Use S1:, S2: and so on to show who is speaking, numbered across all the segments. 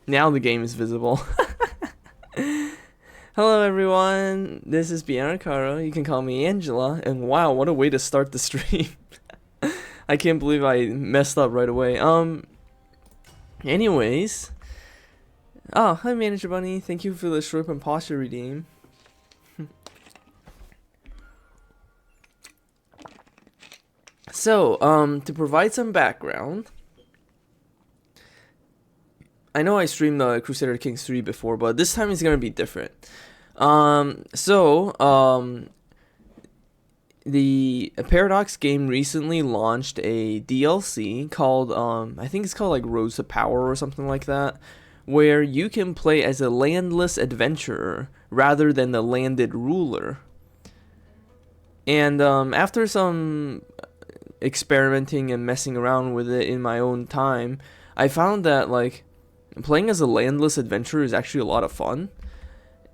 S1: Now the game is visible. Hello everyone, this is Bianca. You can call me Angela, and wow, what a way to start the stream. I can't believe I messed up right away. Anyways. Oh, hi Manager Bunny, thank you for the shrimp and posture redeem. So, to provide some background, I know I streamed Crusader Kings 3 before, but this time it's gonna be different. The Paradox game recently launched a DLC called, I think it's called like Roads to Power or something like that, where you can play as a landless adventurer rather than the landed ruler. And after some experimenting and messing around with it in my own time, I found that like playing as a landless adventurer is actually a lot of fun.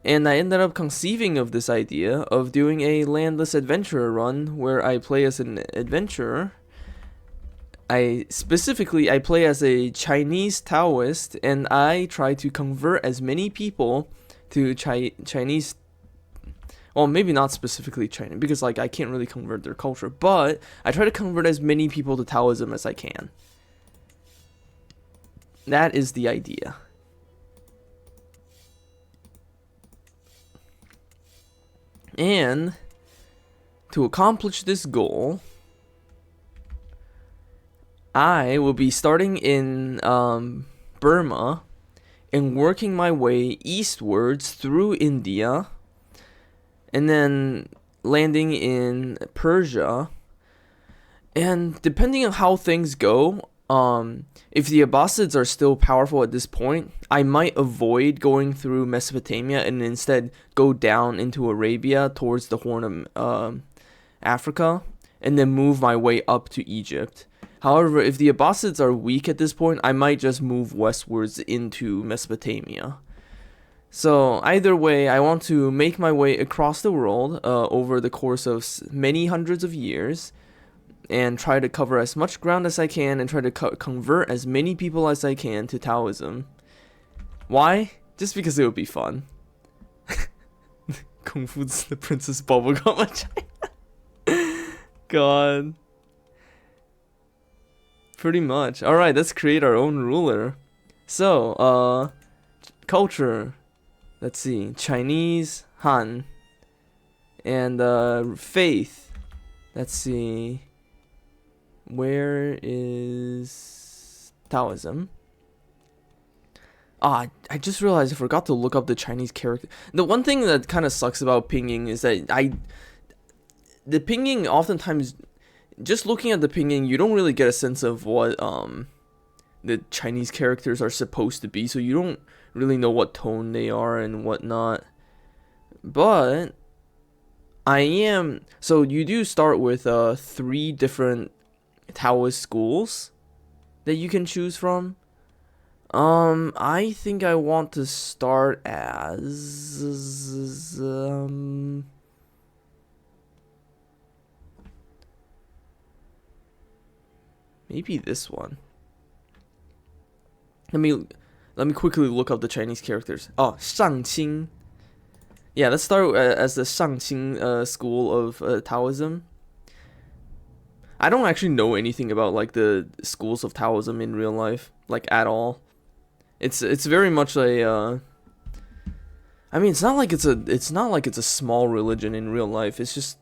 S1: And I ended up conceiving of this idea of doing a landless adventurer run where I play as an adventurer. I play as a Chinese Taoist, and I try to convert as many people to Chinese. Well, maybe not specifically China, because like I can't really convert their culture, but I try to convert as many people to Taoism as I can. That is the idea. And to accomplish this goal, I will be starting in Burma and working my way eastwards through India, and then landing in Persia. And depending on how things go, if the Abbasids are still powerful at this point, I might avoid going through Mesopotamia and instead go down into Arabia towards the Horn of Africa, and then move my way up to Egypt. However, if the Abbasids are weak at this point, I might just move westwards into Mesopotamia. So either way, I want to make my way across the world over the course of many hundreds of years, and try to cover as much ground as I can and try to convert as many people as I can to Taoism. Why? Just because it would be fun. Kung Fu's the Princess Bubblegum of China. God. Pretty much. Alright, let's create our own ruler. So, culture. Let's see. Chinese, Han. And, faith. Let's see. Where is Taoism? I just realized I forgot to look up the Chinese character. The one thing that kind of sucks about pinging is that the pinging oftentimes, just looking at the pinging, you don't really get a sense of what the Chinese characters are supposed to be, so you don't really know what tone they are and whatnot. But so you do start with 3 different Taoist schools that you can choose from. I think I want to start as maybe this one. Let me quickly look up the Chinese characters. Oh, Shangqing. Yeah, let's start as the Shangqing school of Taoism. I don't actually know anything about like the schools of Taoism in real life, like at all. It's very much a I mean, it's not like it's a small religion in real life. It's just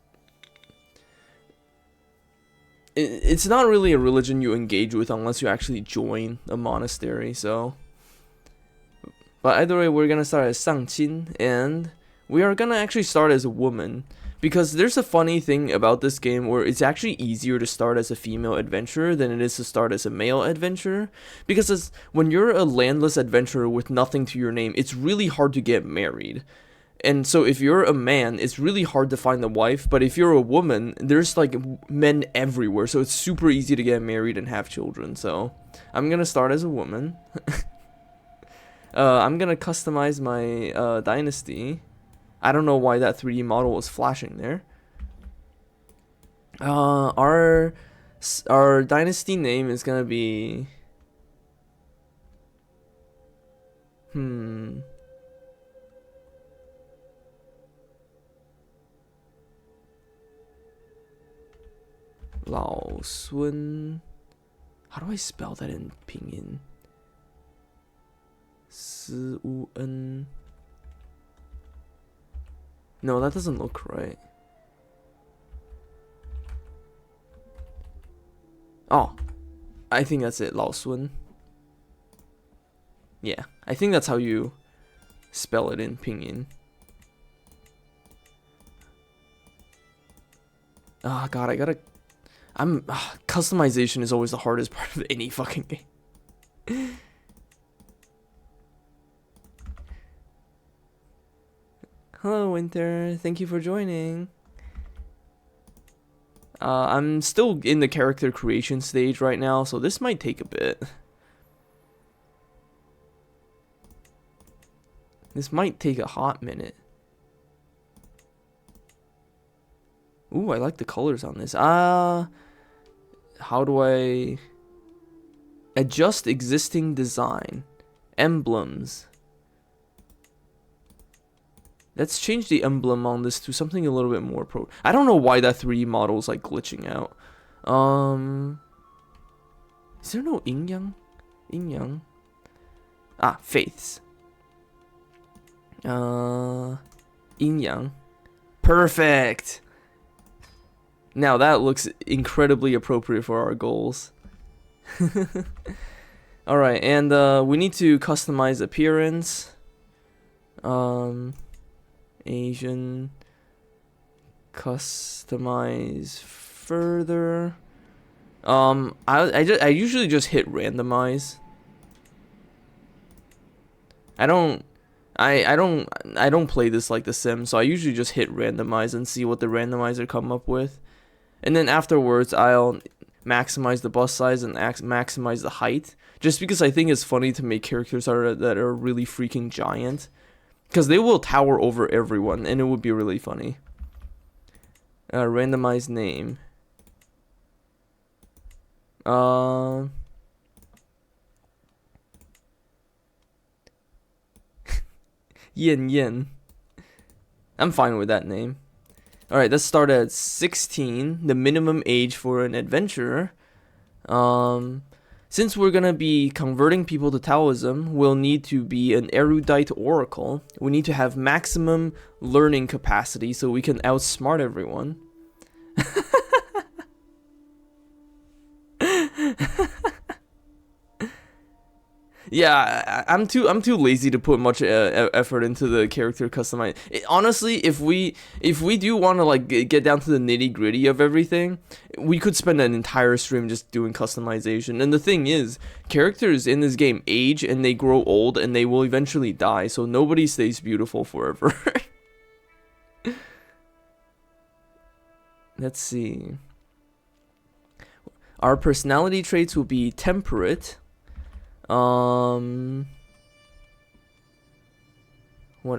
S1: it's not really a religion you engage with unless you actually join a monastery. So, but either way, we're gonna start as Shangqin, and we are gonna actually start as a woman. Because there's a funny thing about this game where it's actually easier to start as a female adventurer than it is to start as a male adventurer. Because when you're a landless adventurer with nothing to your name, it's really hard to get married. And so if you're a man, it's really hard to find a wife. But if you're a woman, there's like men everywhere. So it's super easy to get married and have children. So I'm going to start as a woman. I'm going to customize my dynasty. I don't know why that 3D model was flashing there. Our dynasty name is gonna be Lao Sun. How do I spell that in Pinyin? Sun. No, that doesn't look right. Oh, I think that's it. Lao Sun. Yeah, I think that's how you spell it in Pinyin. Ah, God, I gotta. Customization is always the hardest part of any fucking game. Hello, Winter. Thank you for joining. I'm still in the character creation stage right now, so this might take a bit. This might take a hot minute. Ooh, I like the colors on this. How do I adjust existing design? Emblems. Let's change the emblem on this to something a little bit more pro. I don't know why that 3D model is like glitching out. Is there no yin yang? Yin yang. Ah, faiths. Yin yang. Perfect. Now that looks incredibly appropriate for our goals. Alright, and we need to customize appearance. Asian. Customize further. I usually just hit randomize. I don't play this like The Sims, so I usually just hit randomize and see what the randomizer come up with. And then afterwards, I'll maximize the bust size and maximize the height. Just because I think it's funny to make characters that are really freaking giant. Because they will tower over everyone, and it would be really funny. Randomize name. Yin Yin. I'm fine with that name. Alright, let's start at 16, the minimum age for an adventurer. Since we're gonna be converting people to Taoism, we'll need to be an erudite oracle. We need to have maximum learning capacity so we can outsmart everyone. Yeah, I'm too lazy to put much effort into the character customization. Honestly, if we do want to like get down to the nitty gritty of everything, we could spend an entire stream just doing customization. And the thing is, characters in this game age and they grow old and they will eventually die. So nobody stays beautiful forever. Let's see. Our personality traits will be temperate. What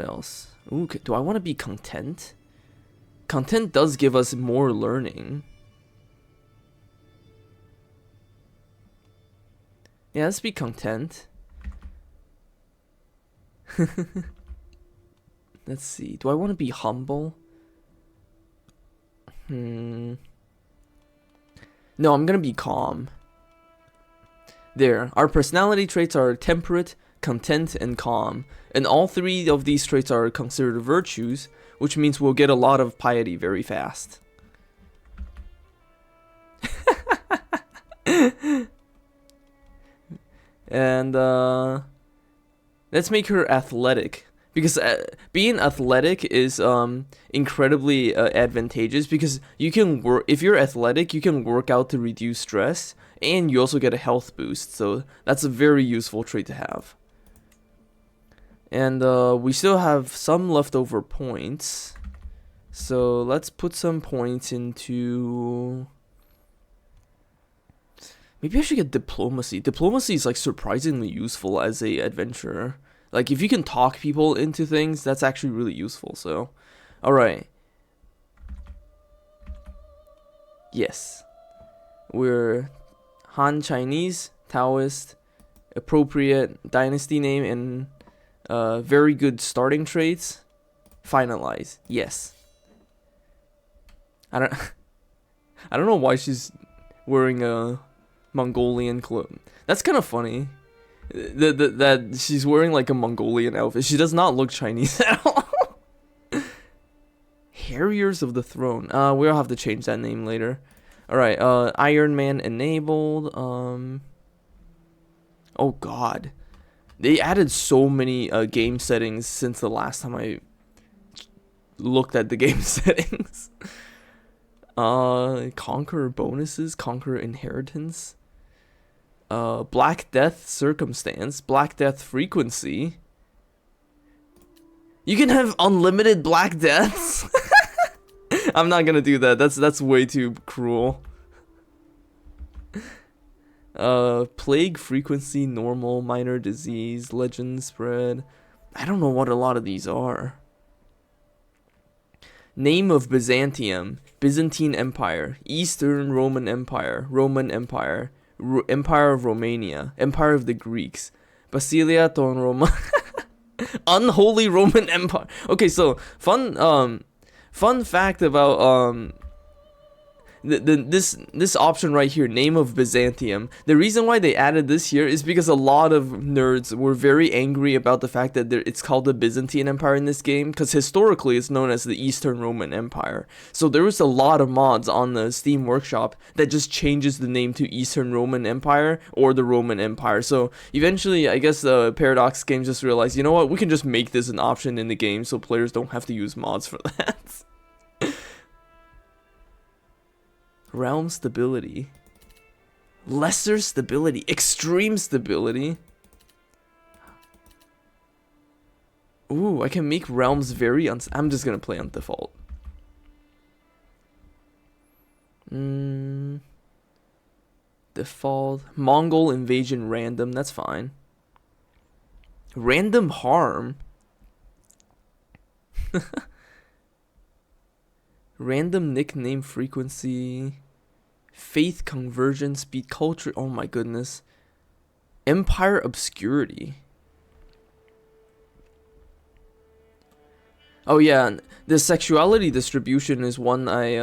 S1: else? Ooh, do I want to be content? Content does give us more learning. Yeah, let's be content. Let's see. Do I want to be humble? No, I'm gonna be calm. There, our personality traits are temperate, content, and calm. And all 3 of these traits are considered virtues, which means we'll get a lot of piety very fast. And, let's make her athletic. Because being athletic is incredibly advantageous because you can work. If you're athletic, you can work out to reduce stress, and you also get a health boost. So that's a very useful trait to have. And we still have some leftover points, so let's put some points into. Maybe I should get diplomacy. Diplomacy is like surprisingly useful as a adventurer. Like, if you can talk people into things, that's actually really useful, so. Alright. Yes. We're Han Chinese, Taoist, appropriate dynasty name, and Very good starting traits. Finalize. Yes. I don't I don't know why she's wearing a Mongolian cloak. That's kind of funny. That she's wearing like a Mongolian outfit. She does not look Chinese at all. Harriers of the Throne. We'll have to change that name later. Alright, Iron Man enabled. Oh god. They added so many game settings since the last time I looked at the game settings. Conquer bonuses, conquer inheritance. Black Death circumstance, Black Death frequency. You can have unlimited Black Deaths. I'm not gonna do that. That's way too cruel. Plague frequency, normal, minor disease, legend spread. I don't know what a lot of these are. Name of Byzantium, Byzantine Empire, Eastern Roman Empire, Roman Empire, Empire of Romania, Empire of the Greeks, Basilia ton Roma, Unholy Roman Empire. Okay, so fun fact about this option right here, name of Byzantium. The reason why they added this here is because a lot of nerds were very angry about the fact that it's called the Byzantine Empire in this game, because historically it's known as the Eastern Roman Empire. So there was a lot of mods on the Steam Workshop that just changes the name to Eastern Roman Empire or the Roman Empire. So eventually, I guess the Paradox Games just realized, you know what, we can just make this an option in the game so players don't have to use mods for that. Realm stability, lesser stability, extreme stability. Ooh, I can make realms very I'm just gonna play on default. Default. Mongol invasion random, that's fine. Random harm. Random nickname frequency, faith conversion, speed culture. Oh my goodness. Empire obscurity. Oh yeah, the sexuality distribution is one I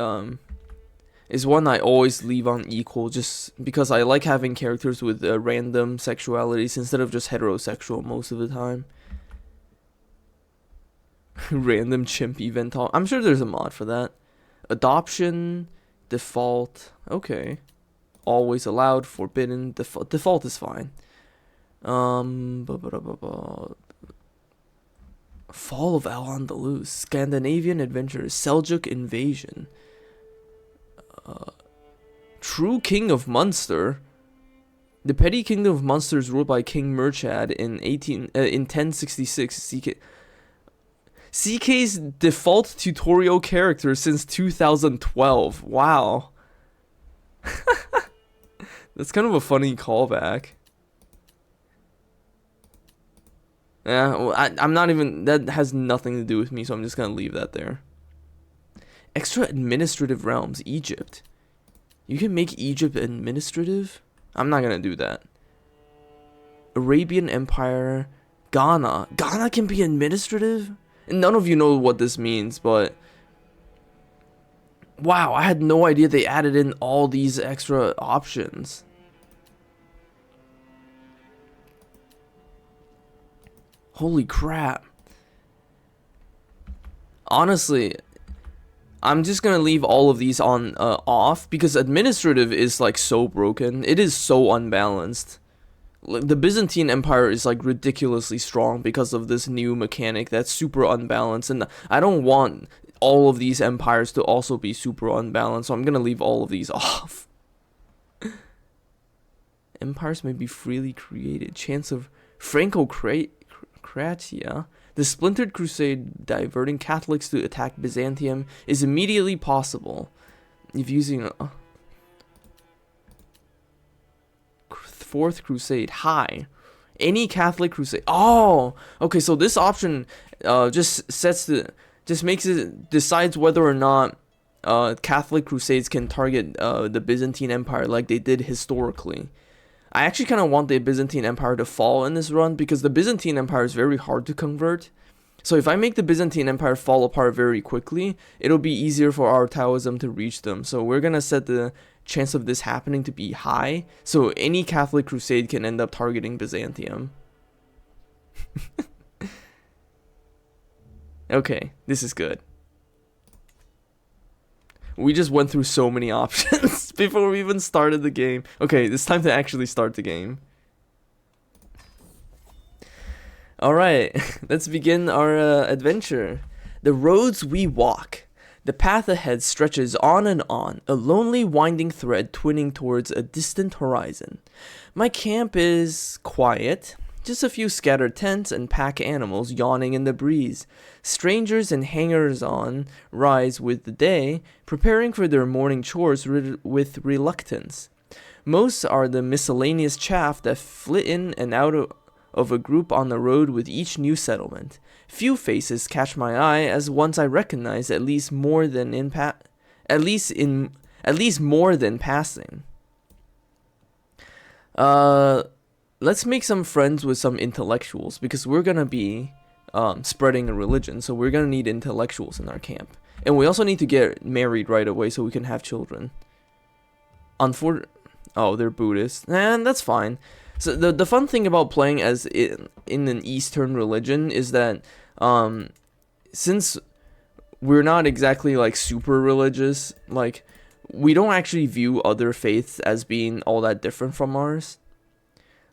S1: always leave on equal, just because I like having characters with random sexualities instead of just heterosexual most of the time. Random chimp event. I'm sure there's a mod for that. Adoption, default, okay. Always allowed, forbidden, default is fine. Fall of Al-Andalus, Scandinavian adventurers, Seljuk invasion. True King of Munster. The petty kingdom of Munster is ruled by King Murchad in 1066. CK's default tutorial character since 2012. Wow. That's kind of a funny callback. Yeah, well, I'm not even... That has nothing to do with me, so I'm just gonna leave that there. Extra administrative realms. Egypt. You can make Egypt administrative? I'm not gonna do that. Arabian Empire. Ghana. Ghana can be administrative? And none of you know what this means, but wow, I had no idea they added in all these extra options. Holy crap. Honestly, I'm just gonna leave all of these on off because administrative is like so broken. It is so unbalanced. The Byzantine Empire is like ridiculously strong because of this new mechanic that's super unbalanced, and I don't want all of these empires to also be super unbalanced, so I'm gonna leave all of these off. Empires may be freely created. Chance of Franco-Kratia. The splintered crusade diverting Catholics to attack Byzantium is immediately possible if using Fourth Crusade. High. Any Catholic crusade. Oh, okay. So this option decides whether or not Catholic crusades can target the Byzantine Empire like they did historically. I actually kind of want the Byzantine Empire to fall in this run because the Byzantine Empire is very hard to convert. So if I make the Byzantine Empire fall apart very quickly, it'll be easier for our Taoism to reach them. So we're going to set the chance of this happening to be high. So any Catholic crusade can end up targeting Byzantium. Okay, this is good. We just went through so many options before we even started the game. Okay, it's time to actually start the game. Alright, let's begin our adventure. The roads we walk. The path ahead stretches on and on, a lonely winding thread twinning towards a distant horizon. My camp is quiet. Just a few scattered tents and pack animals yawning in the breeze. Strangers and hangers-on rise with the day, preparing for their morning chores with reluctance. Most are the miscellaneous chaff that flit in and out of a group on the road with each new settlement. Few faces catch my eye, as ones I recognize at least more than passing. Let's make some friends with some intellectuals, because we're gonna be spreading a religion, so we're gonna need intellectuals in our camp. And we also need to get married right away so we can have children. Oh, they're Buddhist. And that's fine. So the fun thing about playing as in an Eastern religion is that since we're not exactly like super religious, like we don't actually view other faiths as being all that different from ours.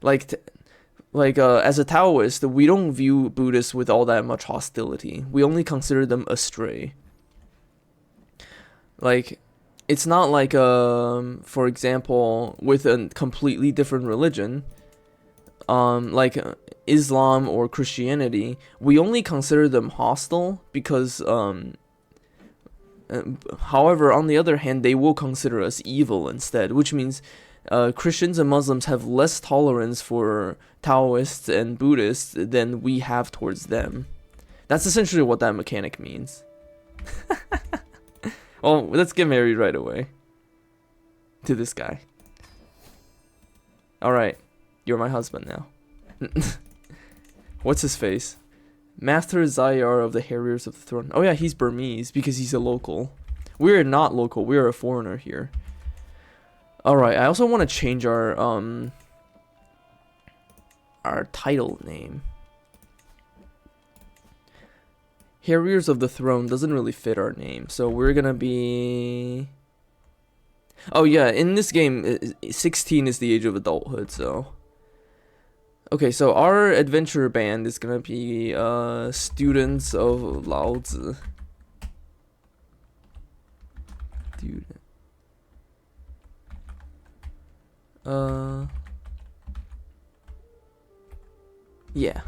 S1: As a Taoist, we don't view Buddhists with all that much hostility. We only consider them astray. Like, it's not like, for example, with a completely different religion, like Islam or Christianity, we only consider them hostile because, however, on the other hand, they will consider us evil instead, which means Christians and Muslims have less tolerance for Taoists and Buddhists than we have towards them. That's essentially what that mechanic means. Well, let's get married right away. To this guy. Alright, you're my husband now. What's his face? Master Zayar of the Harriers of the Throne. Oh yeah, he's Burmese because he's a local. We're not local, we're a foreigner here. Alright, I also want to change our title name. Harriers of the Throne doesn't really fit our name, so we're gonna be... Oh yeah, in this game, 16 is the age of adulthood, so... Okay, so our adventure band is gonna be students of Lao Tzu. Dude. Yeah.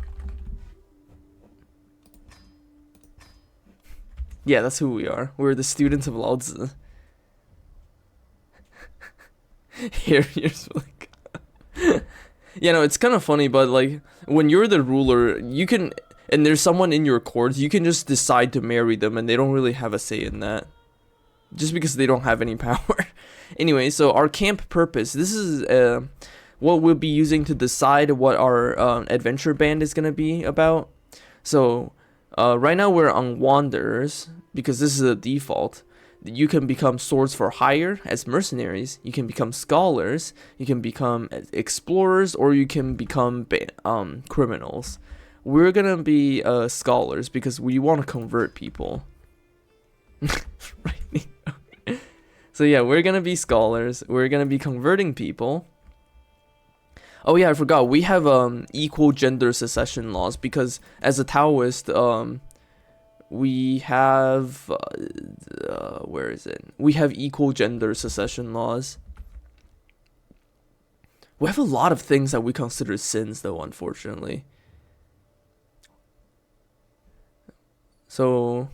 S1: Yeah, that's who we are. We're the students of Lao Tzu. Here's like... Yeah, no, it's kind of funny, but like, when you're the ruler, you can... And there's someone in your court, you can just decide to marry them, and they don't really have a say in that. Just because they don't have any power. Anyway, so our camp purpose. This is what we'll be using to decide what our adventure band is going to be about. So... right now we're on Wanderers, because this is the default. You can become swords for hire as mercenaries, you can become scholars, you can become explorers, or you can become criminals. We're gonna be scholars, because we want to convert people. Right. So yeah, we're gonna be scholars, we're gonna be converting people. Oh yeah, I forgot. We have equal gender secession laws because as a Taoist, we have where is it? We have equal gender secession laws. We have a lot of things that we consider sins, though, unfortunately. So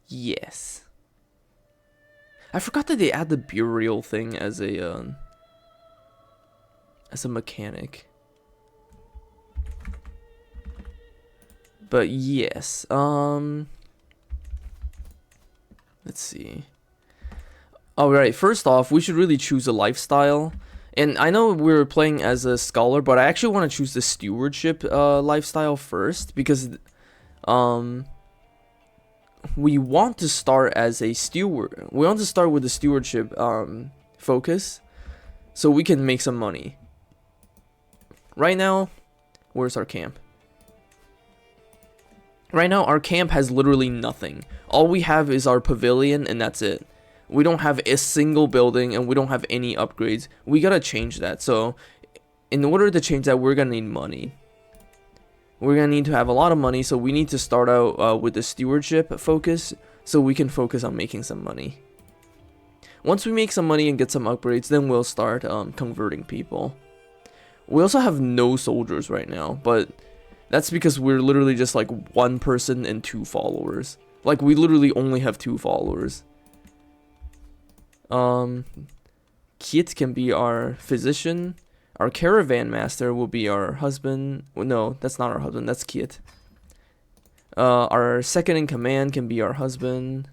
S1: yes. I forgot that they add the burial thing as a mechanic. But yes, let's see. Alright, first off, we should really choose a lifestyle. And I know we're playing as a scholar, but I actually want to choose the stewardship lifestyle first because um we want to start as a steward. We want to start with the stewardship focus so we can make some money. Right now, where's our camp? Right now, our camp has literally nothing. All we have is our pavilion, and that's it. We don't have a single building, and we don't have any upgrades. We gotta change that. So, in order to change that, we're gonna need money. We're gonna need to have a lot of money, so we need to start out with the stewardship focus, so we can focus on making some money. Once we make some money and get some upgrades, then we'll start converting people. We also have no soldiers right now, but that's because we're literally just like one person and 2 followers. Like, we literally only have 2 followers. Kit can be our physician. Our caravan master will be our husband. Well, no, that's not our husband, that's Kit. Our second in command can be our husband.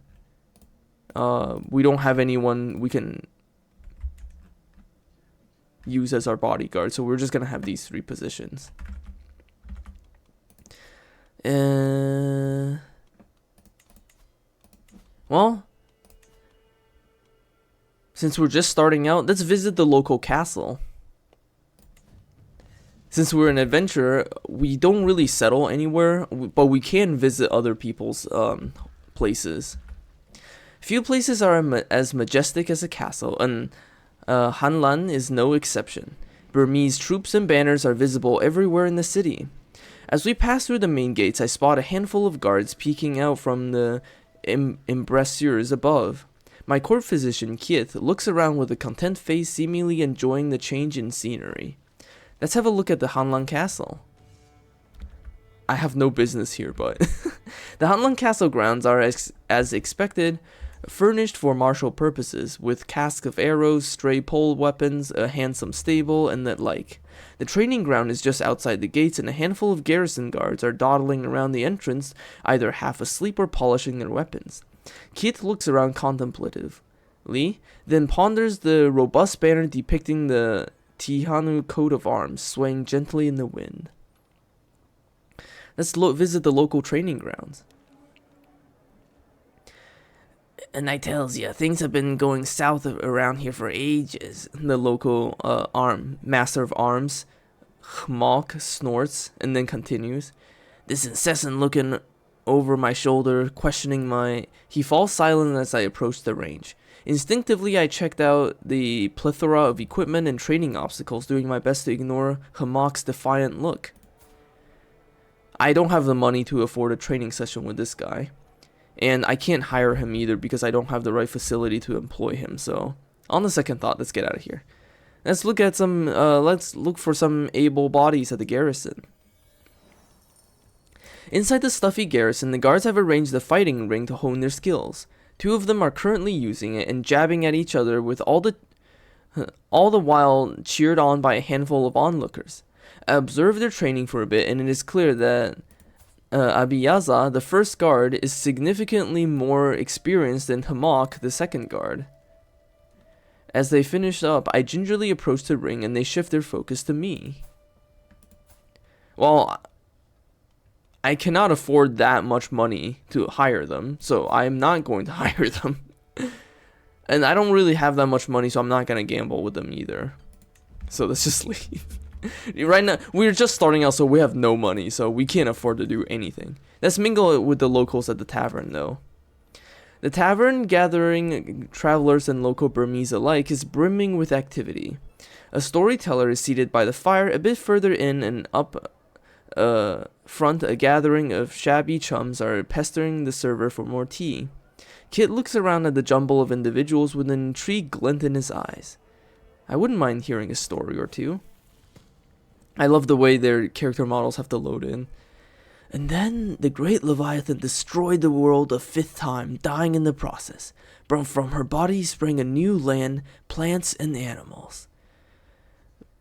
S1: We don't have anyone we can use as our bodyguard, so we're just gonna have these 3 positions. Well, since we're just starting out, let's visit the local castle. Since we're an adventurer, we don't really settle anywhere, but we can visit other people's places. Few places are as majestic as a castle, and Hanlan is no exception. Burmese troops and banners are visible everywhere in the city. As we pass through the main gates, I spot a handful of guards peeking out from the embrasures above. My court physician, Kith, looks around with a content face, seemingly enjoying the change in scenery. Let's have a look at the Hanlan Castle. I have no business here, but the Hanlan Castle grounds are, as expected, furnished for martial purposes, with casks of arrows, stray pole weapons, a handsome stable, and the like. The training ground is just outside the gates, and a handful of garrison guards are dawdling around the entrance, either half asleep or polishing their weapons. Keith looks around contemplatively, then ponders the robust banner depicting the Tihanu coat of arms, swaying gently in the wind. Let's visit the local training grounds. And I tells ya, things have been going south around here for ages. The local master of arms, Hmok, snorts and then continues. This incessant looking over my shoulder, questioning He falls silent as I approach the range. Instinctively, I checked out the plethora of equipment and training obstacles, doing my best to ignore Hmok's defiant look. I don't have the money to afford a training session with this guy. And I can't hire him either because I don't have the right facility to employ him. So, on the second thought, let's get out of here. Let's look for some able bodies at the garrison. Inside the stuffy garrison, the guards have arranged a fighting ring to hone their skills. 2 of them are currently using it and jabbing at each other, with all the while cheered on by a handful of onlookers. I observe their training for a bit, and it is clear that Abiyaza, the first guard, is significantly more experienced than Hmok, the second guard. As they finish up, I gingerly approach the ring, and they shift their focus to me. Well, I cannot afford that much money to hire them, so I'm not going to hire them. And I don't really have that much money, so I'm not going to gamble with them either. So let's just leave. Right now, we're just starting out, so we have no money, so we can't afford to do anything. Let's mingle with the locals at the tavern, though. The tavern, gathering travelers and local Burmese alike, is brimming with activity. A storyteller is seated by the fire a bit further in, and up front a gathering of shabby chums are pestering the server for more tea. Kit looks around at the jumble of individuals with an intrigued glint in his eyes. I wouldn't mind hearing a story or two. I love the way their character models have to load in. And then the great Leviathan destroyed the world a 5th time, dying in the process. But from her body sprang a new land, plants, and animals.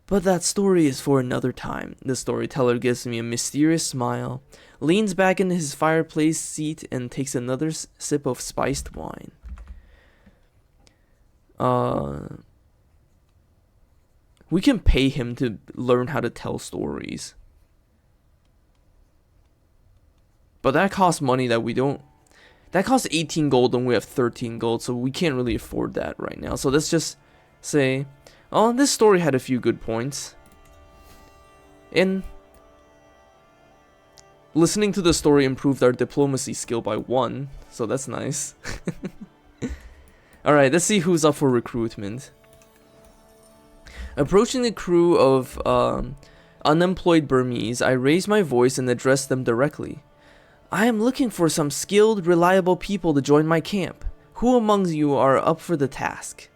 S1: But that story is for another time. The storyteller gives me a mysterious smile, leans back in his fireplace seat, and takes another sip of spiced wine. We can pay him to learn how to tell stories. But that costs money that we don't. That costs 18 gold and we have 13 gold, so we can't really afford that right now. So let's just say, oh, this story had a few good points. And listening to the story improved our diplomacy skill by 1, so that's nice. Alright, let's see who's up for recruitment. Approaching the crew of unemployed Burmese, I raised my voice and addressed them directly. I am looking for some skilled, reliable people to join my camp. Who among you are up for the task?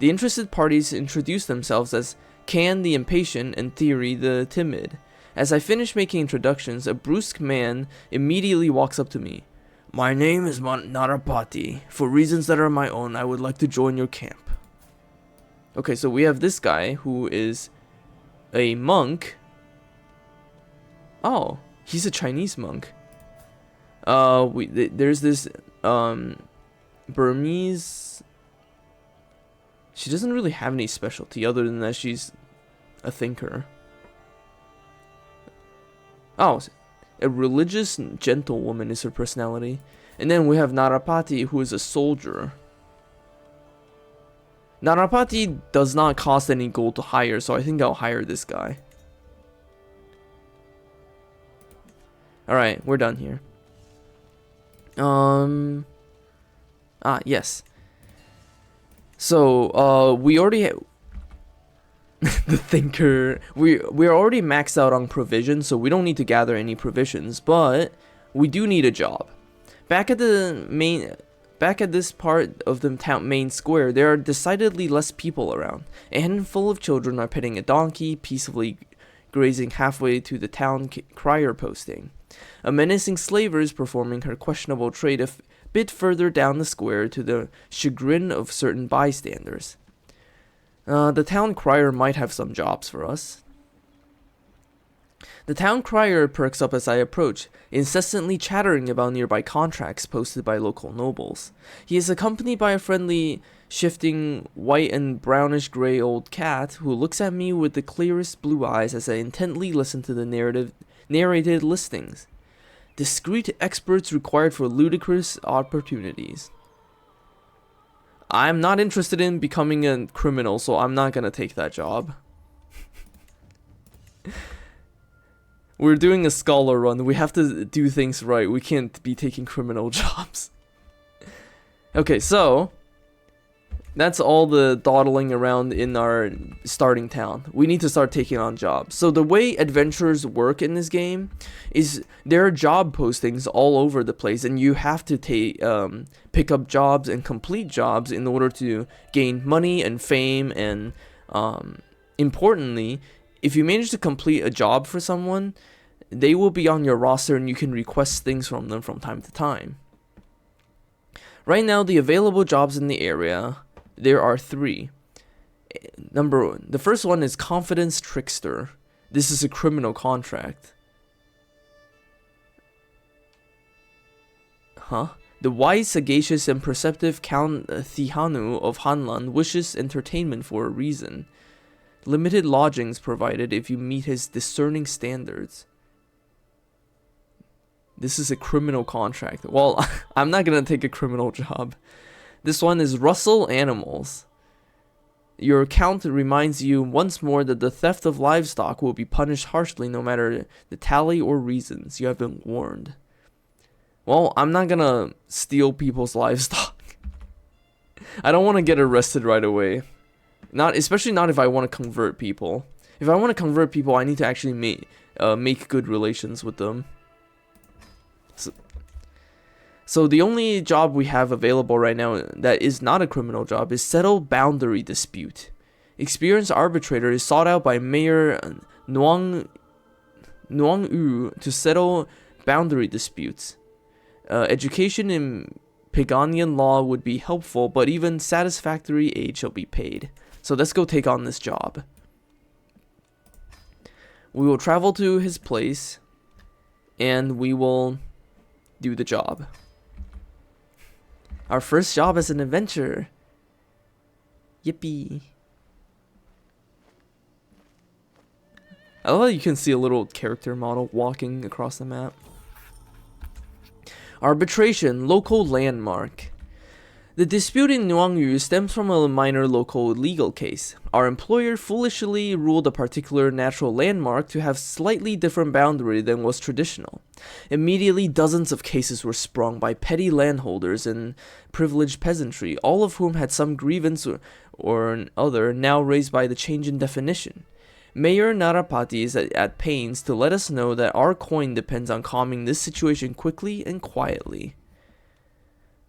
S1: The interested parties introduced themselves as Can the impatient and Theory the timid. As I finish making introductions, a brusque man immediately walks up to me. My name is Narapati. For reasons that are my own, I would like to join your camp. Okay, so we have this guy who is a monk. Oh, he's a Chinese monk. There's this Burmese. She doesn't really have any specialty other than that she's a thinker. Oh, a religious gentlewoman is her personality. And then we have Narapati, who is a soldier. Narapati does not cost any gold to hire, so I think I'll hire this guy. Alright, we're done here. Yes. So, we already the thinker. We're already maxed out on provisions, so we don't need to gather any provisions, but we do need a job. Back at this part of the town main square, there are decidedly less people around. A handful of children are petting a donkey, peacefully grazing halfway to the town crier posting. A menacing slaver is performing her questionable trade a bit further down the square to the chagrin of certain bystanders. The town crier might have some jobs for us. The town crier perks up as I approach, incessantly chattering about nearby contracts posted by local nobles. He is accompanied by a friendly, shifting white and brownish-gray old cat who looks at me with the clearest blue eyes as I intently listen to the narrated listings. Discreet experts required for ludicrous opportunities. I'm not interested in becoming a criminal, so I'm not gonna take that job. We're doing a scholar run. We have to do things right. We can't be taking criminal jobs. Okay, so that's all the dawdling around in our starting town. We need to start taking on jobs. So the way adventurers work in this game is there are job postings all over the place, and you have to pick up jobs and complete jobs in order to gain money and fame. And importantly, if you manage to complete a job for someone, they will be on your roster and you can request things from them from time to time. Right now, the available jobs in the area, there are 3. The first one is Confidence Trickster. This is a criminal contract. The wise, sagacious, and perceptive Count Thihanu of Hanlan wishes entertainment for a reason. Limited lodgings provided if you meet his discerning standards. This is a criminal contract. Well, I'm not gonna take a criminal job. This one is Rustle Animals. Your account reminds you once more that the theft of livestock will be punished harshly no matter the tally or reasons. You have been warned. Well, I'm not gonna steal people's livestock. I don't want to get arrested right away. Especially not if I want to convert people. If I want to convert people, I need to actually make good relations with them. So the only job we have available right now that is not a criminal job is Settle Boundary Dispute. Experienced arbitrator is sought out by Mayor Nuang Yu to settle boundary disputes. Education in Paganian law would be helpful, but even satisfactory aid shall be paid. So let's go take on this job. We will travel to his place, and we will do the job. Our first job as an adventurer. Yippee. I love how you can see a little character model walking across the map. Arbitration, local landmark. The dispute in Nuangyu stems from a minor local legal case. Our employer foolishly ruled a particular natural landmark to have slightly different boundary than was traditional. Immediately, dozens of cases were sprung by petty landholders and privileged peasantry, all of whom had some grievance or other now raised by the change in definition. Mayor Narapati is at pains to let us know that our coin depends on calming this situation quickly and quietly.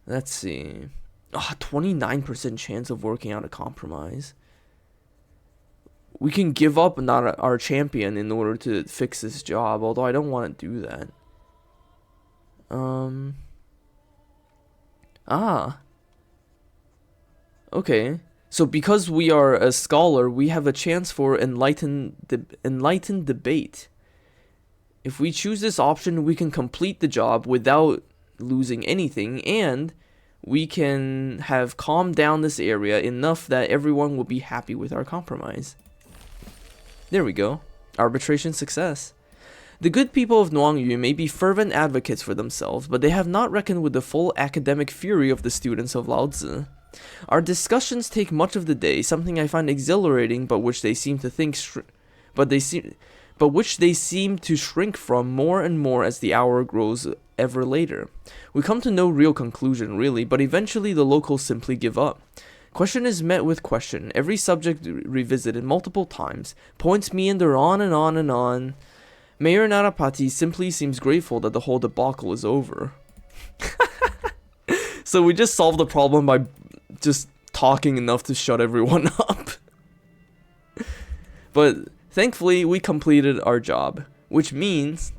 S1: Let's see. 29% chance of working out a compromise. We can give up not our champion in order to fix this job, although I don't want to do that. Okay. So because we are a scholar, we have a chance for enlightened debate. If we choose this option, we can complete the job without losing anything, and we can have calmed down this area enough that everyone will be happy with our compromise. There we go. Arbitration success. The good people of Nuangyu may be fervent advocates for themselves, but they have not reckoned with the full academic fury of the students of Lao Tzu. Our discussions take much of the day, something I find exhilarating, but which they seem to shrink from more and more as the hour grows ever later. We come to no real conclusion, really, but eventually the locals simply give up. Question is met with question, every subject revisited multiple times, points meander on and on and on. Mayor Narapati simply seems grateful that the whole debacle is over. So we just solved the problem by just talking enough to shut everyone up. But thankfully, we completed our job, which means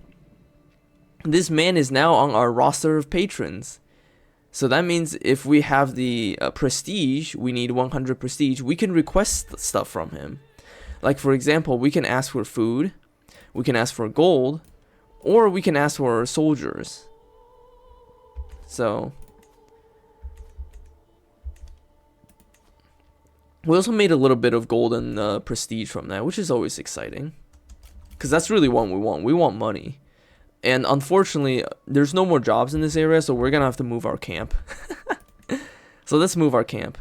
S1: this man is now on our roster of patrons. So that means if we have the prestige, we need 100 prestige, we can request stuff from him. Like, for example, we can ask for food, we can ask for gold, or we can ask for soldiers. So we also made a little bit of golden prestige from that, which is always exciting. Because that's really what we want. We want money. And unfortunately, there's no more jobs in this area, so we're going to have to move our camp. So let's move our camp.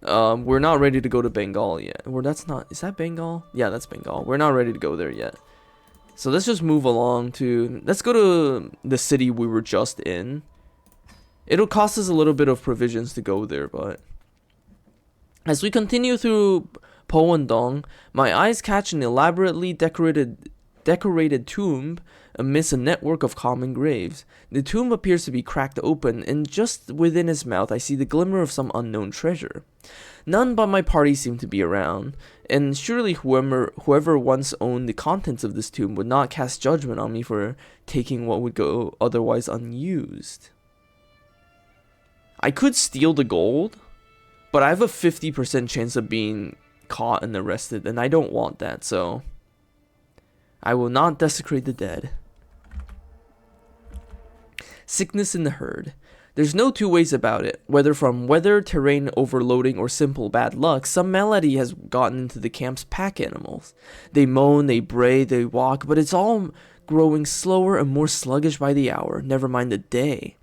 S1: We're not ready to go to Bengal yet. Is that Bengal? Yeah, that's Bengal. We're not ready to go there yet. So let's just move along let's go to the city we were just in. It'll cost us a little bit of provisions to go there, but as we continue through Powondong, my eyes catch an elaborately decorated tomb amidst a network of common graves. The tomb appears to be cracked open, and just within its mouth I see the glimmer of some unknown treasure. None but my party seem to be around, and surely whoever once owned the contents of this tomb would not cast judgment on me for taking what would go otherwise unused. I could steal the gold, but I have a 50% chance of being caught and arrested, and I don't want that, so I will not desecrate the dead. Sickness in the herd. There's no two ways about it. Whether from weather, terrain overloading, or simple bad luck, some malady has gotten into the camp's pack animals. They moan, they bray, they walk, but it's all growing slower and more sluggish by the hour, never mind the day.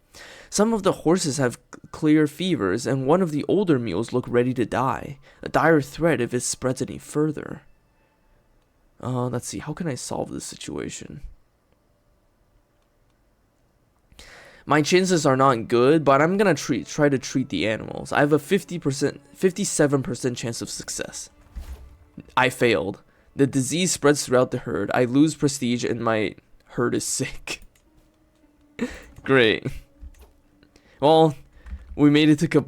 S1: Some of the horses have clear fevers, and one of the older mules look ready to die. A dire threat if it spreads any further. Let's see, how can I solve this situation? My chances are not good, but I'm gonna try to treat the animals. I have a 57% chance of success. I failed. The disease spreads throughout the herd. I lose prestige and my herd is sick. Great. Well, we made it to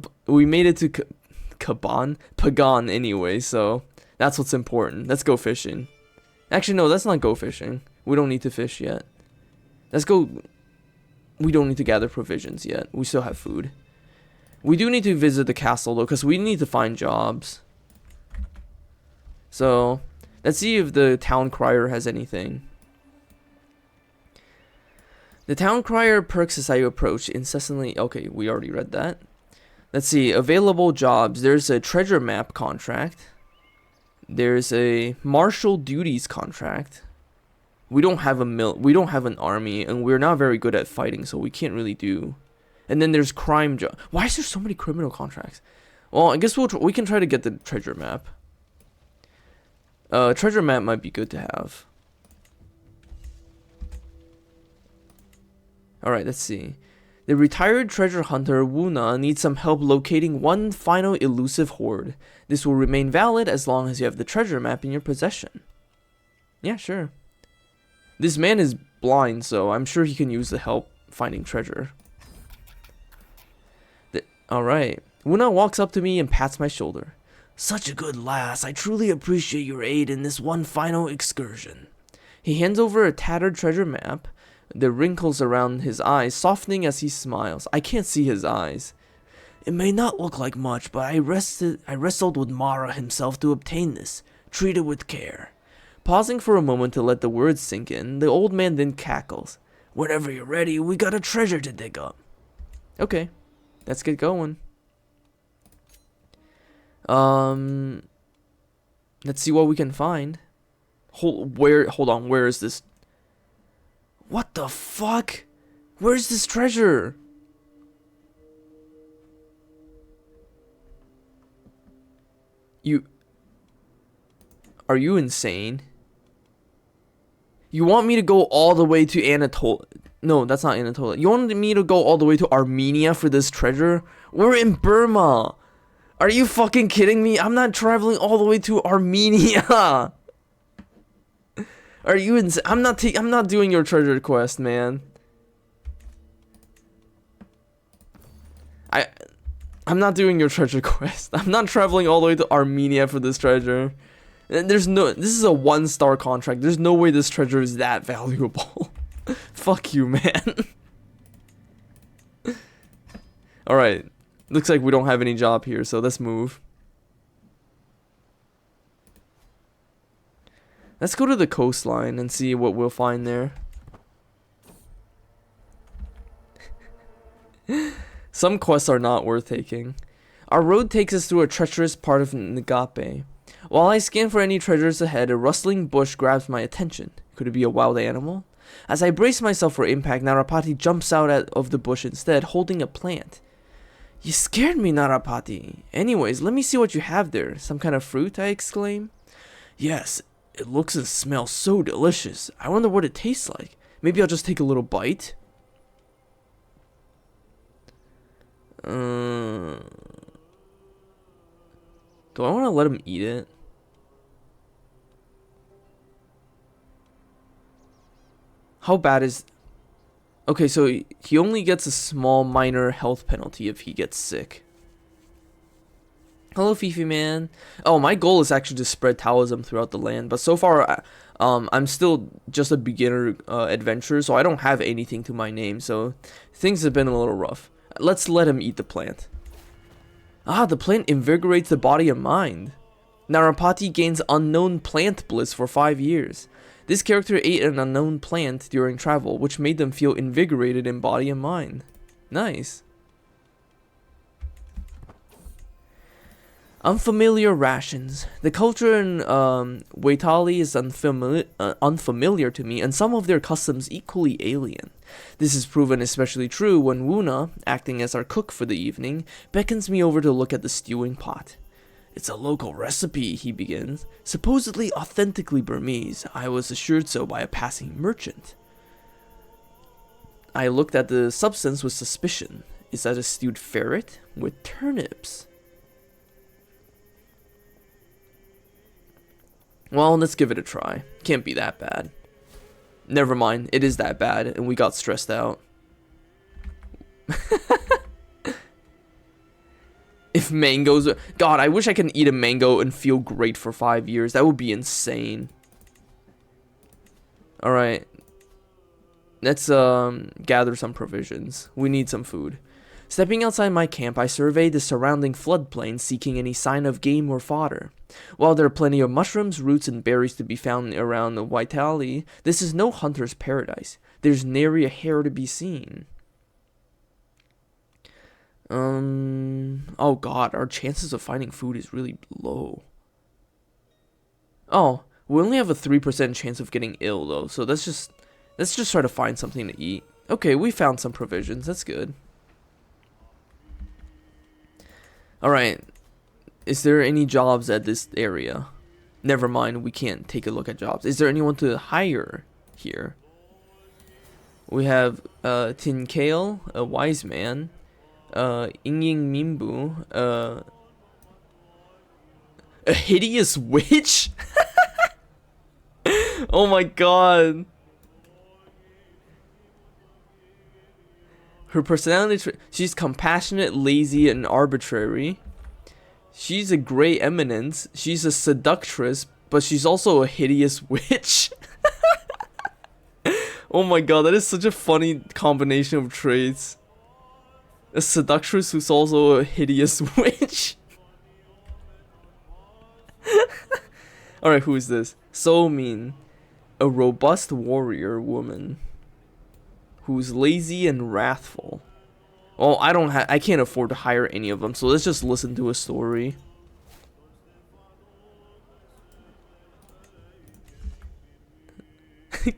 S1: Pagan anyway, so that's what's important. Let's go fishing. Actually, no, let's not go fishing. We don't need to fish yet. Let's go. We don't need to gather provisions yet. We still have food. We do need to visit the castle, though, because we need to find jobs. So, let's see if the town crier has anything. The town crier perks as I approach incessantly. Okay, we already read that. Let's see, available jobs. There's a treasure map contract. There's a martial duties contract. We don't have we don't have an army, and we're not very good at fighting, so we can't really do. And then there's crime job. Why is there so many criminal contracts? Well, I guess we can try to get the treasure map. Treasure map might be good to have. Alright, let's see. The retired treasure hunter Wuna needs some help locating one final elusive hoard. This will remain valid as long as you have the treasure map in your possession. Yeah, sure. This man is blind, so I'm sure he can use the help finding treasure. Alright. Wuna walks up to me and pats my shoulder. Such a good lass. I truly appreciate your aid in this one final excursion. He hands over a tattered treasure map, the wrinkles around his eyes softening as he smiles. I can't see his eyes. It may not look like much, but I wrestled with Mara himself to obtain this. Treat it with care. Pausing for a moment to let the words sink in, the old man then cackles. Whenever you're ready, we got a treasure to dig up. Okay, let's get going. Let's see what we can find. Hold on, where is this? What the fuck? Where's this treasure? Are you insane? You want me to go all the way to Anatolia? No, that's not Anatolia. You wanted me to go all the way to Armenia for this treasure? We're in Burma. Are you fucking kidding me? I'm not traveling all the way to Armenia. Are you insane? I'm not doing your treasure quest, man. I'm not doing your treasure quest. I'm not traveling all the way to Armenia for this treasure. This is a 1-star contract. There's no way this treasure is that valuable. Fuck you, man. Alright. Looks like we don't have any job here, so let's move. Let's go to the coastline and see what we'll find there. Some quests are not worth taking. Our road takes us through a treacherous part of Nagape. While I scan for any treasures ahead, a rustling bush grabs my attention. Could it be a wild animal? As I brace myself for impact, Narapati jumps out of the bush instead, holding a plant. You scared me, Narapati. Anyways, let me see what you have there. Some kind of fruit, I exclaim. Yes, it looks and smells so delicious. I wonder what it tastes like. Maybe I'll just take a little bite. Do I want to let him eat it? How bad is... Okay, so he only gets a small minor health penalty if he gets sick. Hello, Fifi man. Oh, my goal is actually to spread Taoism throughout the land, but so far, I'm still just a beginner adventurer, so I don't have anything to my name, so things have been a little rough. Let's let him eat the plant. Ah, the plant invigorates the body and mind. Narapati gains unknown plant bliss for 5 years. This character ate an unknown plant during travel, which made them feel invigorated in body and mind. Nice. Unfamiliar rations. The culture in Waitali is unfamiliar to me, and some of their customs equally alien. This is proven especially true when Wuna, acting as our cook for the evening, beckons me over to look at the stewing pot. It's a local recipe, he begins. Supposedly authentically Burmese. I was assured so by a passing merchant. I looked at the substance with suspicion. Is that a stewed ferret? With turnips? Well, let's give it a try. Can't be that bad. Never mind, it is that bad, and we got stressed out. If mangoes... God, I wish I could eat a mango and feel great for 5 years. That would be insane. Alright. Let's gather some provisions. We need some food. Stepping outside my camp, I surveyed the surrounding floodplain, seeking any sign of game or fodder. While there are plenty of mushrooms, roots, and berries to be found around the Waitali, this is no hunter's paradise. There's nary a hair to be seen. Oh god, our chances of finding food is really low. Oh, we only have a 3% chance of getting ill though, so let's just try to find something to eat. Okay, we found some provisions. That's good. All right. Is there any jobs at this area? Never mind, we can't take a look at jobs. Is there anyone to hire here? We have Tin Kale, a wise man, Ying Minbu, a hideous witch? Oh my god. Her personality, she's compassionate, lazy, and arbitrary. She's a gray eminence. She's a seductress, but she's also a hideous witch. Oh my god, that is such a funny combination of traits. A seductress who's also a hideous witch. Alright, who is this? So Min, a robust warrior woman who's lazy and wrathful. Well, I can't afford to hire any of them, so let's just listen to a story.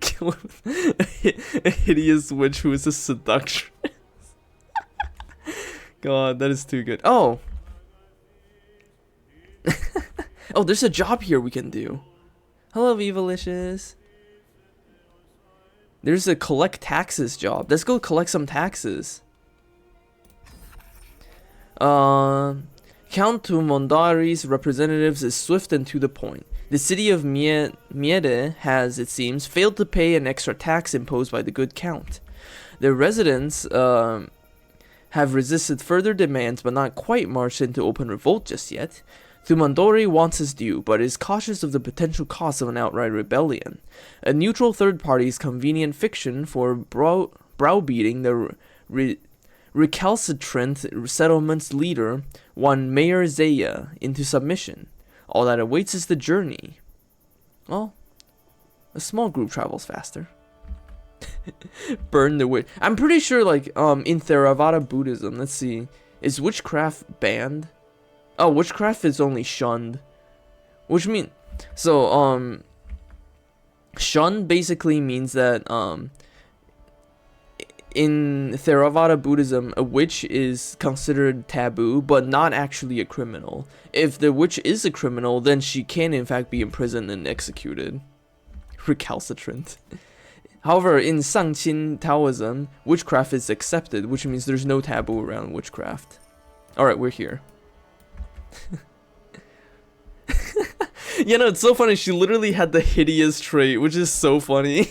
S1: Kill a hideous witch who is a seductress. God, that is too good. Oh. Oh, there's a job here we can do. Hello, Vivalicious. There's a collect taxes job. Let's go collect some taxes. Count Tumondari's representatives is swift and to the point. The city of Miede has, it seems, failed to pay an extra tax imposed by the good count. Their residents have resisted further demands but not quite marched into open revolt just yet. Thumandori wants his due, but is cautious of the potential cost of an outright rebellion. A neutral third party's convenient fiction for browbeating the recalcitrant settlement's leader won Mayor Zeya into submission. All that awaits is the journey. Well, a small group travels faster. Burn the witch. I'm pretty sure, like, in Theravada Buddhism, let's see, is witchcraft banned? Oh, witchcraft is only shunned. Which mean, so, shunned basically means that, in Theravada Buddhism, a witch is considered taboo, but not actually a criminal. If the witch is a criminal, then she can in fact be imprisoned and executed. Recalcitrant. However, in Sangqin Taoism, witchcraft is accepted, which means there's no taboo around witchcraft. Alright, we're here. You know, it's so funny, she literally had the hideous trait, which is so funny.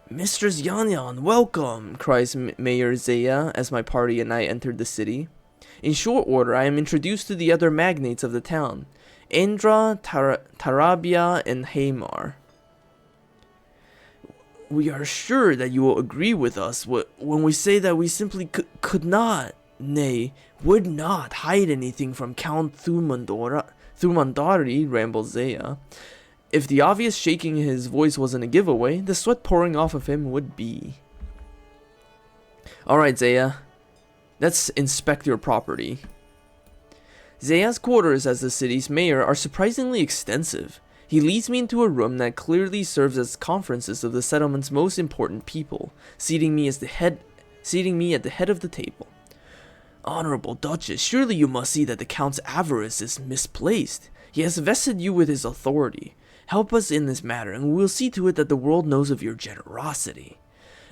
S1: Mistress Yan, welcome, cries Mayor Zeya as my party and I entered the city. In short order, I am introduced to the other magnates of the town, Indra, Tarabya, and Haymar. We are sure that you will agree with us when we say that we simply could not, nay, would not hide anything from Count Thumandari, rambled Zeya. If the obvious shaking in his voice wasn't a giveaway, the sweat pouring off of him would be. Alright, Zeya. Let's inspect your property. Zeya's quarters as the city's mayor are surprisingly extensive. He leads me into a room that clearly serves as conferences of the settlement's most important people, seating me at the head of the table. Honorable Duchess, surely you must see that the Count's avarice is misplaced. He has vested you with his authority. Help us in this matter, and we will see to it that the world knows of your generosity.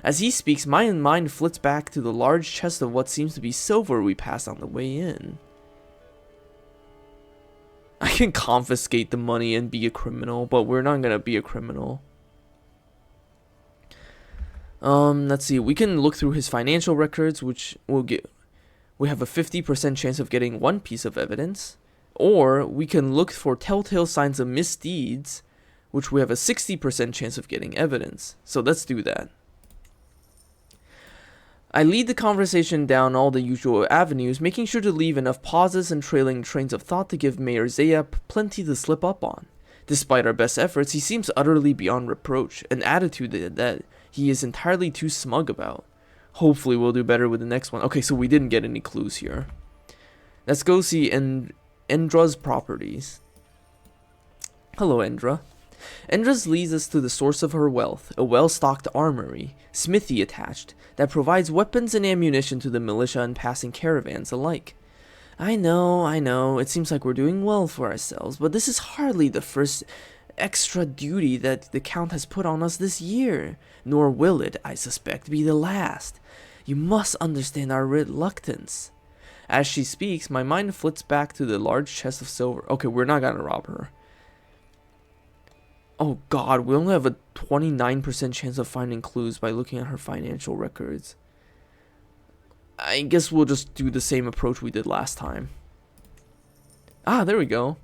S1: As he speaks, my mind flits back to the large chest of what seems to be silver we passed on the way in. I can confiscate the money and be a criminal, but we're not gonna be a criminal. Let's see. We can look through his financial records, which will get. We have a 50% chance of getting one piece of evidence, or we can look for telltale signs of misdeeds, which we have a 60% chance of getting evidence. So let's do that. I lead the conversation down all the usual avenues, making sure to leave enough pauses and trailing trains of thought to give Mayor Zeya plenty to slip up on. Despite our best efforts, he seems utterly beyond reproach, an attitude that he is entirely too smug about. Hopefully we'll do better with the next one. Okay, so we didn't get any clues here. Let's go see Endra's properties. Hello, Endra. Endra's leads us to the source of her wealth, a well-stocked armory, smithy attached, that provides weapons and ammunition to the militia and passing caravans alike. I know, it seems like we're doing well for ourselves, but this is hardly the first extra duty that the Count has put on us this year, nor will it, I suspect, be the last. You must understand our reluctance. As she speaks, my mind flits back to the large chest of silver. Okay, we're not gonna rob her. Oh god, we only have a 29% chance of finding clues by looking at her financial records. I guess we'll just do the same approach we did last time. Ah, there we go.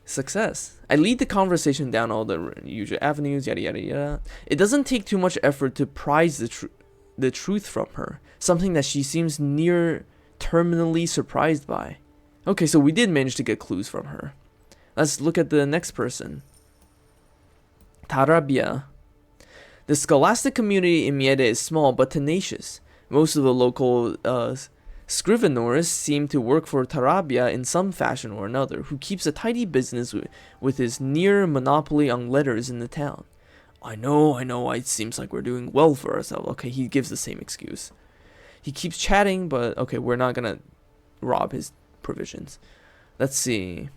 S1: Success. I lead the conversation down all the usual avenues, yada yada yada. It doesn't take too much effort to prise the truth from her, something that she seems near terminally surprised by. Okay, so we did manage to get clues from her. Let's look at the next person. Tarabya. The scholastic community in Miede is small but tenacious. Most of the local scrivenors seem to work for Tarabya in some fashion or another, who keeps a tidy business with his near monopoly on letters in the town. I know, it seems like we're doing well for ourselves. Okay, he gives the same excuse. He keeps chatting, but okay, we're not gonna rob his provisions. Let's see.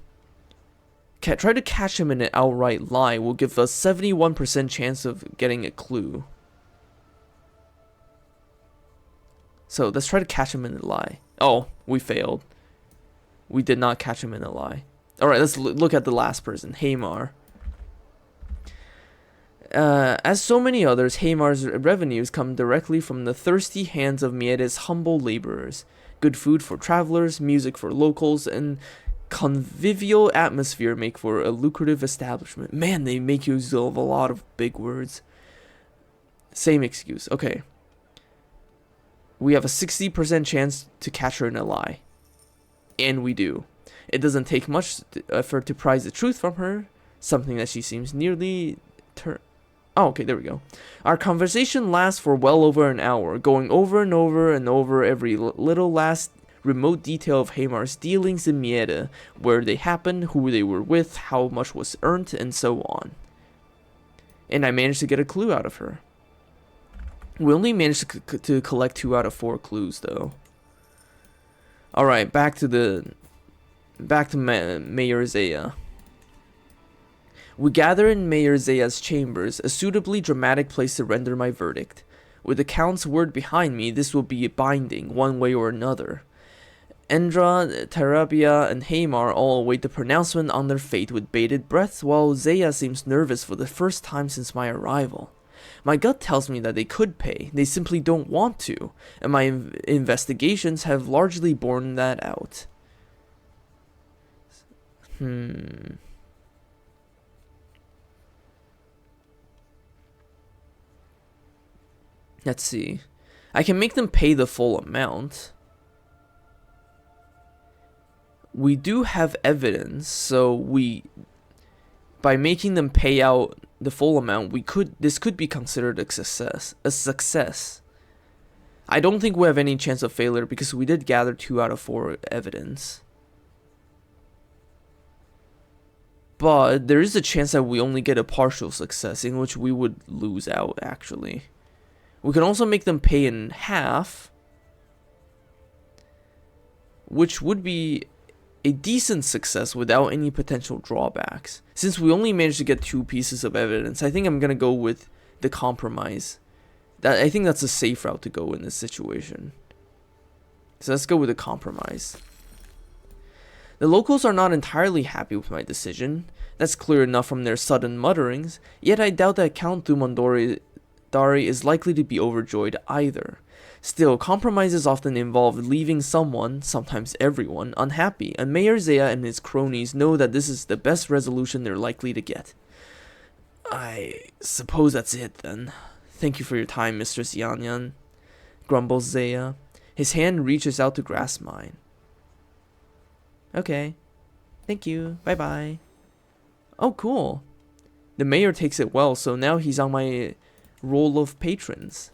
S1: Try to catch him in an outright lie will give us 71% chance of getting a clue. So let's try to catch him in a lie. Oh, we failed. We did not catch him in a lie. Alright, let's look at the last person, Hamar. As so many others, Hamar's revenues come directly from the thirsty hands of Miede's humble laborers. Good food for travelers, music for locals, and convivial atmosphere make for a lucrative establishment. Man, they make use of a lot of big words. Same excuse. Okay. We have a 60% chance to catch her in a lie. And we do. It doesn't take much effort to prise the truth from her, something that she seems nearly... Oh, okay, there we go. Our conversation lasts for well over an hour, going over and over and over every little last remote detail of Hamar's dealings in Miede, where they happened, who they were with, how much was earned, and so on. And I managed to get a clue out of her. We only managed to collect 2 out of 4 clues, though. Alright, back to Mayor Zaya. We gather in Mayor Zaya's chambers, a suitably dramatic place to render my verdict. With the Count's word behind me, this will be binding, one way or another. Endra, Tarabya, and Hamar all await the pronouncement on their fate with bated breath, while Zaya seems nervous for the first time since my arrival. My gut tells me that they could pay, they simply don't want to, and my investigations have largely borne that out. Let's see. I can make them pay the full amount. We do have evidence, so by making them pay out the full amount, this could be considered a success. I don't think we have any chance of failure because we did gather 2 out of 4 evidence. But there is a chance that we only get a partial success, in which we would lose out, actually. We can also make them pay in half, which would be a decent success without any potential drawbacks. Since we only managed to get 2 pieces of evidence, I think I'm gonna go with the compromise. I think that's a safe route to go in this situation. So let's go with the compromise. The locals are not entirely happy with my decision. That's clear enough from their sudden mutterings, yet I doubt that Count Dumondori is likely to be overjoyed either. Still, compromises often involve leaving someone, sometimes everyone, unhappy, and Mayor Zaya and his cronies know that this is the best resolution they're likely to get. I suppose that's it, then. Thank you for your time, Mistress Yanyan, grumbles Zaya. His hand reaches out to grasp mine. Okay. Thank you. Bye-bye. Oh, cool. The mayor takes it well, so now he's on my roll of patrons.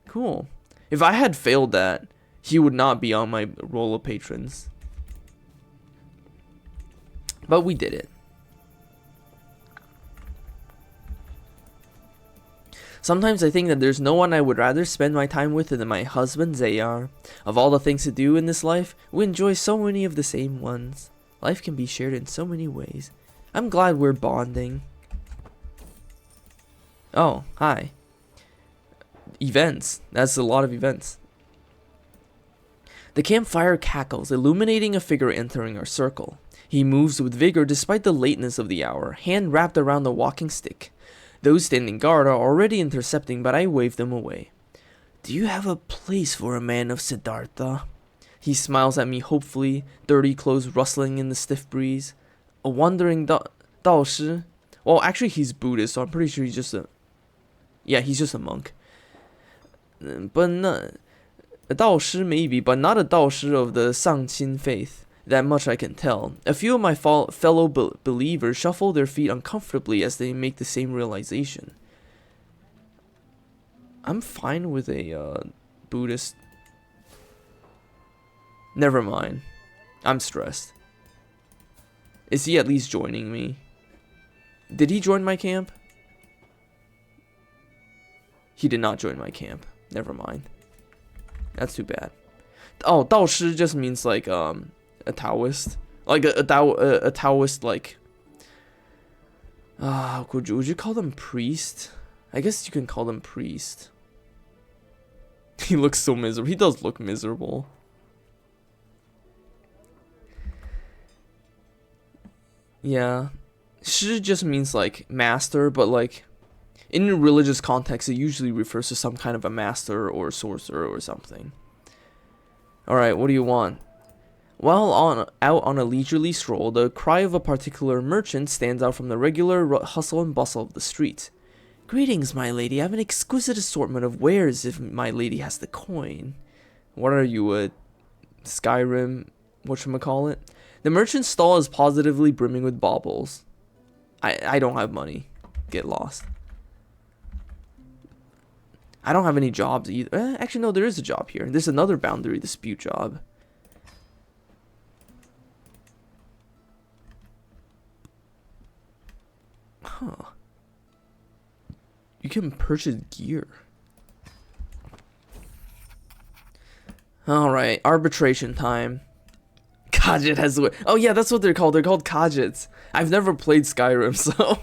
S1: Cool. If I had failed that, he would not be on my roll of patrons. But we did it. Sometimes I think that there's no one I would rather spend my time with than my husband Zayar. Of all the things to do in this life, we enjoy so many of the same ones. Life can be shared in so many ways. I'm glad we're bonding. Oh, hi. Events. That's a lot of events. The campfire cackles, illuminating a figure entering our circle. He moves with vigor despite the lateness of the hour, hand wrapped around the walking stick. Those standing guard are already intercepting, but I wave them away. Do you have a place for a man of Siddhartha? He smiles at me hopefully, dirty clothes rustling in the stiff breeze. A wandering Daoshi. Well, actually he's Buddhist, so I'm pretty sure he's just a... Yeah, he's just a monk. But not... A Daoshi maybe, but not a Daoshi of the Sangqin faith. That much I can tell. A few of my fellow believers shuffle their feet uncomfortably as they make the same realization. I'm fine with a Buddhist. Never mind. I'm stressed. Is he at least joining me? Did he join my camp? He did not join my camp. Never mind. That's too bad. Oh, Daoshi just means like a Taoist, like a Taoist, like would you call them priest? I guess you can call them priest. He looks so miserable. He does look miserable. Yeah, Shi just means like master, but like in a religious context, it usually refers to some kind of a master or sorcerer or something. All right, what do you want? While out on a leisurely stroll, the cry of a particular merchant stands out from the regular hustle and bustle of the street. Greetings, my lady. I have an exquisite assortment of wares if my lady has the coin. What are you, a Skyrim whatchamacallit? The merchant's stall is positively brimming with baubles. I don't have money. Get lost. I don't have any jobs either. Actually, no, there is a job here. There's another boundary dispute job. Huh. You can purchase gear. Alright, arbitration time. Khajiit has... Oh yeah, that's what they're called. They're called Khajiits. I've never played Skyrim, so...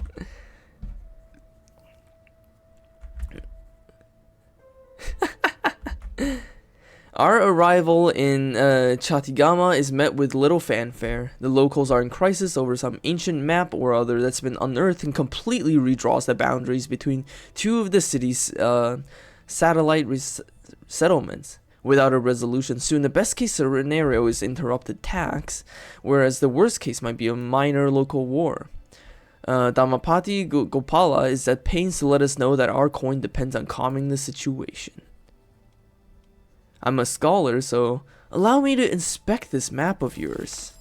S1: Our arrival in Chatigama is met with little fanfare. The locals are in crisis over some ancient map or other that's been unearthed and completely redraws the boundaries between two of the city's satellite settlements. Without a resolution soon, the best case scenario is interrupted tax, whereas the worst case might be a minor local war. Dhammapati Gopala is at pains to let us know that our coin depends on calming the situation. I'm a scholar, so allow me to inspect this map of yours.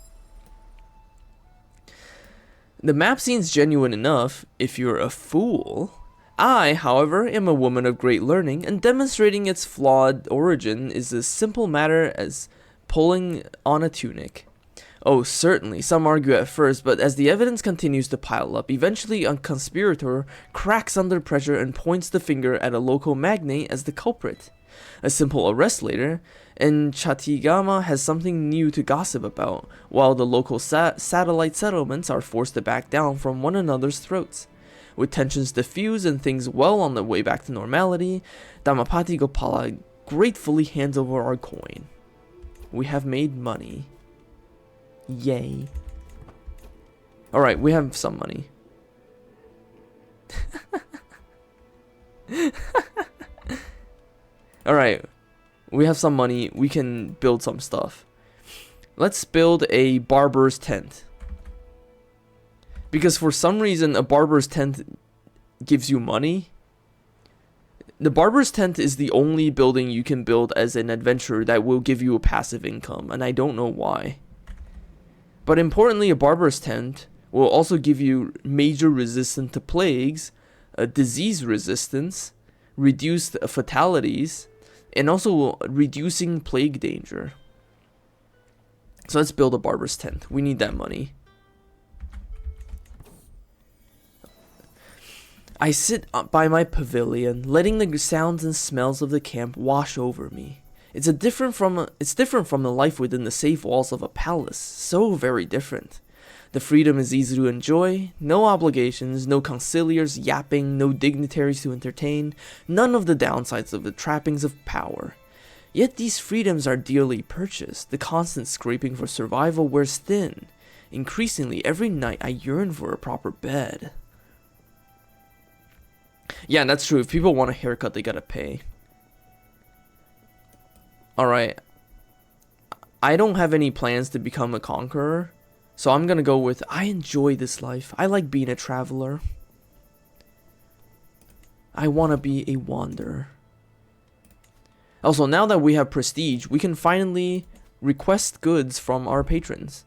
S1: The map seems genuine enough if you're a fool. I, however, am a woman of great learning, and demonstrating its flawed origin is a simple matter as pulling on a tunic. Oh, certainly, some argue at first, but as the evidence continues to pile up, eventually a conspirator cracks under pressure and points the finger at a local magnate as the culprit. A simple arrest later, and Chatigama has something new to gossip about, while the local satellite settlements are forced to back down from one another's throats. With tensions diffused and things well on the way back to normality, Dhammapati Gopala gratefully hands over our coin. We have made money. Yay. Alright, we have some money. Alright, we have some money. We can build some stuff. Let's build a barber's tent. Because for some reason, a barber's tent gives you money. The barber's tent is the only building you can build as an adventurer that will give you a passive income, and I don't know why. But importantly, a barber's tent will also give you major resistance to plagues, disease resistance, reduced fatalities, and also reducing plague danger. So let's build a barber's tent. We need that money. I sit by my pavilion, letting the sounds and smells of the camp wash over me. It's different from the life within the safe walls of a palace. So very different. The freedom is easy to enjoy, no obligations, no conciliars yapping, no dignitaries to entertain, none of the downsides of the trappings of power. Yet these freedoms are dearly purchased. The constant scraping for survival wears thin. Increasingly, every night I yearn for a proper bed. Yeah, that's true. If people want a haircut, they gotta pay. Alright. I don't have any plans to become a conqueror. So I'm gonna go with, I enjoy this life. I like being a traveler. I wanna be a wanderer. Also, now that we have prestige, we can finally request goods from our patrons.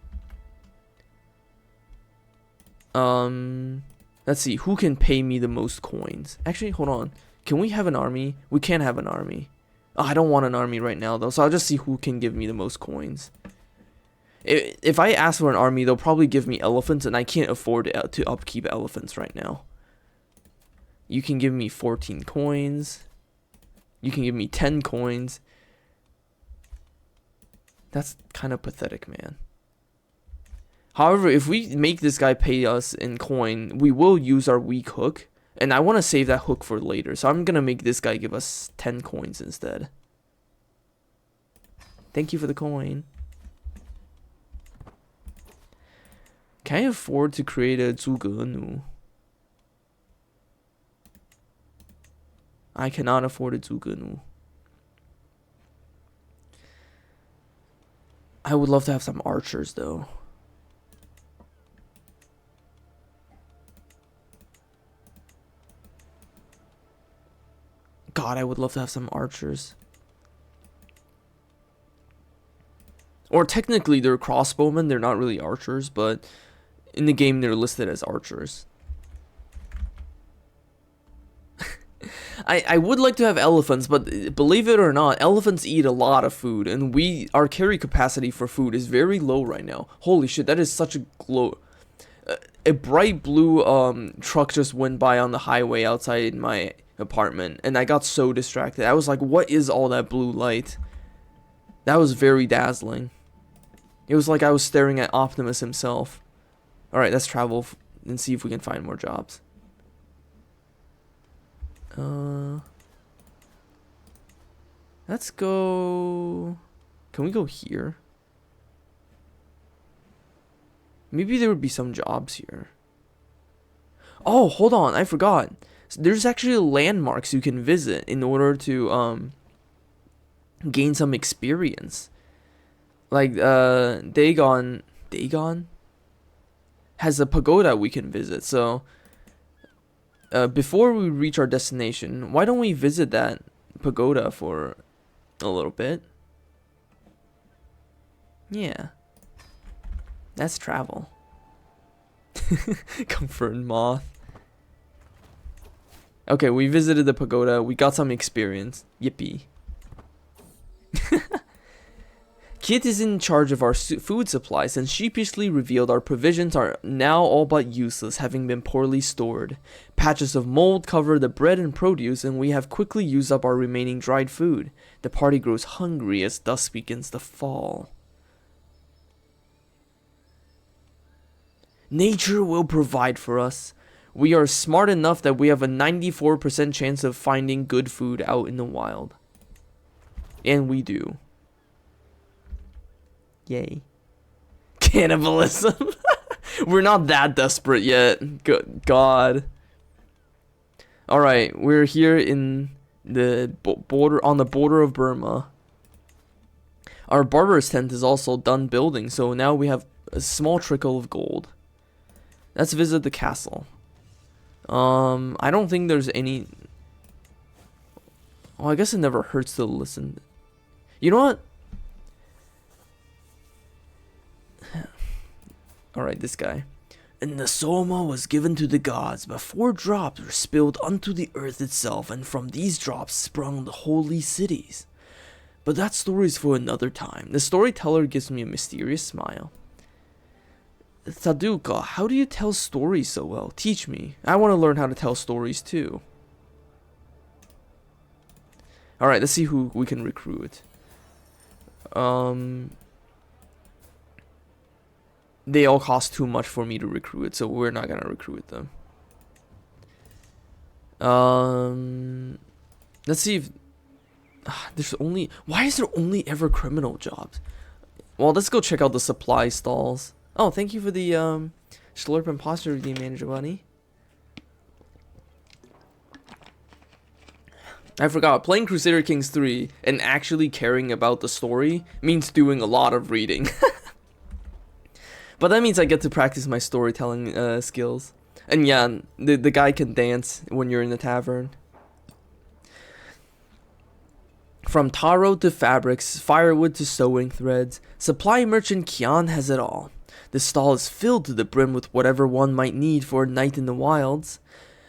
S1: Let's see, who can pay me the most coins? Actually, hold on. Can we have an army? We can't have an army. Oh, I don't want an army right now, though, so I'll just see who can give me the most coins. If I ask for an army, they'll probably give me elephants, and I can't afford to upkeep elephants right now. You can give me 14 coins. You can give me 10 coins. That's kind of pathetic, man. However, if we make this guy pay us in coin, we will use our weak hook. And I want to save that hook for later. So I'm going to make this guy give us 10 coins instead. Thank you for the coin. Can I afford to create a 诸葛奴? I cannot afford a 诸葛奴. I would love to have some archers though. God, I would love to have some archers. Or technically they're crossbowmen, they're not really archers, but in the game they're listed as archers. I would like to have elephants, but believe it or not, elephants eat a lot of food, and our carry capacity for food is very low right now. Holy shit, that is such a bright blue truck just went by on the highway outside my apartment, and I got so distracted. I was like, what is all that blue light? That was very dazzling. It was like I was staring at Optimus himself. Alright, let's travel and see if we can find more jobs. Let's go... Can we go here? Maybe there would be some jobs here. Oh, hold on, I forgot. There's actually landmarks you can visit in order to gain some experience. Like Dagon has a pagoda we can visit. So before we reach our destination, why don't we visit that pagoda for a little bit? Yeah. That's travel. Comfort and moth. Okay, we visited the pagoda. We got some experience. Yippee. Kit is in charge of our food supplies and sheepishly revealed our provisions are now all but useless, having been poorly stored. Patches of mold cover the bread and produce, and we have quickly used up our remaining dried food. The party grows hungry as dusk begins to fall. Nature will provide for us. We are smart enough that we have a 94% chance of finding good food out in the wild. And we do. Yay. Cannibalism. We're not that desperate yet. Good God. Alright, we're here in the border, on the border of Burma. Our barber's tent is also done building, so now we have a small trickle of gold. Let's visit the castle. I don't think there's any... Oh, I guess it never hurts to listen. You know what? Alright, this guy. And the Soma was given to the gods, but 4 drops were spilled unto the earth itself, and from these drops sprung the holy cities. But that story's for another time. The storyteller gives me a mysterious smile. Saduka, how do you tell stories so well? Teach me. I want to learn how to tell stories too. Alright, let's see who we can recruit. They all cost too much for me to recruit, so we're not gonna recruit them. Let's see if there's only. Why is there only ever criminal jobs? Well, let's go check out the supply stalls. Oh, thank you for the Schlurp Imposter Redeem Manager Bunny. I forgot, playing Crusader Kings 3 and actually caring about the story means doing a lot of reading. But that means I get to practice my storytelling skills. And yeah, the guy can dance when you're in the tavern. From taro to fabrics, firewood to sewing threads, supply merchant Kian has it all. The stall is filled to the brim with whatever one might need for a night in the wilds.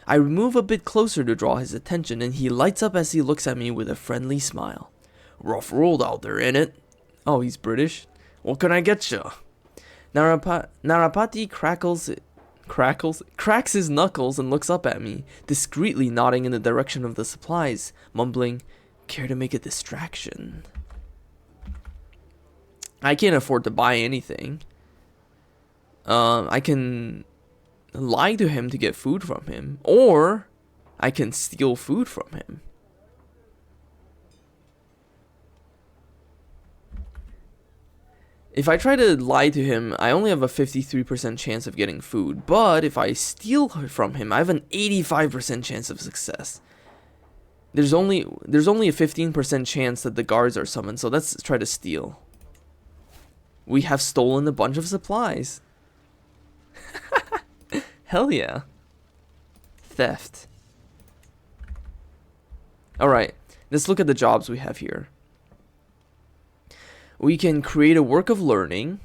S1: I move a bit closer to draw his attention, and he lights up as he looks at me with a friendly smile. Rough world out there, ain't it? Oh, he's British? What can I get ya? Narapati cracks his knuckles and looks up at me, discreetly nodding in the direction of the supplies, mumbling, care to make a distraction? I can't afford to buy anything. I can lie to him to get food from him, or I can steal food from him. If I try to lie to him, I only have a 53% chance of getting food, but if I steal from him, I have an 85% chance of success. There's only a 15% chance that the guards are summoned, so let's try to steal. We have stolen a bunch of supplies. Hell yeah. Theft. Alright, let's look at the jobs we have here. We can create a work of learning,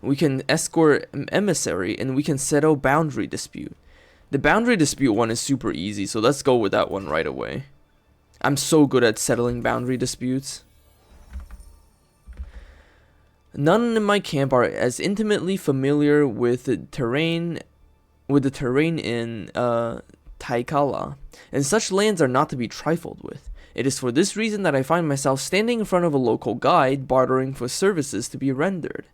S1: we can escort an emissary, and we can settle boundary dispute. The boundary dispute one is super easy, so let's go with that one right away. I'm so good at settling boundary disputes. None in my camp are as intimately familiar with the terrain in Taikala, and such lands are not to be trifled with. It is for this reason that I find myself standing in front of a local guide, bartering for services to be rendered.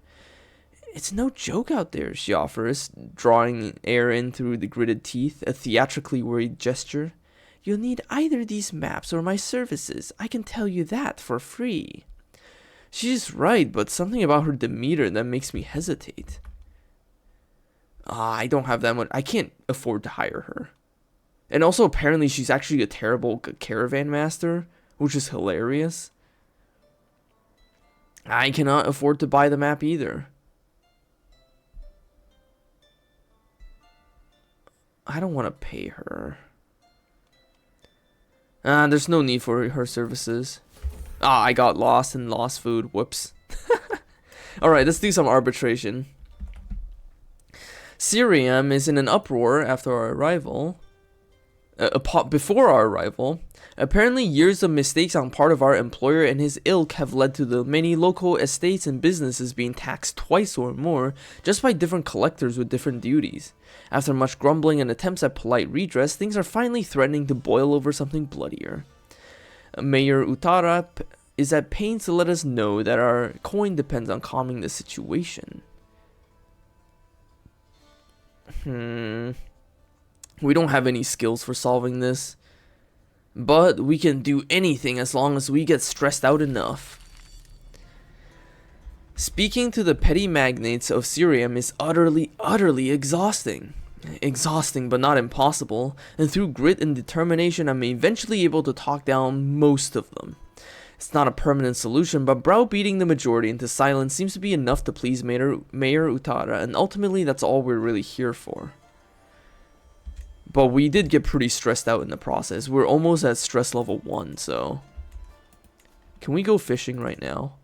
S1: It's no joke out there, she offers, drawing air in through the gritted teeth, a theatrically worried gesture. You'll need either these maps or my services. I can tell you that for free. She's right, but something about her demeanor that makes me hesitate. I don't have that much. I can't afford to hire her. And also, apparently, she's actually a terrible caravan master, which is hilarious. I cannot afford to buy the map either. I don't want to pay her. There's no need for her services. I got lost and lost food. Whoops. Alright, let's do some arbitration. Syriam is in an uproar after our arrival. Before our arrival. Apparently, years of mistakes on part of our employer and his ilk have led to the many local estates and businesses being taxed twice or more just by different collectors with different duties. After much grumbling and attempts at polite redress, things are finally threatening to boil over something bloodier. Mayor Uttara is at pains to let us know that our coin depends on calming the situation. We don't have any skills for solving this, but we can do anything as long as we get stressed out enough. Speaking to the petty magnates of Syriam is utterly exhausting. Exhausting, but not impossible, and through grit and determination, I'm eventually able to talk down most of them. It's not a permanent solution, but browbeating the majority into silence seems to be enough to please Mayor Uttara, and ultimately that's all we're really here for. But we did get pretty stressed out in the process. We're almost at stress level 1, so... Can we go fishing right now?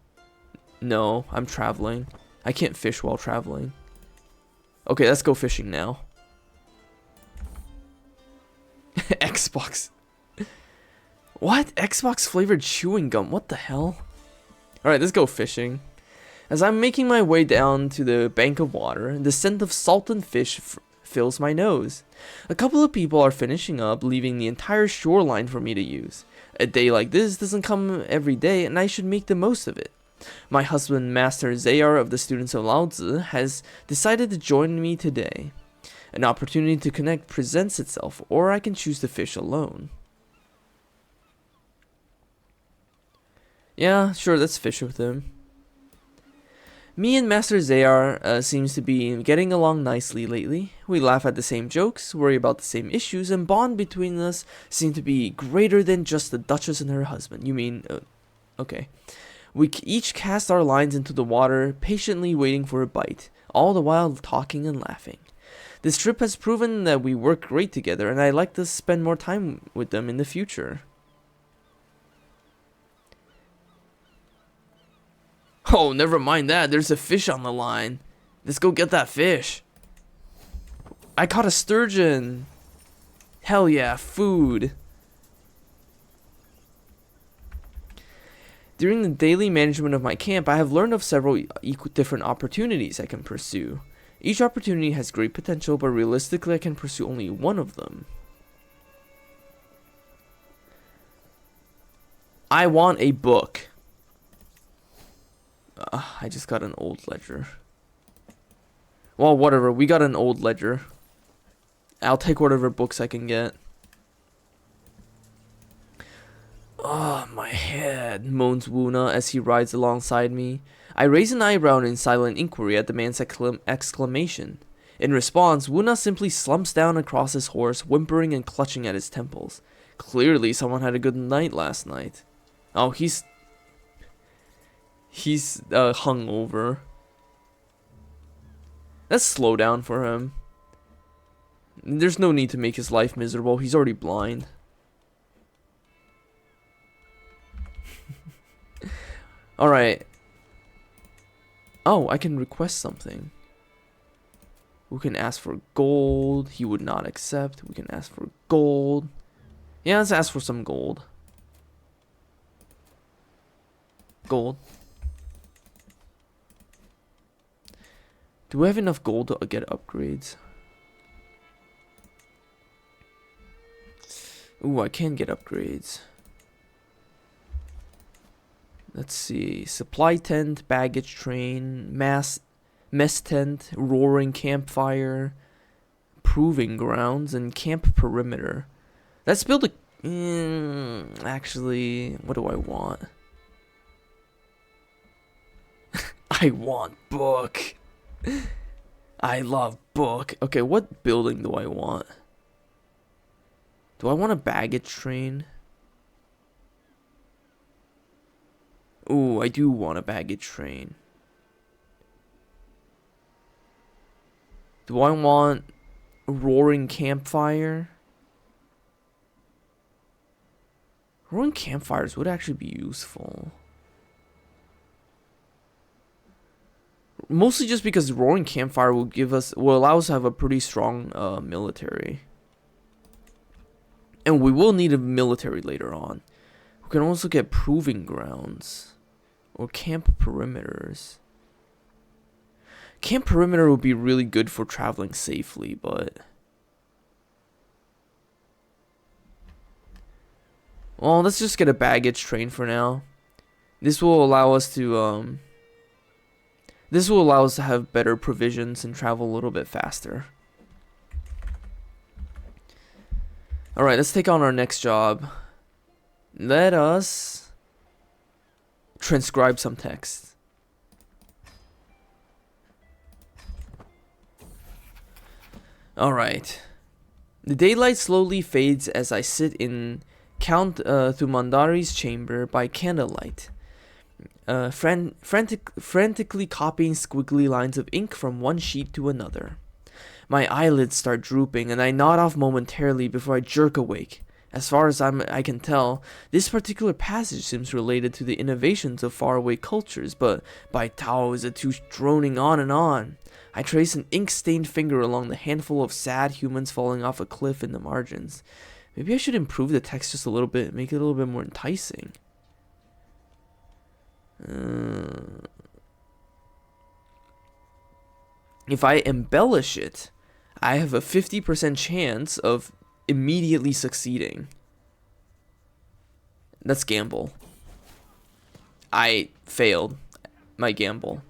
S1: No, I'm traveling. I can't fish while traveling. Okay, let's go fishing now. Xbox. What? Xbox flavored chewing gum? What the hell? Alright, let's go fishing. As I'm making my way down to the bank of water, the scent of salt and fish fills my nose. A couple of people are finishing up, leaving the entire shoreline for me to use. A day like this doesn't come every day, and I should make the most of it. My husband, Master Zayar of the students of Lao Tzu, has decided to join me today. An opportunity to connect presents itself, or I can choose to fish alone. Yeah, sure, let's fish with him. Me and Master Zayar seems to be getting along nicely lately. We laugh at the same jokes, worry about the same issues, and bond between us seem to be greater than just the Duchess and her husband. You mean, okay. We each cast our lines into the water, patiently waiting for a bite, all the while talking and laughing. This trip has proven that we work great together, and I'd like to spend more time with them in the future. Oh, never mind that. There's a fish on the line. Let's go get that fish. I caught a sturgeon. Hell yeah, food. During the daily management of my camp, I have learned of several different opportunities I can pursue. Each opportunity has great potential, but realistically I can pursue only one of them. I want a book. I just got an old ledger. Well, whatever. We got an old ledger. I'll take whatever books I can get. Oh, my head, moans Wuna as he rides alongside me. I raise an eyebrow in silent inquiry at the man's exclamation. In response, Wuna simply slumps down across his horse, whimpering and clutching at his temples. Clearly, someone had a good night last night. Oh, he's hungover. Let's slow down for him. There's no need to make his life miserable. He's already blind. Alright. Oh, I can request something. We can ask for gold. He would not accept. We can ask for gold. Yeah, let's ask for some gold. Gold. Do we have enough gold to get upgrades? Ooh, I can get upgrades. Let's see. Supply tent, baggage train, mess tent, roaring campfire, proving grounds, and camp perimeter. Let's build a... actually, what do I want? I want book. I love book. Okay, what building do I want? Do I want a baggage train? Ooh, I do want a baggage train. Do I want a roaring campfire? Roaring campfires would actually be useful. Mostly just because roaring campfire will allow us to have a pretty strong military. And we will need a military later on. We can also get proving grounds. Or camp perimeters. Camp perimeter would be really good for traveling safely, but... well, let's just get a baggage train for now. This will allow us to, this will allow us to have better provisions and travel a little bit faster. Alright, let's take on our next job. Let us transcribe some text. Alright. The daylight slowly fades as I sit in Count Thumandari's chamber by candlelight. Frantically copying squiggly lines of ink from one sheet to another. My eyelids start drooping and I nod off momentarily before I jerk awake. As far as I can tell, this particular passage seems related to the innovations of faraway cultures, but by Tao is it too droning on and on. I trace an ink-stained finger along the handful of sad humans falling off a cliff in the margins. Maybe I should improve the text just a little bit, make it a little bit more enticing. If I embellish it, I have a 50% chance of immediately succeeding. Let's gamble. I failed my gamble.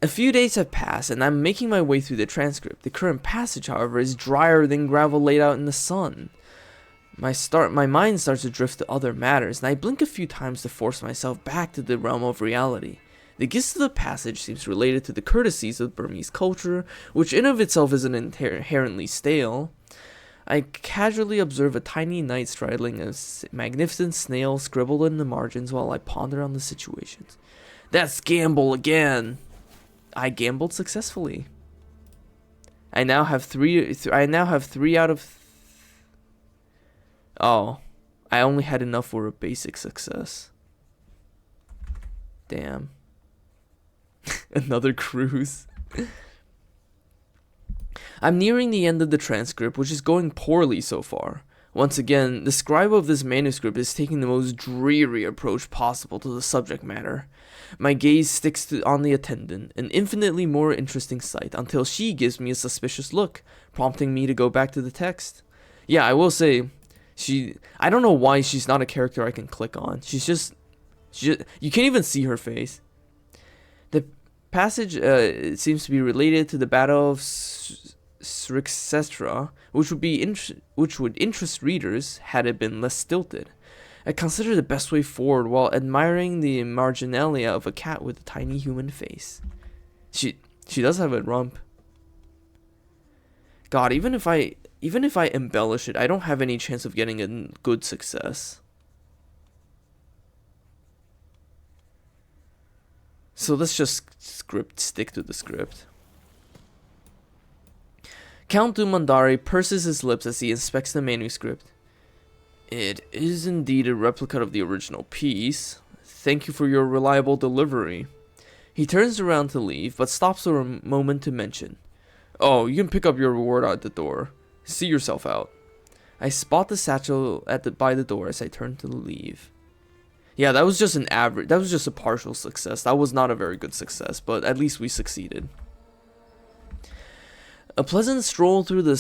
S1: A few days have passed, and I'm making my way through the transcript. The current passage, however, is drier than gravel laid out in the sun. My mind starts to drift to other matters, and I blink a few times to force myself back to the realm of reality. The gist of the passage seems related to the courtesies of Burmese culture, which in of itself isn't inherently stale. I casually observe a tiny knight straddling a magnificent snail scribbled in the margins while I ponder on the situations. That's gamble again! I gambled successfully. I now have three out of... Oh, I only had enough for a basic success. Damn. Another cruise. I'm nearing the end of the transcript, which is going poorly so far. Once again, the scribe of this manuscript is taking the most dreary approach possible to the subject matter. My gaze sticks on the attendant, an infinitely more interesting sight, until she gives me a suspicious look, prompting me to go back to the text. Yeah, I will say, I don't know why she's not a character I can click on. She's just you can't even see her face. The passage seems to be related to the Battle of Crusader, which would interest readers had it been less stilted. I consider the best way forward while admiring the marginalia of a cat with a tiny human face. She does have a rump. God, even if I embellish it, I don't have any chance of getting a good success. So let's just stick to the script. Count Dumandari purses his lips as he inspects the manuscript. It is indeed a replica of the original piece. Thank you for your reliable delivery. He turns around to leave, but stops for a moment to mention. Oh, you can pick up your reward at the door. See yourself out. I spot the satchel by the door as I turn to leave. Yeah, that was just that was just a partial success. That was not a very good success, but at least we succeeded. A pleasant stroll through the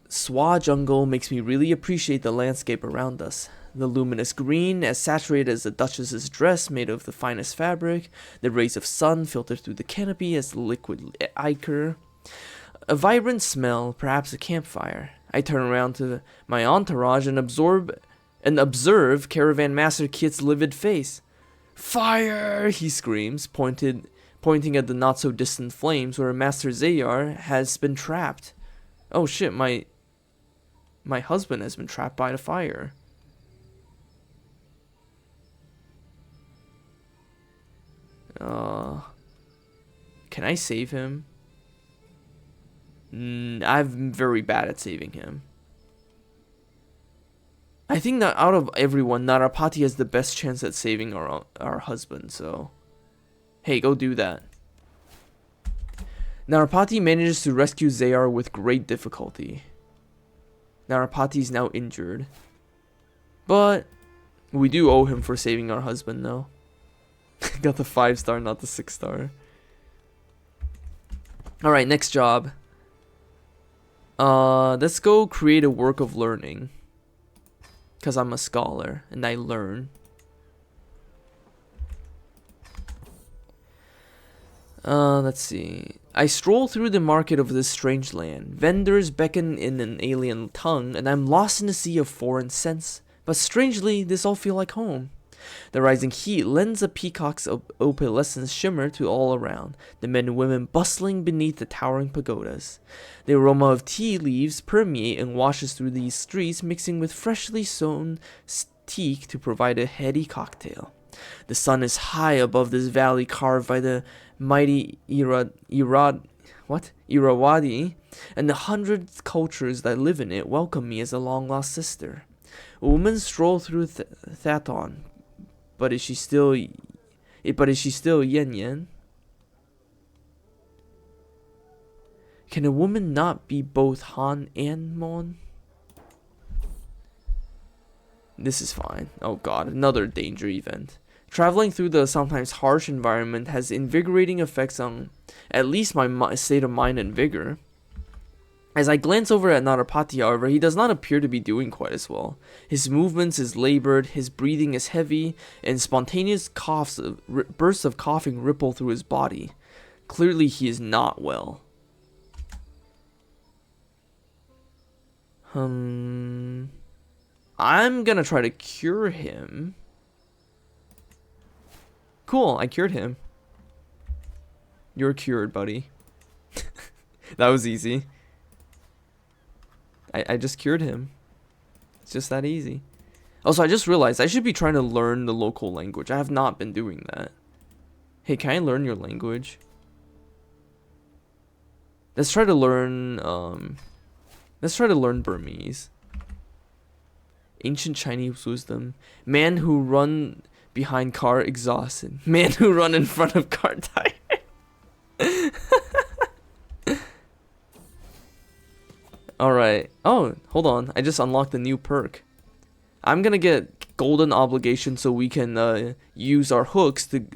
S1: Swa jungle makes me really appreciate the landscape around us. The luminous green, as saturated as the Duchess's dress made of the finest fabric, the rays of sun filter through the canopy as liquid ichor. A vibrant smell, perhaps a campfire. I turn around to my entourage and observe Caravan Master Kit's livid face. Fire! He screams, pointing at the not-so-distant flames where Master Zayar has been trapped. Oh shit, my husband has been trapped by the fire. Can I save him? I'm very bad at saving him. I think that out of everyone, Narapati has the best chance at saving our husband, so... Hey, go do that. Narapati manages to rescue Zayar with great difficulty. Narapati is now injured. But we do owe him for saving our husband, though. Got the 5-star, not the 6-star. Alright, next job. Let's go create a work of learning. Because I'm a scholar, and I learn. Let's see. I stroll through the market of this strange land. Vendors beckon in an alien tongue, and I'm lost in a sea of foreign scents. But strangely, this all feel like home. The rising heat lends a peacock's opalescent shimmer to all around, the men and women bustling beneath the towering pagodas. The aroma of tea leaves permeate and washes through these streets, mixing with freshly sown teak to provide a heady cocktail. The sun is high above this valley carved by the mighty Irrawaddy, and the hundred cultures that live in it welcome me as a long-lost sister. A woman strolled through Thaton, but is she still Yen Yen? Can a woman not be both Han and Mon? This is fine. Oh god, another danger event. Traveling through the sometimes harsh environment has invigorating effects on at least my state of mind and vigor. As I glance over at Narapati, however, he does not appear to be doing quite as well. His movements is labored, his breathing is heavy, and spontaneous bursts of coughing ripple through his body. Clearly he is not well. I'm gonna try to cure him. Cool, I cured him. You're cured, buddy. That was easy. I just cured him. It's just that easy. Also, I just realized I should be trying to learn the local language. I have not been doing that. Hey, can I learn your language? Let's try to learn Burmese. Ancient Chinese wisdom. Man who run behind car exhausted. Man who run in front of car tired. Alright. Oh, hold on. I just unlocked a new perk. I'm gonna get golden obligation so we can use our hooks to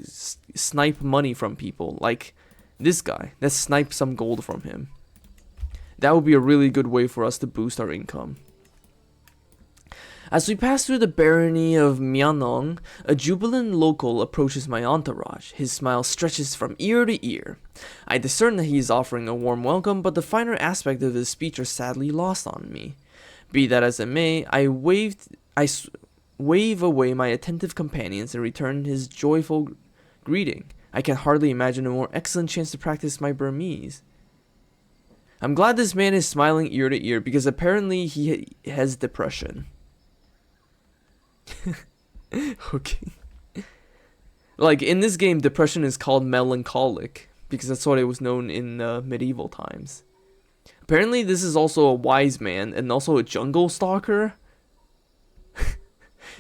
S1: snipe money from people. Like this guy. Let's snipe some gold from him. That would be a really good way for us to boost our income. As we pass through the barony of Myanong, a jubilant local approaches my entourage. His smile stretches from ear to ear. I discern that he is offering a warm welcome, but the finer aspects of his speech are sadly lost on me. Be that as it may, I wave away my attentive companions and return his joyful greeting. I can hardly imagine a more excellent chance to practice my Burmese. I'm glad this man is smiling ear to ear because apparently he has depression. Okay. Like in this game, depression is called melancholic because that's what it was known in medieval times. Apparently this is also a wise man and also a jungle stalker.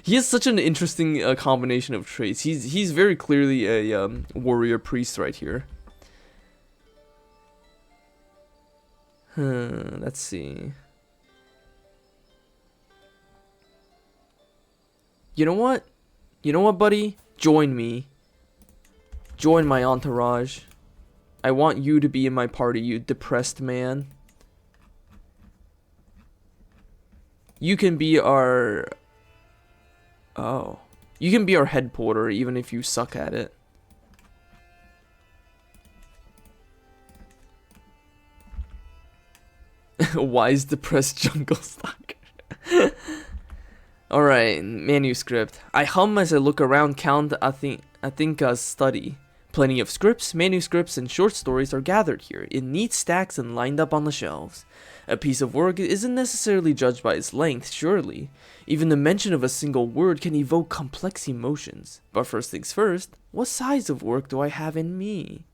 S1: He has such an interesting combination of traits. He's very clearly a warrior priest right here. Let's see. You know what? You know what, buddy? Join me. Join my entourage. I want you to be in my party, you depressed man. You can be our... Oh. You can be our head porter even if you suck at it. Wise depressed jungle stalker. Alright, manuscript. I hum as I look around Count Athinka's study. Plenty of scripts, manuscripts, and short stories are gathered here, in neat stacks and lined up on the shelves. A piece of work isn't necessarily judged by its length, surely. Even the mention of a single word can evoke complex emotions. But first things first, what size of work do I have in me?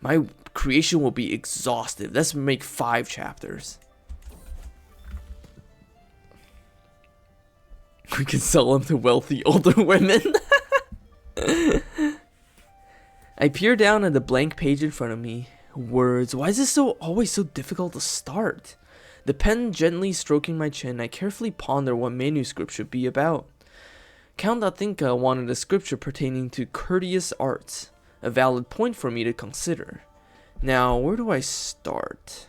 S1: My creation will be exhaustive. Let's make 5 chapters. We can sell them to wealthy older women. I peer down at the blank page in front of me. Words. Why is this always so difficult to start? The pen gently stroking my chin, I carefully ponder what manuscript should be about. Count Athinka wanted a scripture pertaining to courteous arts. A valid point for me to consider. Now, where do I start?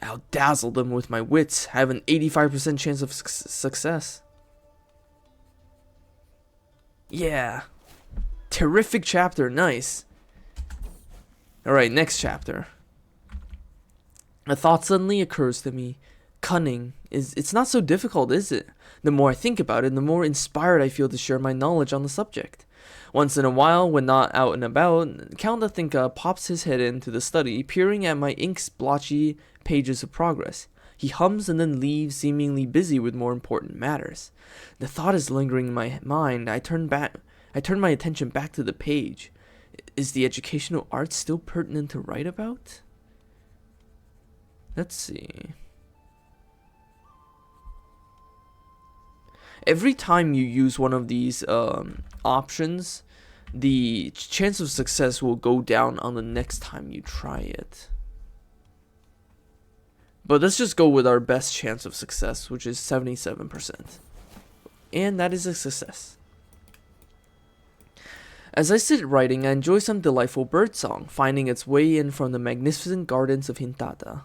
S1: I'll dazzle them with my wits. I have an 85% chance of success. Yeah. Terrific chapter. Nice. Alright, next chapter. A thought suddenly occurs to me. Cunning. It's not so difficult, is it? The more I think about it, the more inspired I feel to share my knowledge on the subject. Once in a while, when not out and about, Count Athinka pops his head into the study, peering at my ink-splotchy pages of progress. He hums and then leaves, seemingly busy with more important matters. The thought is lingering in my mind. I turn I turn my attention back to the page. Is the educational art still pertinent to write about? Let's see. Every time you use one of these options, the chance of success will go down on the next time you try it. But let's just go with our best chance of success, which is 77%. And that is a success. As I sit writing, I enjoy some delightful birdsong, finding its way in from the magnificent gardens of Hintada.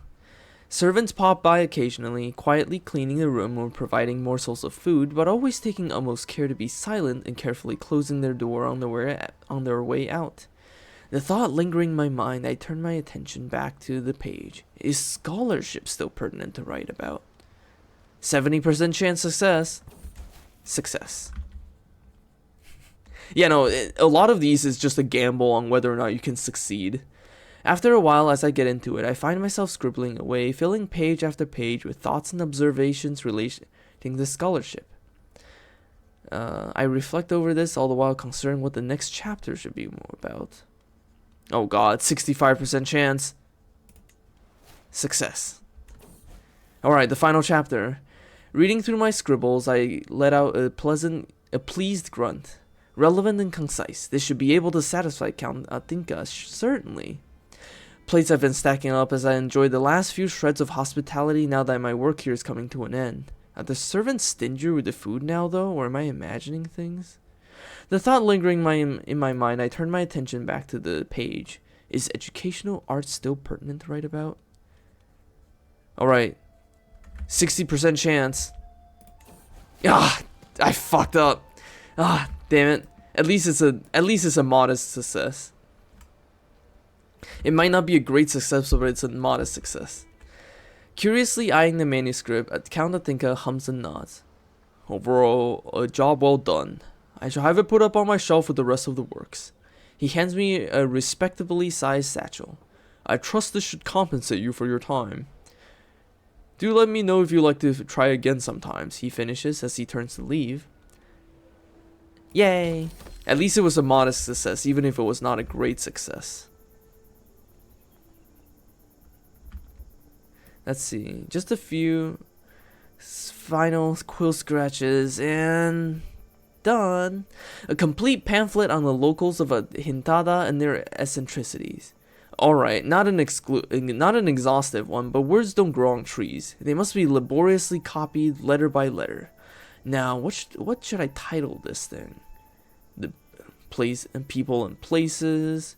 S1: Servants pop by occasionally, quietly cleaning the room or providing morsels of food, but always taking utmost care to be silent and carefully closing their door on their way out. The thought lingering in my mind, I turn my attention back to the page. Is scholarship still pertinent to write about? 70% chance success. Success. Yeah, no, a lot of these is just a gamble on whether or not you can succeed. After a while, as I get into it, I find myself scribbling away, filling page after page with thoughts and observations relating to scholarship. I reflect over this, all the while considering what the next chapter should be more about. Oh god, 65% chance. Success. Alright, the final chapter. Reading through my scribbles, I let out a pleased grunt. Relevant and concise. This should be able to satisfy Count Atinka, certainly. Plates have been stacking up as I enjoy the last few shreds of hospitality now that my work here is coming to an end. Are the servants stingier with the food now, though, or am I imagining things? The thought lingering in my mind, I turn my attention back to the page. Is educational art still pertinent to write about? Alright. 60% chance. Ah, I fucked up. Ah, damn it. At least it's a modest success. It might not be a great success, but it's a modest success. Curiously eyeing the manuscript, Count Atinka hums and nods. Overall, a job well done. I shall have it put up on my shelf with the rest of the works. He hands me a respectably sized satchel. I trust this should compensate you for your time. Do let me know if you'd like to try again sometimes, he finishes as he turns to leave. Yay! At least it was a modest success, even if it was not a great success. Let's see, just a few final quill scratches and done. A complete pamphlet on the locals of Hintada and their eccentricities. Alright, not an exhaustive one, but words don't grow on trees. They must be laboriously copied letter by letter. Now, what should I title this thing? The place and people and places,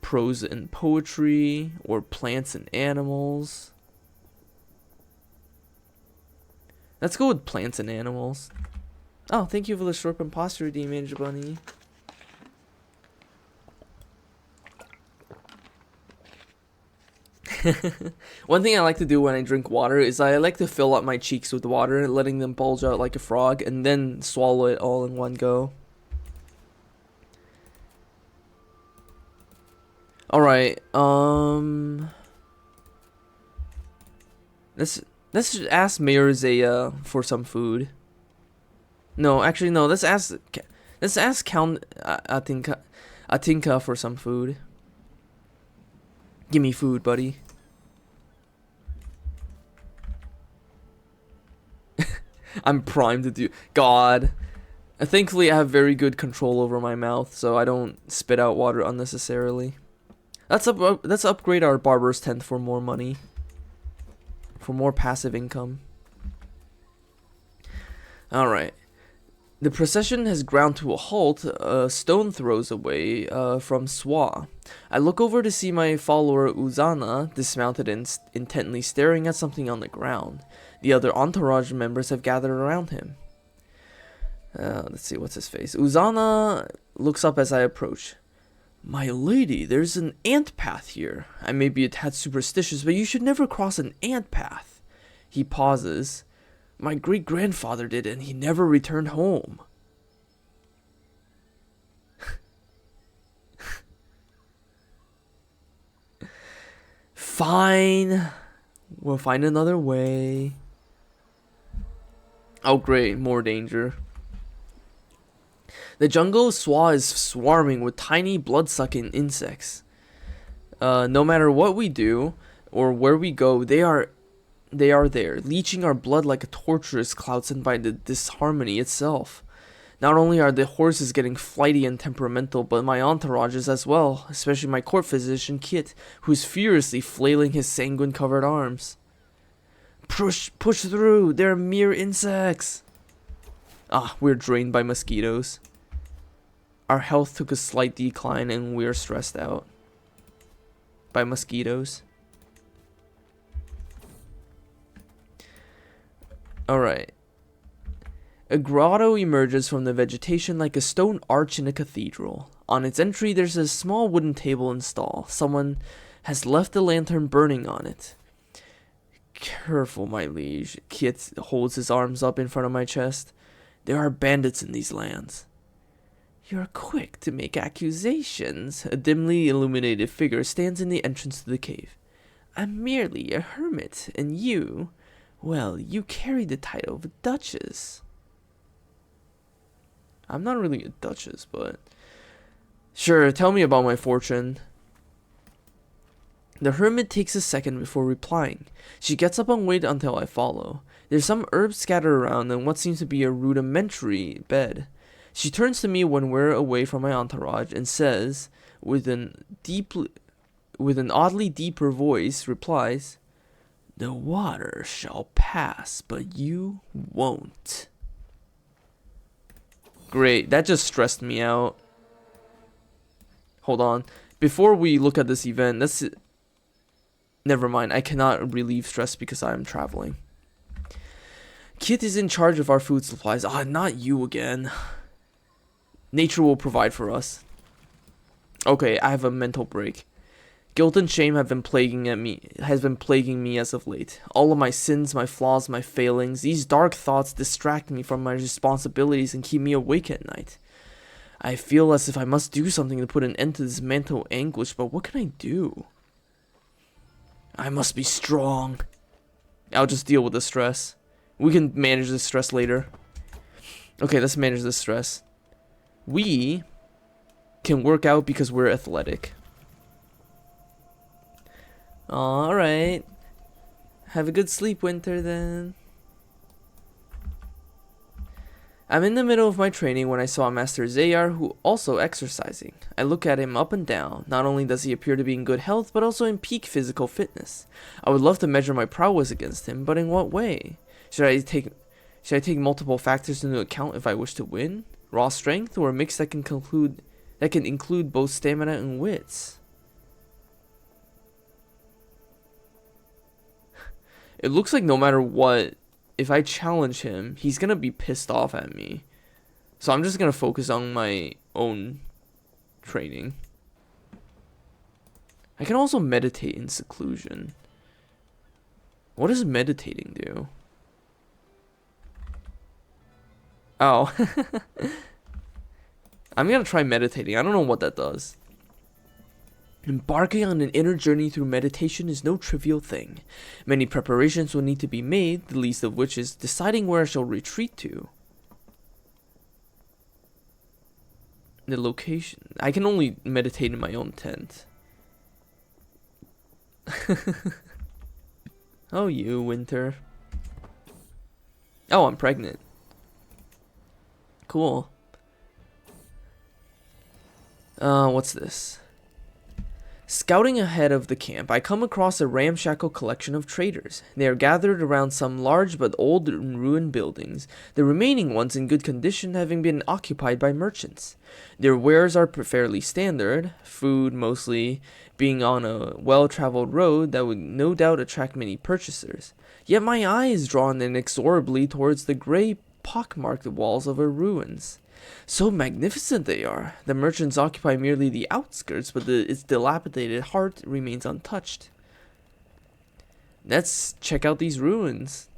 S1: prose and poetry, or plants and animals? Let's go with plants and animals. Oh, thank you for the short imposter redeem, Manager Bunny. One thing I like to do when I drink water is I like to fill up my cheeks with water, letting them bulge out like a frog, and then swallow it all in one go. Alright, let's ask Mayor Zaya for some food. No, actually no, let's ask Count Atinka for some food. Give me food, buddy. I'm primed to do. God. Thankfully, I have very good control over my mouth, so I don't spit out water unnecessarily. Let's upgrade our barber's tent for more money. For more passive income. Alright. The procession has ground to a halt, a stone throws away from Swa. I look over to see my follower Uzana dismounted and intently staring at something on the ground. The other entourage members have gathered around him. Let's see, what's his face? Uzana looks up as I approach. My lady, there's an ant path here. I may be a tad superstitious, but you should never cross an ant path. He pauses. My great-grandfather did, and he never returned home. Fine. We'll find another way. Oh, great. More danger. The jungle swa is swarming with tiny blood-sucking insects. No matter what we do or where we go, they are there, leeching our blood like a torturous cloud sent by the disharmony itself. Not only are the horses getting flighty and temperamental, but my entourages as well, especially my court physician Kit, who's furiously flailing his sanguine-covered arms. Push through, they're mere insects. Ah, we're drained by mosquitoes. Our health took a slight decline and we're stressed out by mosquitoes. Alright. A grotto emerges from the vegetation like a stone arch in a cathedral. On its entry, there's a small wooden table and stall. Someone has left a lantern burning on it. Careful, my liege. Kit holds his arms up in front of my chest. There are bandits in these lands. You're quick to make accusations. A dimly illuminated figure stands in the entrance to the cave. I'm merely a hermit, and you, well, you carry the title of a duchess. I'm not really a duchess, but sure, tell me about my fortune. The hermit takes a second before replying. She gets up and waits until I follow. There's some herbs scattered around and what seems to be a rudimentary bed. She turns to me when we're away from my entourage and says, with an oddly deeper voice, replies, "The water shall pass, but you won't." Great, that just stressed me out. Hold on. Before we look at this event, never mind, I cannot relieve stress because I am traveling. Kit is in charge of our food supplies. Ah, not you again. Nature will provide for us. Okay, I have a mental break. Guilt and shame has been plaguing me as of late. All of my sins, my flaws, my failings, these dark thoughts distract me from my responsibilities and keep me awake at night. I feel as if I must do something to put an end to this mental anguish, but what can I do? I must be strong. I'll just deal with the stress. We can manage the stress later. Okay, let's manage the stress. We can work out because we're athletic. Alright. Have a good sleep, Winter, then. I'm in the middle of my training when I saw Master Zayar, who also exercising. I look at him up and down. Not only does he appear to be in good health, but also in peak physical fitness. I would love to measure my prowess against him, but in what way? Should I take multiple factors into account if I wish to win? Raw strength, or a mix that can include both stamina and wits? It looks like no matter what, if I challenge him, he's gonna be pissed off at me. So I'm just gonna focus on my own training. I can also meditate in seclusion. What does meditating do? Oh. I'm gonna try meditating. I don't know what that does. Embarking on an inner journey through meditation is no trivial thing. Many preparations will need to be made, the least of which is deciding where I shall retreat to. The location. I can only meditate in my own tent. Oh, you, Winter. Oh, I'm pregnant. Cool. What's this? Scouting ahead of the camp, I come across a ramshackle collection of traders. They are gathered around some large but old and ruined buildings, the remaining ones in good condition having been occupied by merchants. Their wares are fairly standard, food mostly being on a well-traveled road that would no doubt attract many purchasers. Yet my eye is drawn inexorably towards the grey, pockmarked walls of her ruins. So magnificent they are. The merchants occupy merely the outskirts, but its dilapidated heart remains untouched. Let's check out these ruins.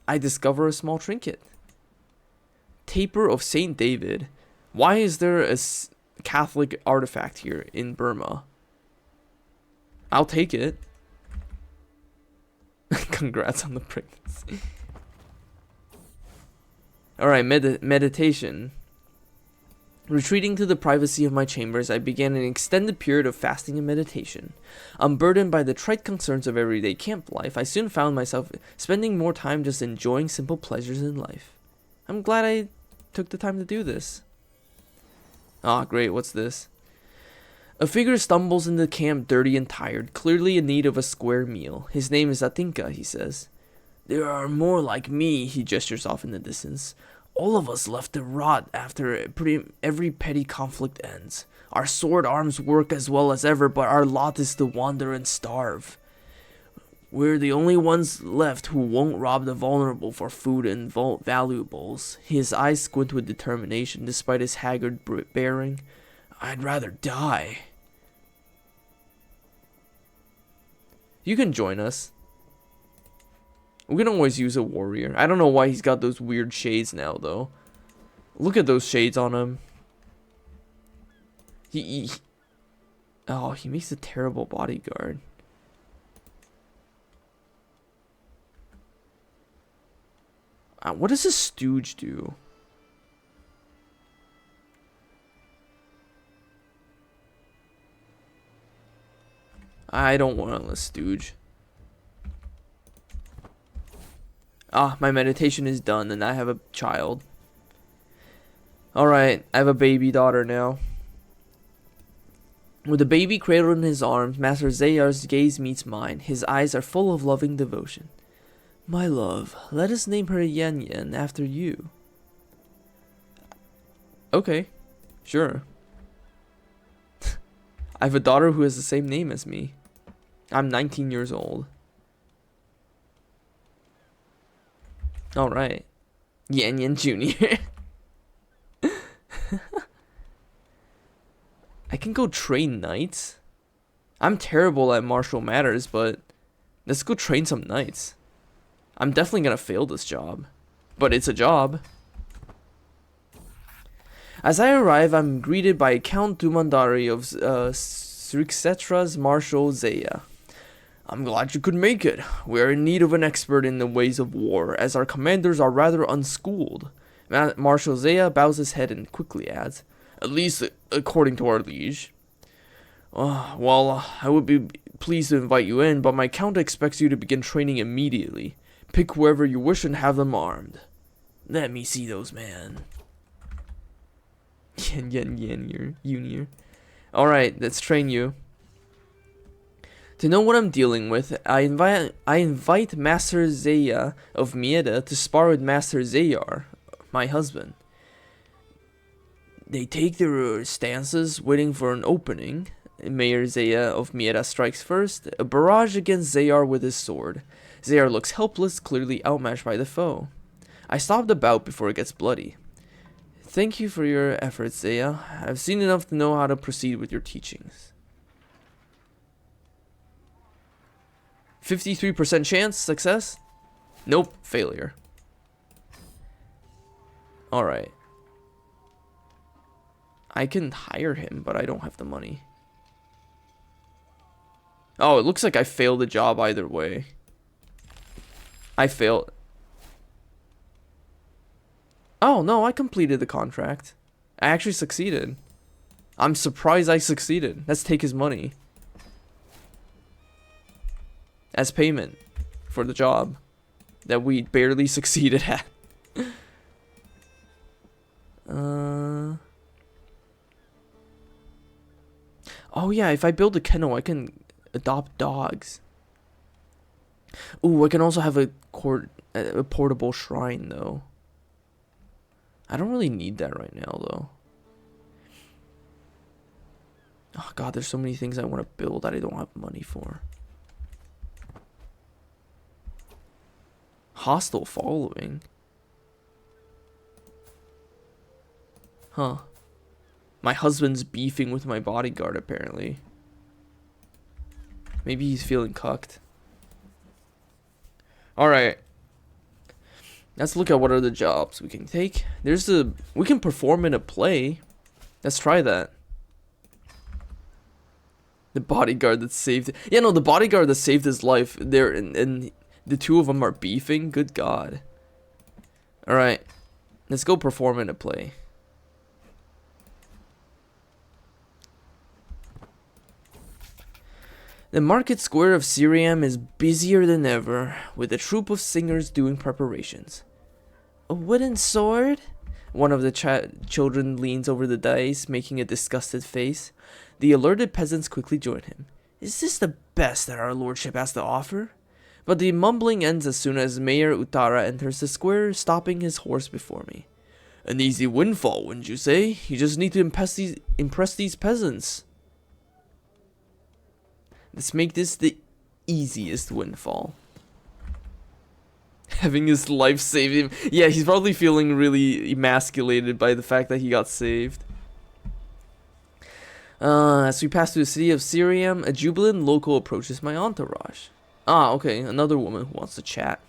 S1: I discover a small trinket. Taper of Saint David. Why is there a Catholic artifact here in Burma? I'll take it. Congrats on the pregnancy. Alright, meditation. Retreating to the privacy of my chambers, I began an extended period of fasting and meditation. Unburdened by the trite concerns of everyday camp life, I soon found myself spending more time just enjoying simple pleasures in life. I'm glad I took the time to do this. Ah, great, what's this? A figure stumbles into camp dirty and tired, clearly in need of a square meal. His name is Atinka, he says. There are more like me, he gestures off in the distance. All of us left to rot after every petty conflict ends. Our sword arms work as well as ever, but our lot is to wander and starve. We're the only ones left who won't rob the vulnerable for food and valuables. His eyes squint with determination despite his haggard bearing. I'd rather die. You can join us. We can always use a warrior. I don't know why he's got those weird shades now, though. Look at those shades on him. He makes a terrible bodyguard. What does a stooge do? I don't want a stooge. Ah, my meditation is done and I have a child. Alright, I have a baby daughter now. With the baby cradled in his arms, Master Zayar's gaze meets mine. His eyes are full of loving devotion. My love, let us name her Yan Yan after you. Okay, sure. I have a daughter who has the same name as me. I'm 19 years old. Alright. Yan Yan Jr. I can go train knights. I'm terrible at martial matters, but let's go train some knights. I'm definitely gonna fail this job, but it's a job. As I arrive, I'm greeted by Count Dumandari of Sriksetra's Marshal Zaya. I'm glad you could make it. We are in need of an expert in the ways of war, as our commanders are rather unschooled. Marshal Zaya bows his head and quickly adds, at least according to our liege. Well, I would be pleased to invite you in, but my count expects you to begin training immediately. Pick whoever you wish and have them armed. Let me see those, man. Yan Junior. Alright, let's train you. To know what I'm dealing with, I invite Master Zaya of Mieda to spar with Master Zayar, my husband. They take their stances, waiting for an opening. Mayor Zaya of Mieda strikes first, a barrage against Zayar with his sword. Zayar looks helpless, clearly outmatched by the foe. I stop the bout before it gets bloody. Thank you for your efforts, Zaya. I've seen enough to know how to proceed with your teachings. 53% chance, success? Nope, failure. Alright. I can hire him, but I don't have the money. Oh, it looks like I failed the job either way. I failed. Oh, no, I completed the contract. I actually succeeded. I'm surprised I succeeded. Let's take his money as payment for the job that we barely succeeded at. Oh yeah, if I build a kennel, I can adopt dogs. Ooh, I can also have a portable shrine though. I don't really need that right now though. Oh god, there's so many things I want to build that I don't have money for. Hostile following. Huh. My husband's beefing with my bodyguard apparently. Maybe he's feeling cucked. Alright. Let's look at what other jobs we can take. We can perform in a play. Let's try that. The bodyguard that saved... Yeah, no, the bodyguard that saved his life. There, and the two of them are beefing. Good God. Alright. Let's go perform in a play. The market square of Syriam is busier than ever, with a troupe of singers doing preparations. A wooden sword? One of the children leans over the dice, making a disgusted face. The alerted peasants quickly join him. Is this the best that our lordship has to offer? But the mumbling ends as soon as Mayor Uttara enters the square, stopping his horse before me. An easy windfall, wouldn't you say? You just need to impress these peasants. Let's make this the easiest windfall. Having his life saved him. Yeah, he's probably feeling really emasculated by the fact that he got saved. As we pass through the city of Syriam, a jubilant local approaches my entourage. Ah, okay, another woman who wants to chat.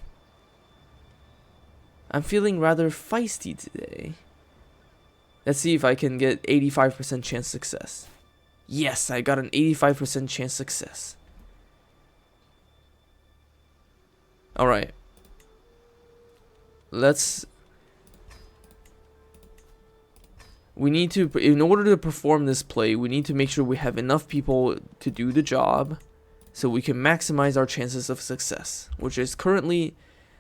S1: I'm feeling rather feisty today. Let's see if I can get 85% chance success. Yes, I got an 85% chance success. Alright. We need to, in order to perform this play, we need to make sure we have enough people to do the job so we can maximize our chances of success, which is currently,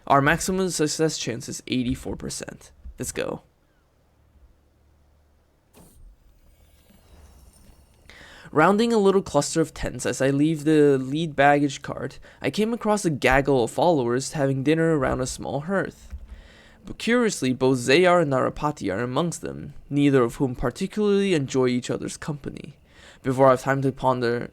S1: our maximum success chance is 84%. Let's go. Rounding a little cluster of tents as I leave the lead baggage cart, I came across a gaggle of followers having dinner around a small hearth. But curiously, both Zayar and Narapati are amongst them, neither of whom particularly enjoy each other's company. Before I have time to ponder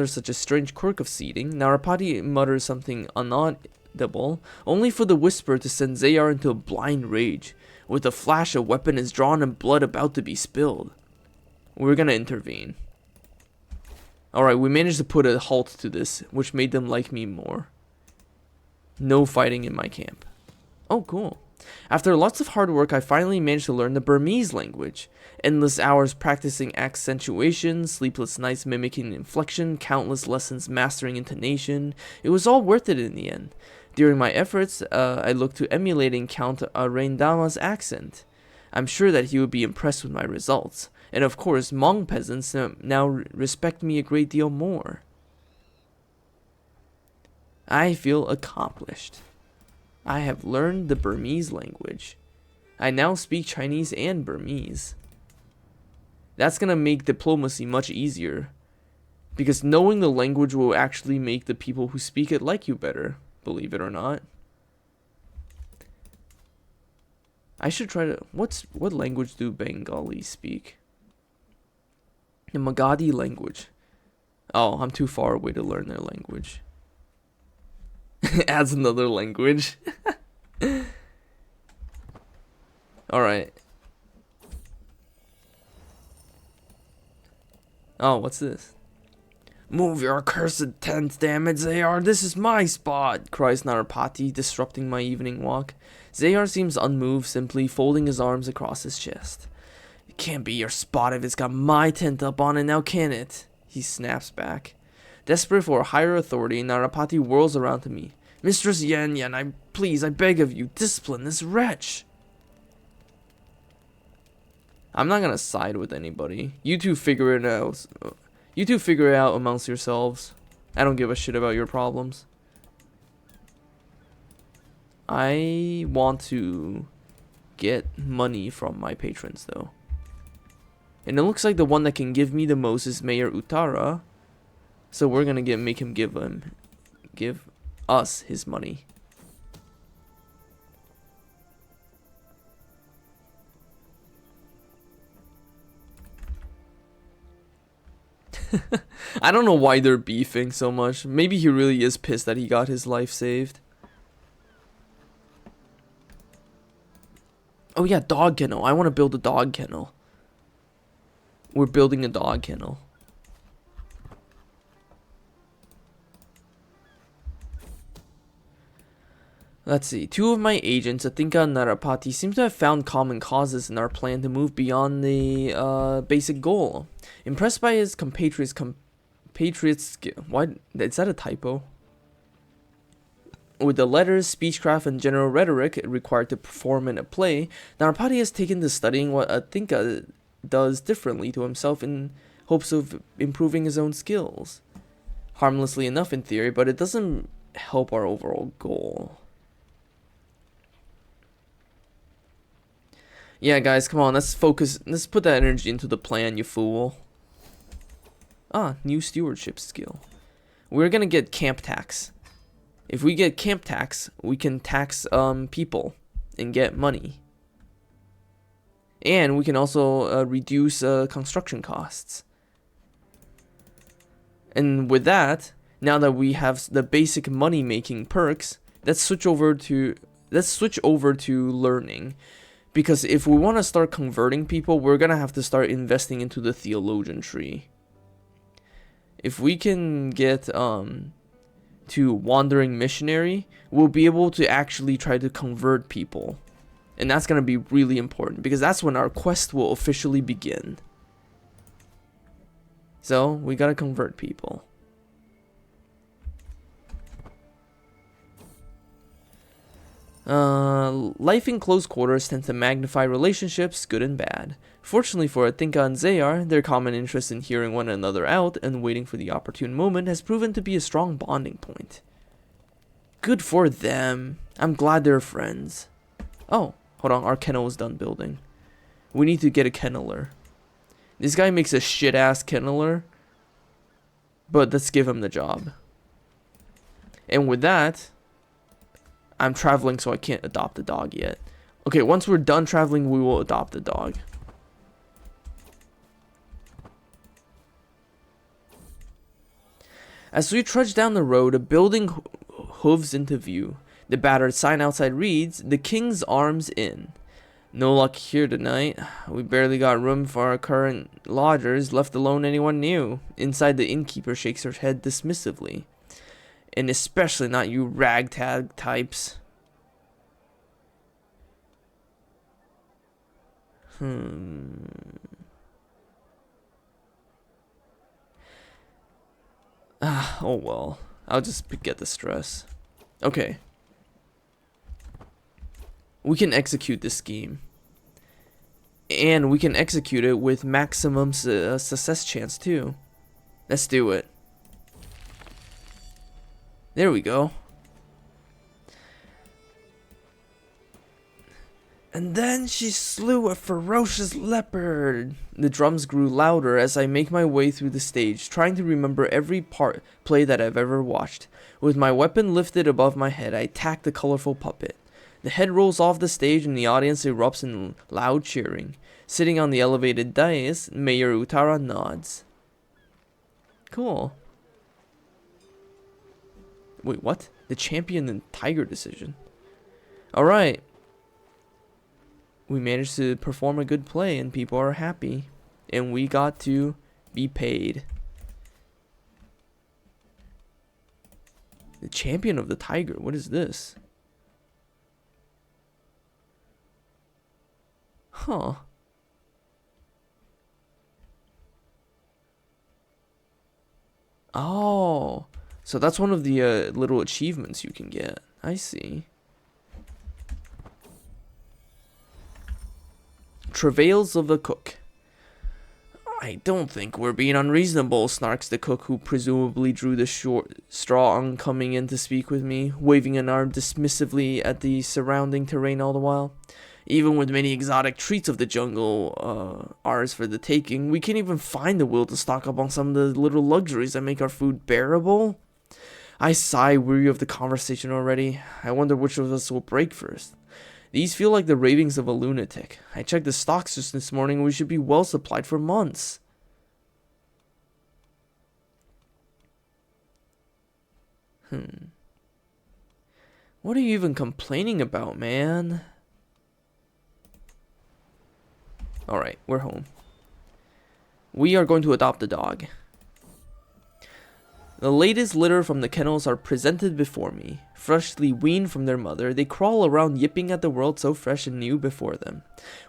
S1: such a strange quirk of seating, Narapati mutters something inaudible, only for the whisper to send Zayar into a blind rage. With a flash, a weapon is drawn and blood about to be spilled. We're gonna intervene. Alright, we managed to put a halt to this, which made them like me more. No fighting in my camp. Oh, cool. After lots of hard work, I finally managed to learn the Burmese language. Endless hours practicing accentuation, sleepless nights mimicking inflection, countless lessons mastering intonation. It was all worth it in the end. During my efforts, I looked to emulating Count Arendama's accent. I'm sure that he would be impressed with my results. And of course, Hmong peasants now respect me a great deal more. I feel accomplished. I have learned the Burmese language. I now speak Chinese and Burmese. That's gonna make diplomacy much easier, because knowing the language will actually make the people who speak it like you better, believe it or not. I should try to... What language do Bengalis speak? The Magadhi language. Oh, I'm too far away to learn their language. Adds another language. Alright. Oh, what's this? Move your accursed tent, damn it, Zayar. This is my spot, cries Narapati, disrupting my evening walk. Zayar seems unmoved, simply folding his arms across his chest. It can't be your spot if it's got my tent up on it now, can it? He snaps back. Desperate for a higher authority, Narapati whirls around to me. Mistress Yan Yan, I beg of you, discipline this wretch. I'm not gonna side with anybody. You two figure it out. You two figure it out amongst yourselves. I don't give a shit about your problems. I want to get money from my patrons, though. And it looks like the one that can give me the most is Mayor Uttara. So we're gonna make him give us his money. I don't know why they're beefing so much. Maybe he really is pissed that he got his life saved. Oh yeah, dog kennel. I want to build a dog kennel. We're building a dog kennel. Let's see. Two of my agents, Atinka and Narapati, seem to have found common causes in our plan to move beyond the basic goal. Impressed by his compatriots' skill. What? Is that a typo? With the letters, speechcraft, and general rhetoric required to perform in a play, Narapati has taken to studying what Atinka does differently to himself in hopes of improving his own skills. harmlessly enough in theory, but it doesn't help our overall goal. Yeah, guys, come on, let's focus. Let's put that energy into the plan, you fool. Ah, new stewardship skill. We're gonna get camp tax. If we get camp tax, we can tax people and get money. And we can also reduce construction costs. And with that, now that we have the basic money-making perks, let's switch over to learning. Because if we want to start converting people, we're gonna have to start investing into the theologian tree. If we can get to wandering missionary, we'll be able to actually try to convert people. And that's going to be really important, because that's when our quest will officially begin. So, we got to convert people. Life in close quarters tends to magnify relationships, good and bad. Fortunately for Atinka and Zayar, their common interest in hearing one another out and waiting for the opportune moment has proven to be a strong bonding point. Good for them. I'm glad they're friends. Oh, hold on, our kennel is done building. We need to get a kenneler. This guy makes a shit-ass kenneler, but let's give him the job. And with that, I'm traveling, so I can't adopt a dog yet. Okay, once we're done traveling, we will adopt a dog. As we trudge down the road, a building hooves into view. The battered sign outside reads, "The King's Arms Inn." No luck here tonight. We barely got room for our current lodgers, let alone anyone new. Inside, the innkeeper shakes her head dismissively. And especially not you ragtag types. Oh well. I'll just get the stress. Okay. We can execute this scheme. And we can execute it with maximum success chance too. Let's do it. There we go. And then she slew a ferocious leopard. The drums grew louder as I make my way through the stage, trying to remember every play that I've ever watched. With my weapon lifted above my head, I attack the colorful puppet. The head rolls off the stage and the audience erupts in loud cheering. Sitting on the elevated dais, Mayor Utara nods. Cool. Wait, what? The champion and tiger decision. Alright. We managed to perform a good play and people are happy. And we got to be paid. The champion of the tiger. What is this? Huh. Oh. So that's one of the little achievements you can get. I see. Travails of the cook. I don't think we're being unreasonable, snarks the cook, who presumably drew the short straw on coming in to speak with me, waving an arm dismissively at the surrounding terrain all the while. Even with many exotic treats of the jungle ours for the taking, we can't even find the will to stock up on some of the little luxuries that make our food bearable. I sigh, weary of the conversation already. I wonder which of us will break first. These feel like the ravings of a lunatic. I checked the stocks just this morning and we should be well supplied for months. What are you even complaining about, man? Alright, we're home. We are going to adopt a dog. The latest litter from the kennels are presented before me. Freshly weaned from their mother, they crawl around yipping at the world so fresh and new before them.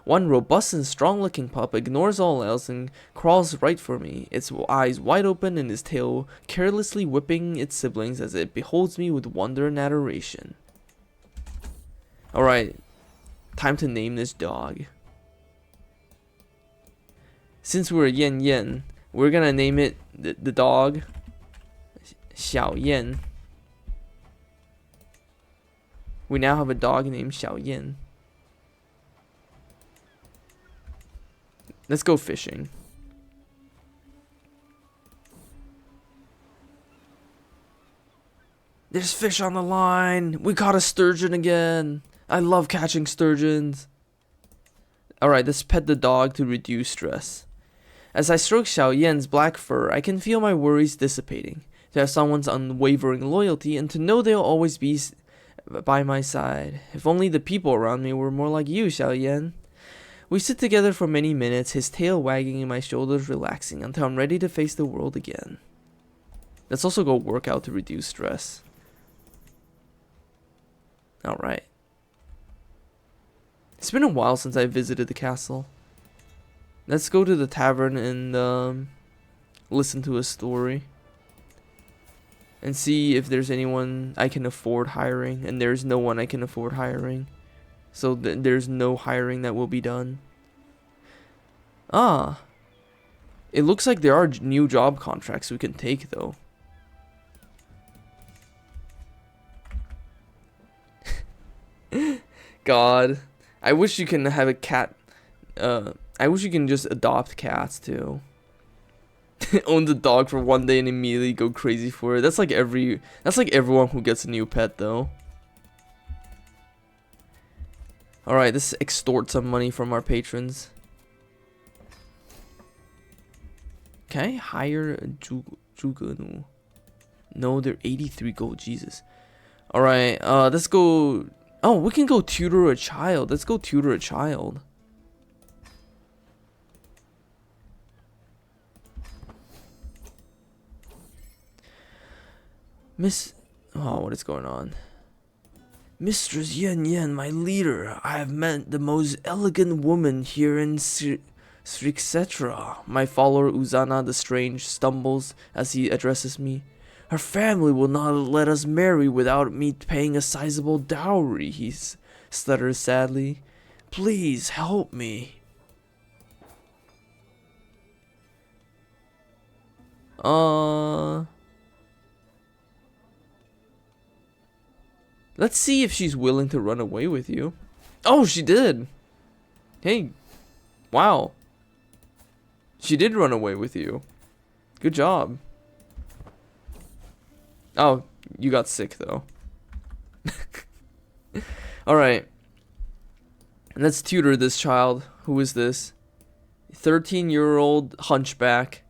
S1: One robust and strong-looking pup ignores all else and crawls right for me, its eyes wide open and its tail carelessly whipping its siblings as it beholds me with wonder and adoration. Alright, time to name this dog. Since we're yin yin, we're gonna name it the dog Xiao Yan. We now have a dog named Xiao Yan. Let's go fishing. There's fish on the line. We caught a sturgeon again. I love catching sturgeons. Alright, let's pet the dog to reduce stress. As I stroke Xiao Yan's black fur, I can feel my worries dissipating. To have someone's unwavering loyalty and to know they'll always be by my side. If only the people around me were more like you, Xiao Yan. We sit together for many minutes, his tail wagging and my shoulders relaxing until I'm ready to face the world again. Let's also go work out to reduce stress. Alright. It's been a while since I visited the castle. Let's go to the tavern and listen to a story. And see if there's anyone I can afford hiring. And there's no one I can afford hiring. So there's no hiring that will be done. Ah. It looks like there are new job contracts we can take though. God. I wish you can have a cat. I wish you can just adopt cats too. Own the dog for one day and immediately go crazy for it. That's like everyone who gets a new pet though. Alright, let's extort some money from our patrons. Can I hire a Juganu? No, they're 83 gold, Jesus. Alright, let's go. Oh, we can go tutor a child. Let's go tutor a child. What is going on? Mistress Yan Yan, my leader, I have met the most elegant woman here in Crusader. My follower Uzana the Strange stumbles as he addresses me. Her family will not let us marry without me paying a sizable dowry, he stutters sadly. Please help me. Let's see if she's willing to run away with you. Oh, she did. Hey. Wow. She did run away with you. Good job. Oh, you got sick though. Alright. Let's tutor this child. Who is this? 13-year-old hunchback.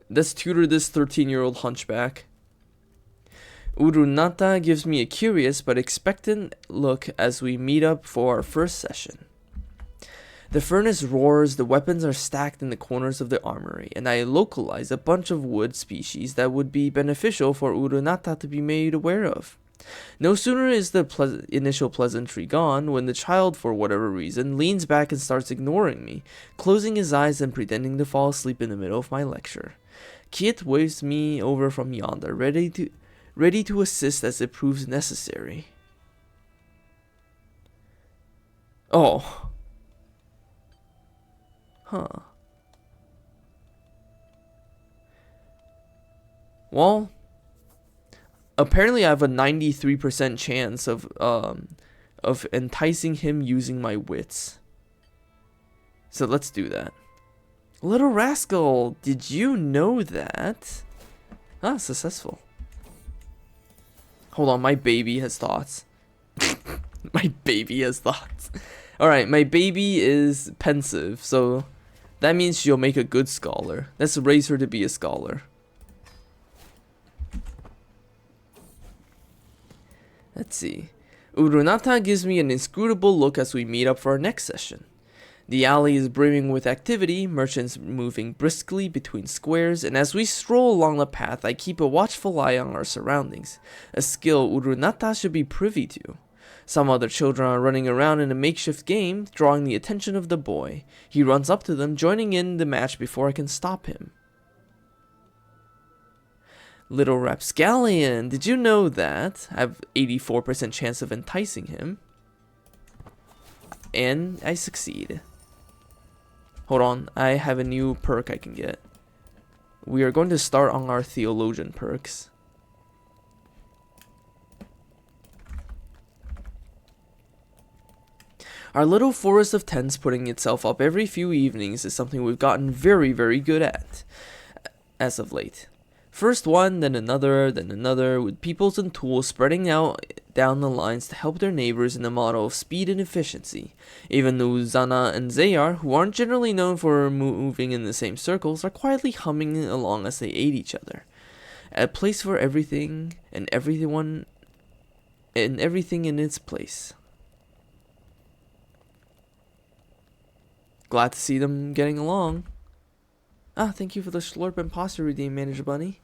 S1: Let's tutor this 13-year-old hunchback. Urunata gives me a curious but expectant look as we meet up for our first session. The furnace roars, the weapons are stacked in the corners of the armory, and I localize a bunch of wood species that would be beneficial for Urunata to be made aware of. No sooner is the initial pleasantry gone when the child, for whatever reason, leans back and starts ignoring me, closing his eyes and pretending to fall asleep in the middle of my lecture. Kit waves me over from yonder, ready to assist as it proves necessary. Oh. Huh. Well, apparently I have a 93% chance of enticing him using my wits. So let's do that. Little rascal, did you know that? Ah, successful. Hold on, my baby has thoughts. My baby has thoughts. Alright, my baby is pensive, so that means she'll make a good scholar. Let's raise her to be a scholar. Let's see. Urunata gives me an inscrutable look as we meet up for our next session. The alley is brimming with activity, merchants moving briskly between squares, and as we stroll along the path, I keep a watchful eye on our surroundings, a skill Urunata should be privy to. Some other children are running around in a makeshift game, drawing the attention of the boy. He runs up to them, joining in the match before I can stop him. Little rapscallion, did you know that? I have 84% chance of enticing him. And I succeed. Hold on, I have a new perk I can get. we are going to start on our theologian perks. Our little forest of tents putting itself up every few evenings is something we've gotten very, very good at as of late. First one, then another, with peoples and tools spreading out down the lines to help their neighbors in the model of speed and efficiency. Even Uzana and Zayar, who aren't generally known for moving in the same circles, are quietly humming along as they aid each other. A place for everything and everyone and everything in its place. Glad to see them getting along. Thank you for the Slurp and Pasta redeem, Manager Bunny.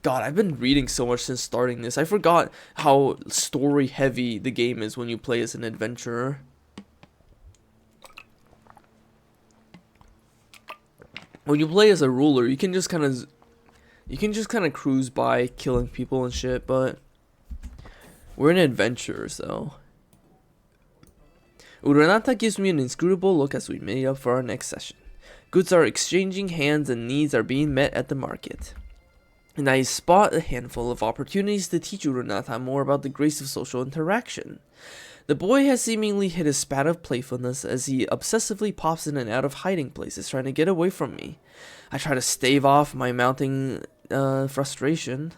S1: God, I've been reading so much since starting this. I forgot how story heavy the game is when you play as an adventurer. When you play as a ruler, you can just kind of cruise by killing people and shit, but we're an adventurer, so. Uranata gives me an inscrutable look as we made up for our next session. Goods are exchanging hands and needs are being met at the market. And I spot a handful of opportunities to teach Uranata more about the grace of social interaction. The boy has seemingly hit a spat of playfulness as he obsessively pops in and out of hiding places trying to get away from me. I try to stave off my mounting frustration.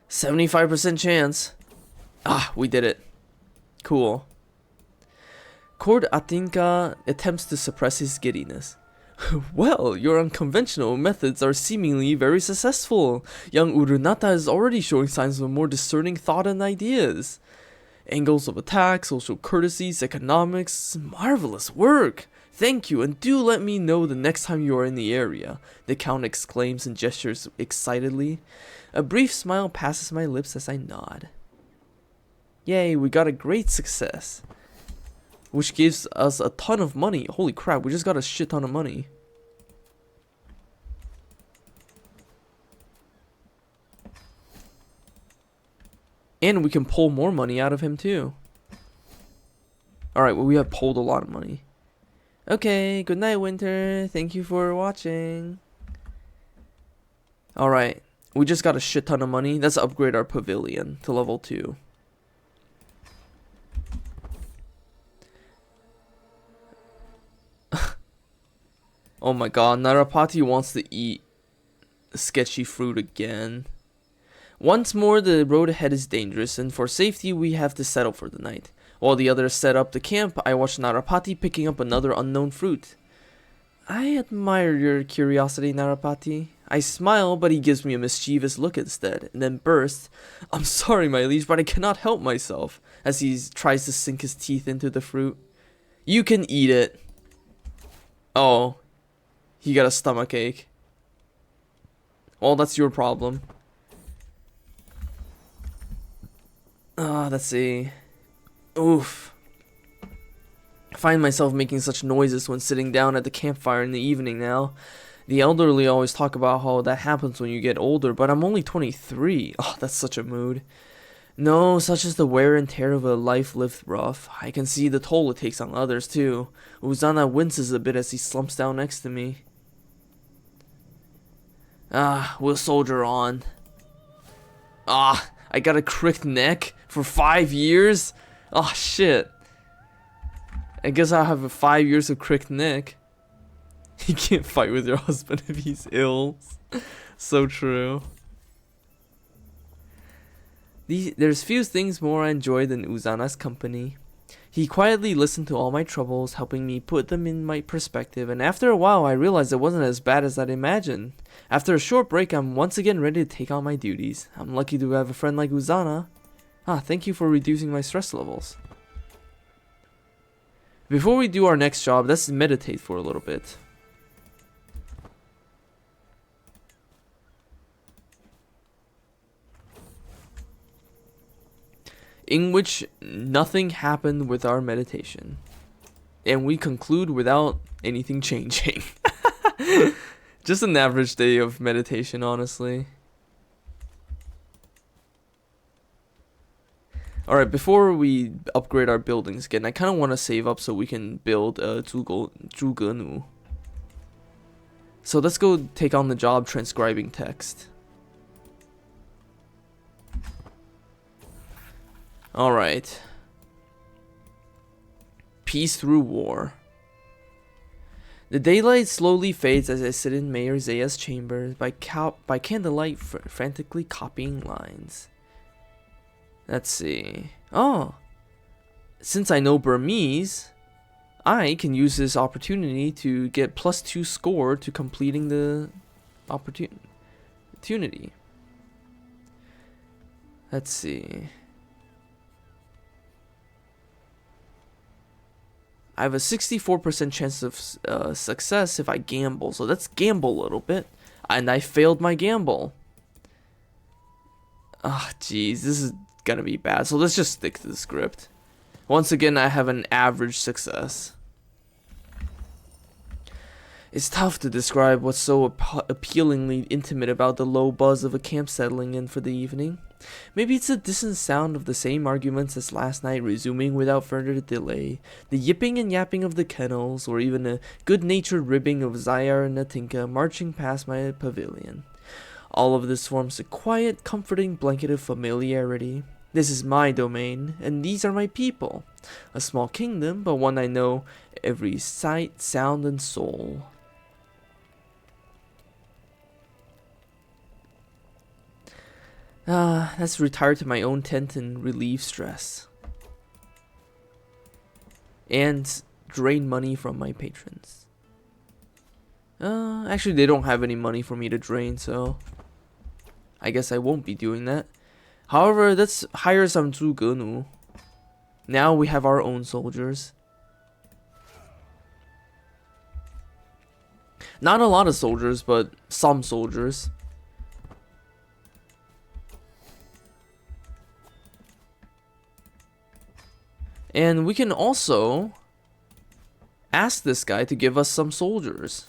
S1: 75% chance. We did it. Cool. Cord Atinka attempts to suppress his giddiness. Well, your unconventional methods are seemingly very successful. Young Urunata is already showing signs of a more discerning thought and ideas. Angles of attack, social courtesies, economics, marvelous work. Thank you, and do let me know the next time you are in the area, the Count exclaims and gestures excitedly. A brief smile passes my lips as I nod. Yay, we got a great success. Which gives us a ton of money. Holy crap, we just got a shit ton of money. And we can pull more money out of him too. Alright, well we have pulled a lot of money. Okay, good night Winter. Thank you for watching. Alright, we just got a shit ton of money. Let's upgrade our pavilion to level 2. Oh my god, Narapati wants to eat sketchy fruit again. Once more, the road ahead is dangerous, and for safety, we have to settle for the night. While the others set up the camp, I watch Narapati picking up another unknown fruit. I admire your curiosity, Narapati. I smile, but he gives me a mischievous look instead, and then bursts, I'm sorry, my liege, but I cannot help myself, as he tries to sink his teeth into the fruit. You can eat it. Oh. He got a stomachache. Well, that's your problem. Let's see. Oof. I find myself making such noises when sitting down at the campfire in the evening now. The elderly always talk about how that happens when you get older, but I'm only 23. Oh, that's such a mood. No, such is the wear and tear of a life lived rough. I can see the toll it takes on others, too. Uzana winces a bit as he slumps down next to me. We'll soldier on. I got a cricked neck for 5 years? Shit. I guess I'll have 5 years of cricked neck. You can't fight with your husband if he's ill. So true. There's few things more I enjoy than Uzana's company. He quietly listened to all my troubles, helping me put them in my perspective, and after a while I realized it wasn't as bad as I'd imagined. After a short break, I'm once again ready to take on my duties. I'm lucky to have a friend like Uzana. Thank you for reducing my stress levels. Before we do our next job, let's meditate for a little bit. In which nothing happened with our meditation. And we conclude without anything changing. Just an average day of meditation, honestly. Alright, before we upgrade our buildings again, I kind of want to save up so we can build a Zhugenu. So let's go take on the job transcribing text. Alright. Peace through war. The daylight slowly fades as I sit in Mayor Zaya's chamber by candlelight, frantically copying lines. Let's see. Oh, since I know Burmese, I can use this opportunity to get +2 score to completing the opportunity. Let's see. I have a 64% chance of success if I gamble. So let's gamble a little bit. And I failed my gamble. Ah, jeez, this is gonna be bad. So let's just stick to the script. Once again, I have an average success. It's tough to describe what's so appealingly intimate about the low buzz of a camp settling in for the evening. Maybe it's the distant sound of the same arguments as last night resuming without further delay, the yipping and yapping of the kennels, or even a good-natured ribbing of Zayar and Natinka marching past my pavilion. All of this forms a quiet, comforting blanket of familiarity. This is my domain, and these are my people. A small kingdom, but one I know every sight, sound, and soul. Let's retire to my own tent and relieve stress. And drain money from my patrons. Actually, they don't have any money for me to drain, so I guess I won't be doing that. However, let's hire some zugenu. Now we have our own soldiers. Not a lot of soldiers, but some soldiers. And we can also ask this guy to give us some soldiers.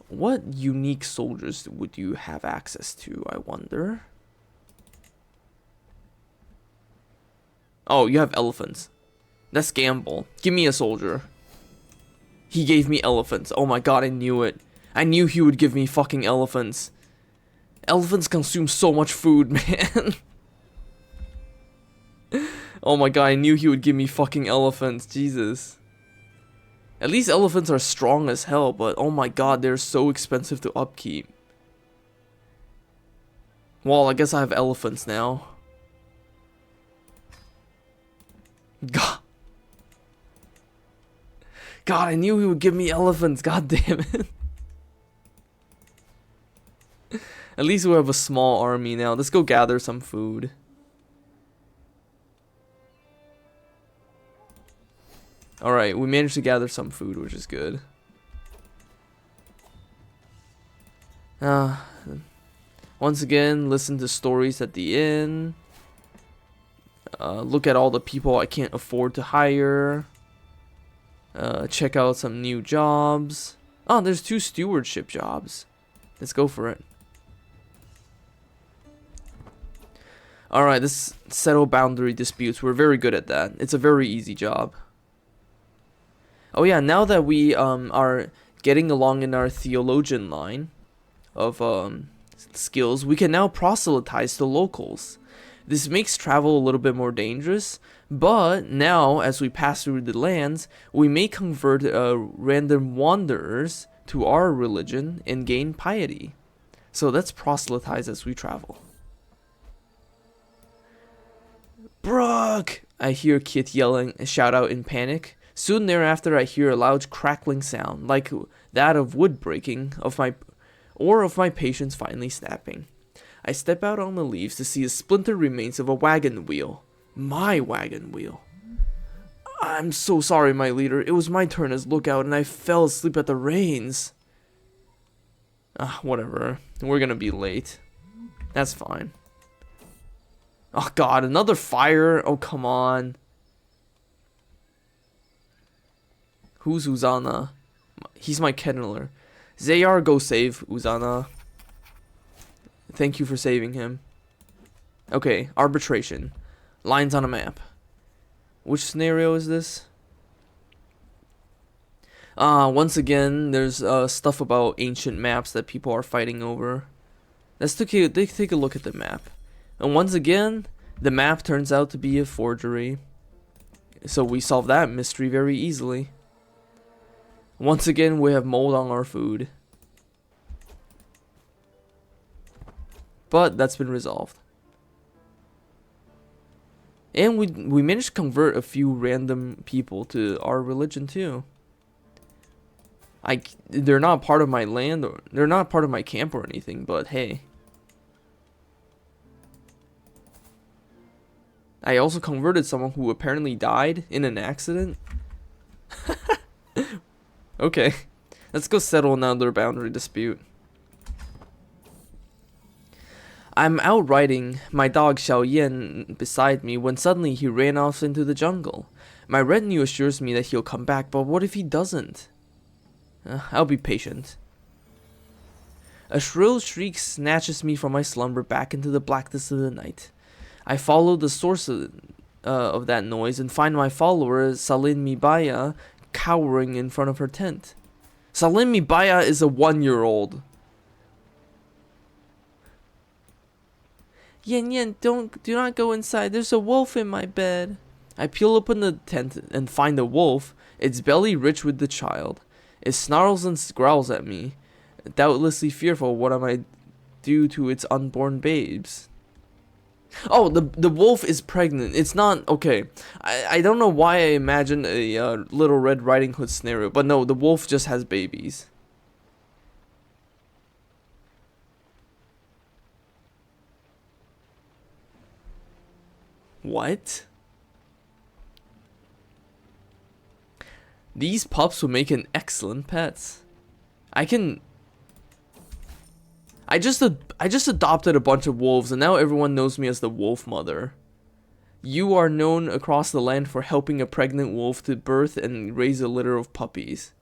S1: What unique soldiers would you have access to, I wonder? Oh, you have elephants. Let's gamble. Give me a soldier. He gave me elephants. Oh my god, I knew it. I knew he would give me fucking elephants. Elephants consume so much food, man. Oh my god, I knew he would give me fucking elephants. Jesus. At least elephants are strong as hell, but oh my god, they're so expensive to upkeep. Well, I guess I have elephants now. God. God, I knew he would give me elephants. God damn it. At least we have a small army now. Let's go gather some food. Alright, we managed to gather some food, which is good. Once again, listen to stories at the inn. Look at all the people I can't afford to hire. Check out some new jobs. Oh, there's 2 stewardship jobs. Let's go for it. Alright, let's settle boundary disputes. We're very good at that. It's a very easy job. Oh yeah, now that we are getting along in our theologian line of skills, we can now proselytize to locals. This makes travel a little bit more dangerous, but now as we pass through the lands, we may convert random wanderers to our religion and gain piety. So let's proselytize as we travel. Brooke! I hear Kit yelling, shout out in panic. Soon thereafter, I hear a loud crackling sound, like that of wood breaking, of my patience finally snapping. I step out on the leaves to see the splintered remains of a wagon wheel. My wagon wheel. I'm so sorry, my leader. It was my turn as lookout, and I fell asleep at the reins. Whatever. We're gonna be late. That's fine. Oh god, another fire? Oh, come on. Who's Uzana? He's my kenneler. Zayar, go save Uzana. Thank you for saving him. Okay, arbitration. Lines on a map. Which scenario is this? Once again, there's stuff about ancient maps that people are fighting over. Let's take a look at the map. And once again, the map turns out to be a forgery. So we solve that mystery very easily. Once again, we have mold on our food. But that's been resolved. And we managed to convert a few random people to our religion too. They're not part of my land, or they're not part of my camp or anything, but hey. I also converted someone who apparently died in an accident. Okay, let's go settle another boundary dispute. I'm out riding my dog Xiao Yan beside me when suddenly he ran off into the jungle. My retinue assures me that he'll come back, but what if he doesn't? I'll be patient. A shrill shriek snatches me from my slumber back into the blackness of the night. I follow the source of that noise and find my follower Salin Mibaya cowering in front of her tent. Salin Mibaya is a 1-year-old. Yan, do not go inside. There's a wolf in my bed. I peel open the tent and find the wolf, its belly rich with the child. It snarls and growls at me, doubtlessly fearful what I might do to its unborn babes. Oh, the wolf is pregnant. It's not okay. I don't know why I imagined a Little Red Riding Hood scenario, but no, the wolf just has babies. What? These pups will make an excellent pets. I just adopted a bunch of wolves and now everyone knows me as the wolf mother. You are known across the land for helping a pregnant wolf to birth and raise a litter of puppies.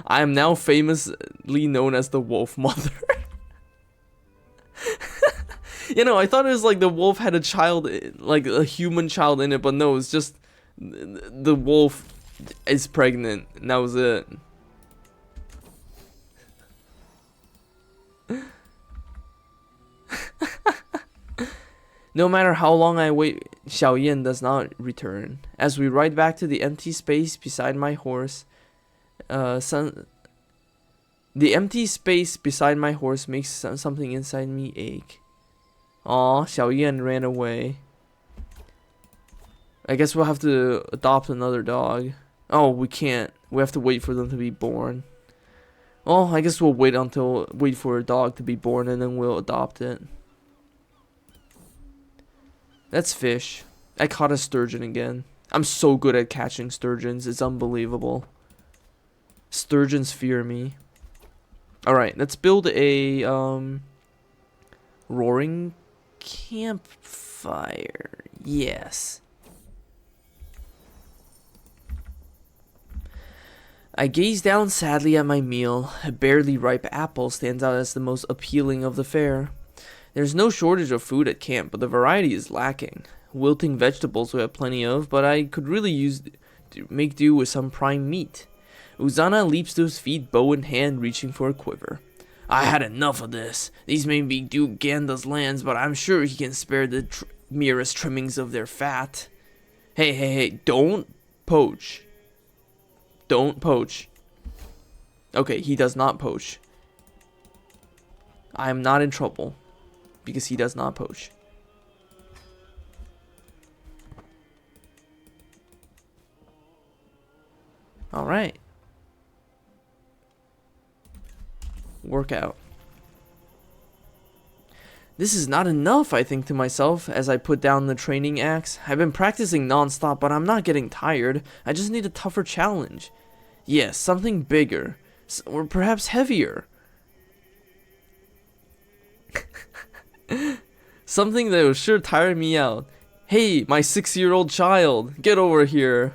S1: I am now famously known as the wolf mother. You know, I thought it was like the wolf had a child, like a human child in it, but no, it's just the wolf is pregnant, and that was it. No matter how long I wait, Xiao Yan does not return. As we ride back to the empty space beside my horse, the empty space beside my horse makes something inside me ache. Aw, Xiao Yan ran away. I guess we'll have to adopt another dog. Oh, we can't. We have to wait for them to be born. Oh, I guess we'll wait for a dog to be born and then we'll adopt it. That's fish. I caught a sturgeon again. I'm so good at catching sturgeons. It's unbelievable. Sturgeons fear me. Alright, let's build a roaring campfire. Yes. I gaze down sadly at my meal. A barely ripe apple stands out as the most appealing of the fare. There's no shortage of food at camp, but the variety is lacking. Wilting vegetables we have plenty of, but I could really make do with some prime meat. Uzana leaps to his feet, bow in hand, reaching for a quiver. I had enough of this. These may be Duke Ganda's lands, but I'm sure he can spare the merest trimmings of their fat. Hey, don't poach. Don't poach. Okay, he does not poach. I am not in trouble, because he does not poach. Alright. Workout. This is not enough, I think to myself as I put down the training axe. I've been practicing non-stop, but I'm not getting tired. I just need a tougher challenge. Yes, something bigger. Or perhaps heavier. Something that will sure tire me out. Hey, my 6-year-old child, get over here.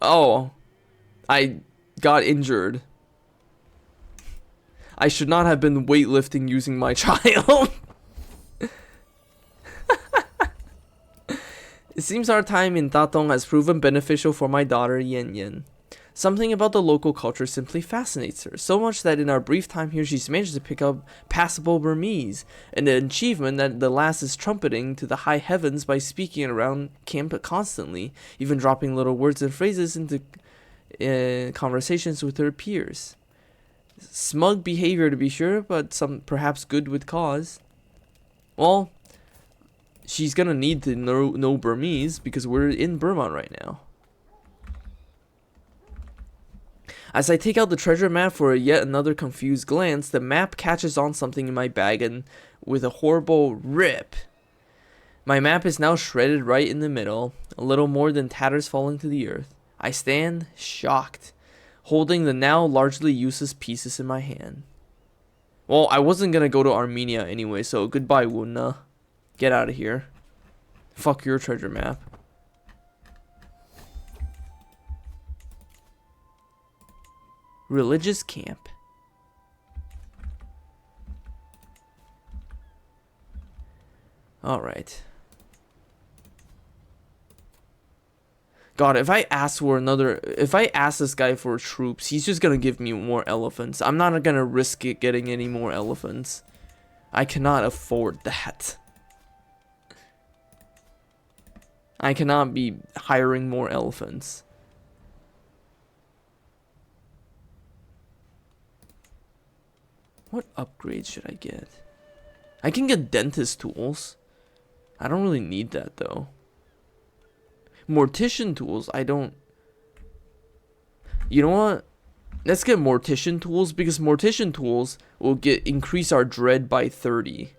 S1: Oh, I got injured. I should not have been weightlifting using my child. It seems our time in Tatong has proven beneficial for my daughter Yen Yen. Something about the local culture simply fascinates her, so much that in our brief time here she's managed to pick up passable Burmese, an achievement that the lass is trumpeting to the high heavens by speaking around camp constantly, even dropping little words and phrases into conversations with her peers. Smug behavior to be sure, but some perhaps good with cause. Well, she's gonna need to know Burmese because we're in Burma right now. As I take out the treasure map for yet another confused glance, the map catches on something in my bag and with a horrible rip, my map is now shredded right in the middle, a little more than tatters falling to the earth. I stand shocked, holding the now largely useless pieces in my hand. Well, I wasn't gonna go to Armenia anyway, so goodbye, Wunna. Get out of here. Fuck your treasure map. Religious camp. Alright. God, if I ask this guy for troops, he's just gonna give me more elephants. I'm not gonna risk it getting any more elephants. I cannot afford that. I cannot be hiring more elephants. What upgrades should I get? I can get dentist tools. I don't really need that though. Mortician tools, I don't. You know what? Let's get mortician tools because mortician tools will increase our dread by 30.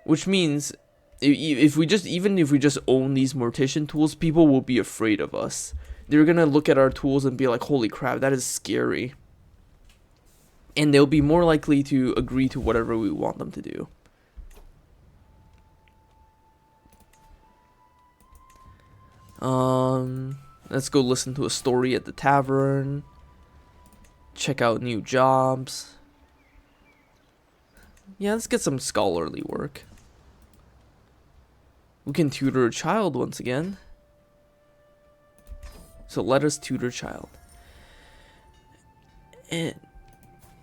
S1: Which means if we just own these mortician tools, people will be afraid of us. They're gonna look at our tools and be like, holy crap, that is scary. And they'll be more likely to agree to whatever we want them to do. Let's go listen to a story at the tavern. Check out new jobs. Yeah, let's get some scholarly work. We can tutor a child once again. So let us tutor child. And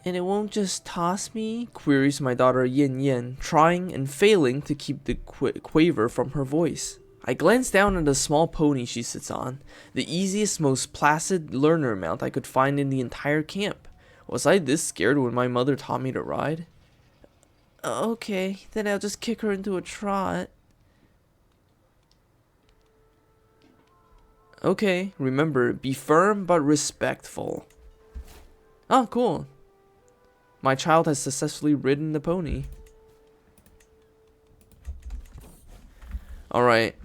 S1: it won't just toss me? Queries my daughter Yin Yin, trying and failing to keep the quaver from her voice. I glance down at the small pony she sits on, the easiest, most placid learner mount I could find in the entire camp. Was I this scared when my mother taught me to ride? Okay, then I'll just kick her into a trot. Okay, remember, be firm but respectful. Oh, cool. My child has successfully ridden the pony. Alright.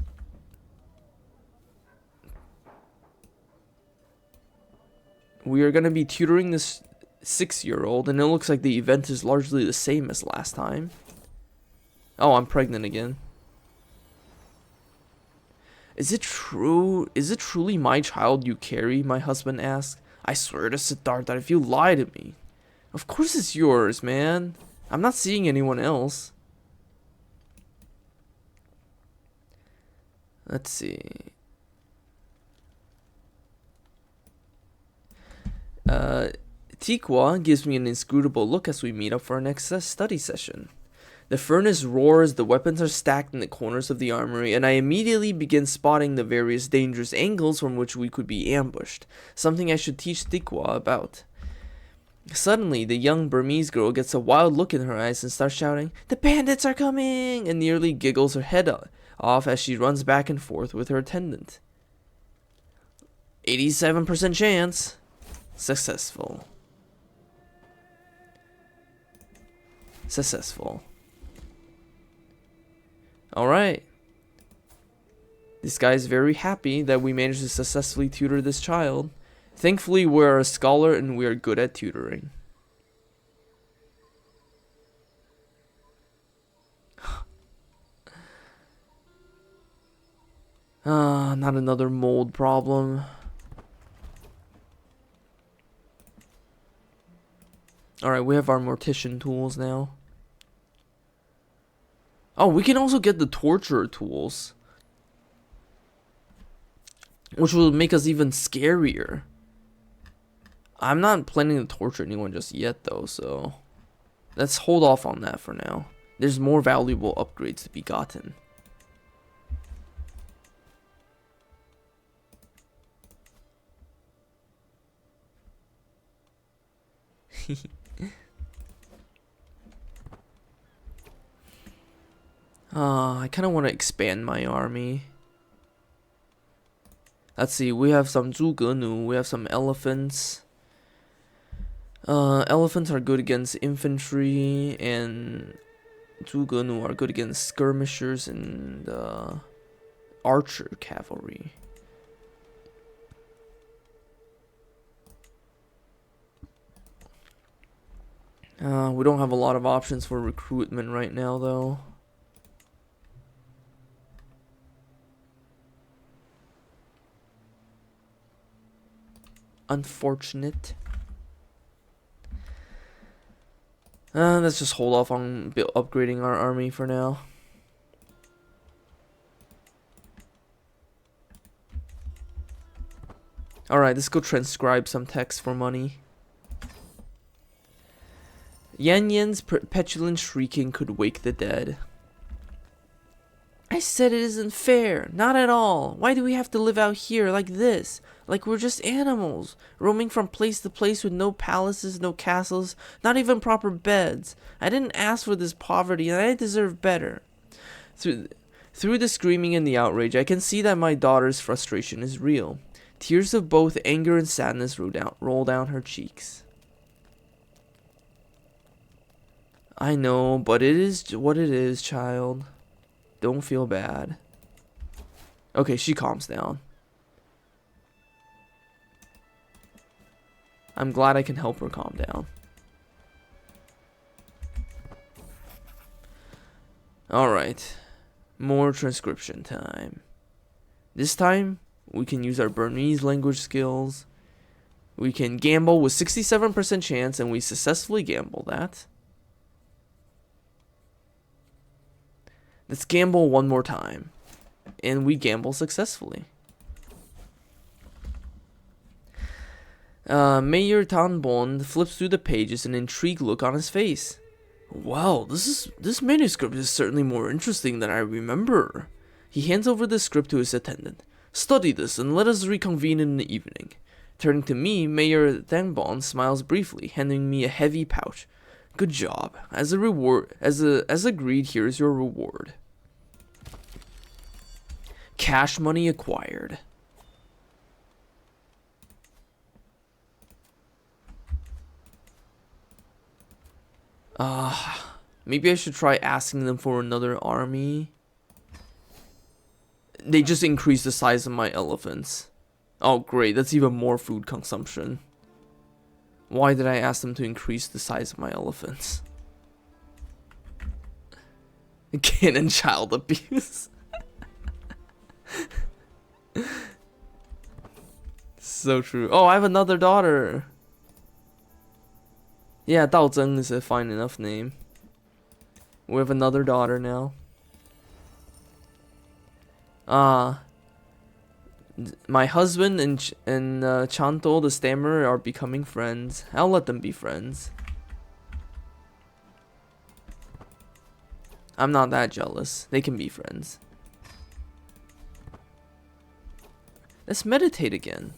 S1: We are going to be tutoring this 6-year-old, and it looks like the event is largely the same as last time. Oh, I'm pregnant again. Is it true? Is it truly my child you carry? My husband asked. I swear to Siddharth that if you lie to me. Of course it's yours, man. I'm not seeing anyone else. Let's see. Tikwa gives me an inscrutable look as we meet up for our next study session. The furnace roars, the weapons are stacked in the corners of the armory, and I immediately begin spotting the various dangerous angles from which we could be ambushed, something I should teach Tikwa about. Suddenly, the young Burmese girl gets a wild look in her eyes and starts shouting, "The bandits are coming!" and nearly giggles her head off as she runs back and forth with her attendant. 87% chance. Successful. Successful. Alright. This guy's very happy that we managed to successfully tutor this child. Thankfully, we're a scholar and we are good at tutoring. Not another mold problem. Alright, we have our mortician tools now. Oh, we can also get the torturer tools. which will make us even scarier. I'm not planning to torture anyone just yet, though, so let's hold off on that for now. There's more valuable upgrades to be gotten. I kind of want to expand my army. Let's see, we have some zhuge we have some elephants. Elephants are good against infantry, and zhuge are good against skirmishers and archer cavalry. We don't have a lot of options for recruitment right now, though. Unfortunate. Let's just hold off on upgrading our army for now. Alright, let's go transcribe some text for money. Yan Yan's petulant shrieking could wake the dead. I said it isn't fair. Not at all. Why do we have to live out here like this? Like we're just animals, roaming from place to place with no palaces, no castles, not even proper beds. I didn't ask for this poverty, and I deserve better. Through the screaming and the outrage, I can see that my daughter's frustration is real. Tears of both anger and sadness roll down her cheeks. I know, but it is what it is, child. Don't feel bad. Okay, she calms down. I'm glad I can help her calm down. Alright. More transcription time. This time, we can use our Burmese language skills. We can gamble with 67% chance, and we successfully gamble that. Let's gamble one more time. And we gamble successfully. Mayor Tanbon flips through the pages, an intrigued look on his face. Well, this manuscript is certainly more interesting than I remember. He hands over the script to his attendant. Study this and let us reconvene in the evening. Turning to me, Mayor Tanbon smiles briefly, handing me a heavy pouch. Good job. As a reward, as agreed, here's your reward. Cash money acquired. Maybe I should try asking them for another army. They just increased the size of my elephants. Oh great, that's even more food consumption. Why did I ask them to increase the size of my elephants? Canon child abuse. So true. Oh, I have another daughter. Yeah, Dao Zheng is a fine enough name. We have another daughter now. My husband and Chanto the Stammerer are becoming friends. I'll let them be friends. I'm not that jealous. They can be friends. Let's meditate again.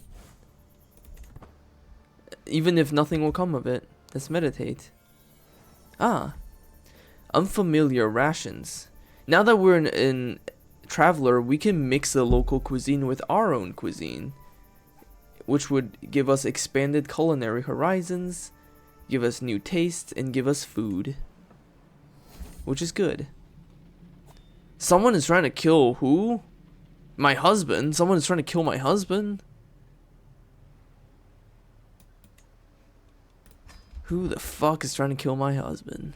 S1: Even if nothing will come of it, let's meditate. Unfamiliar rations. Now that we're in Traveler, we can mix the local cuisine with our own cuisine, which would give us expanded culinary horizons, give us new tastes, and give us food, which is good. Someone is trying to kill who? My husband. Someone is trying to kill my husband. Who the fuck is trying to kill my husband?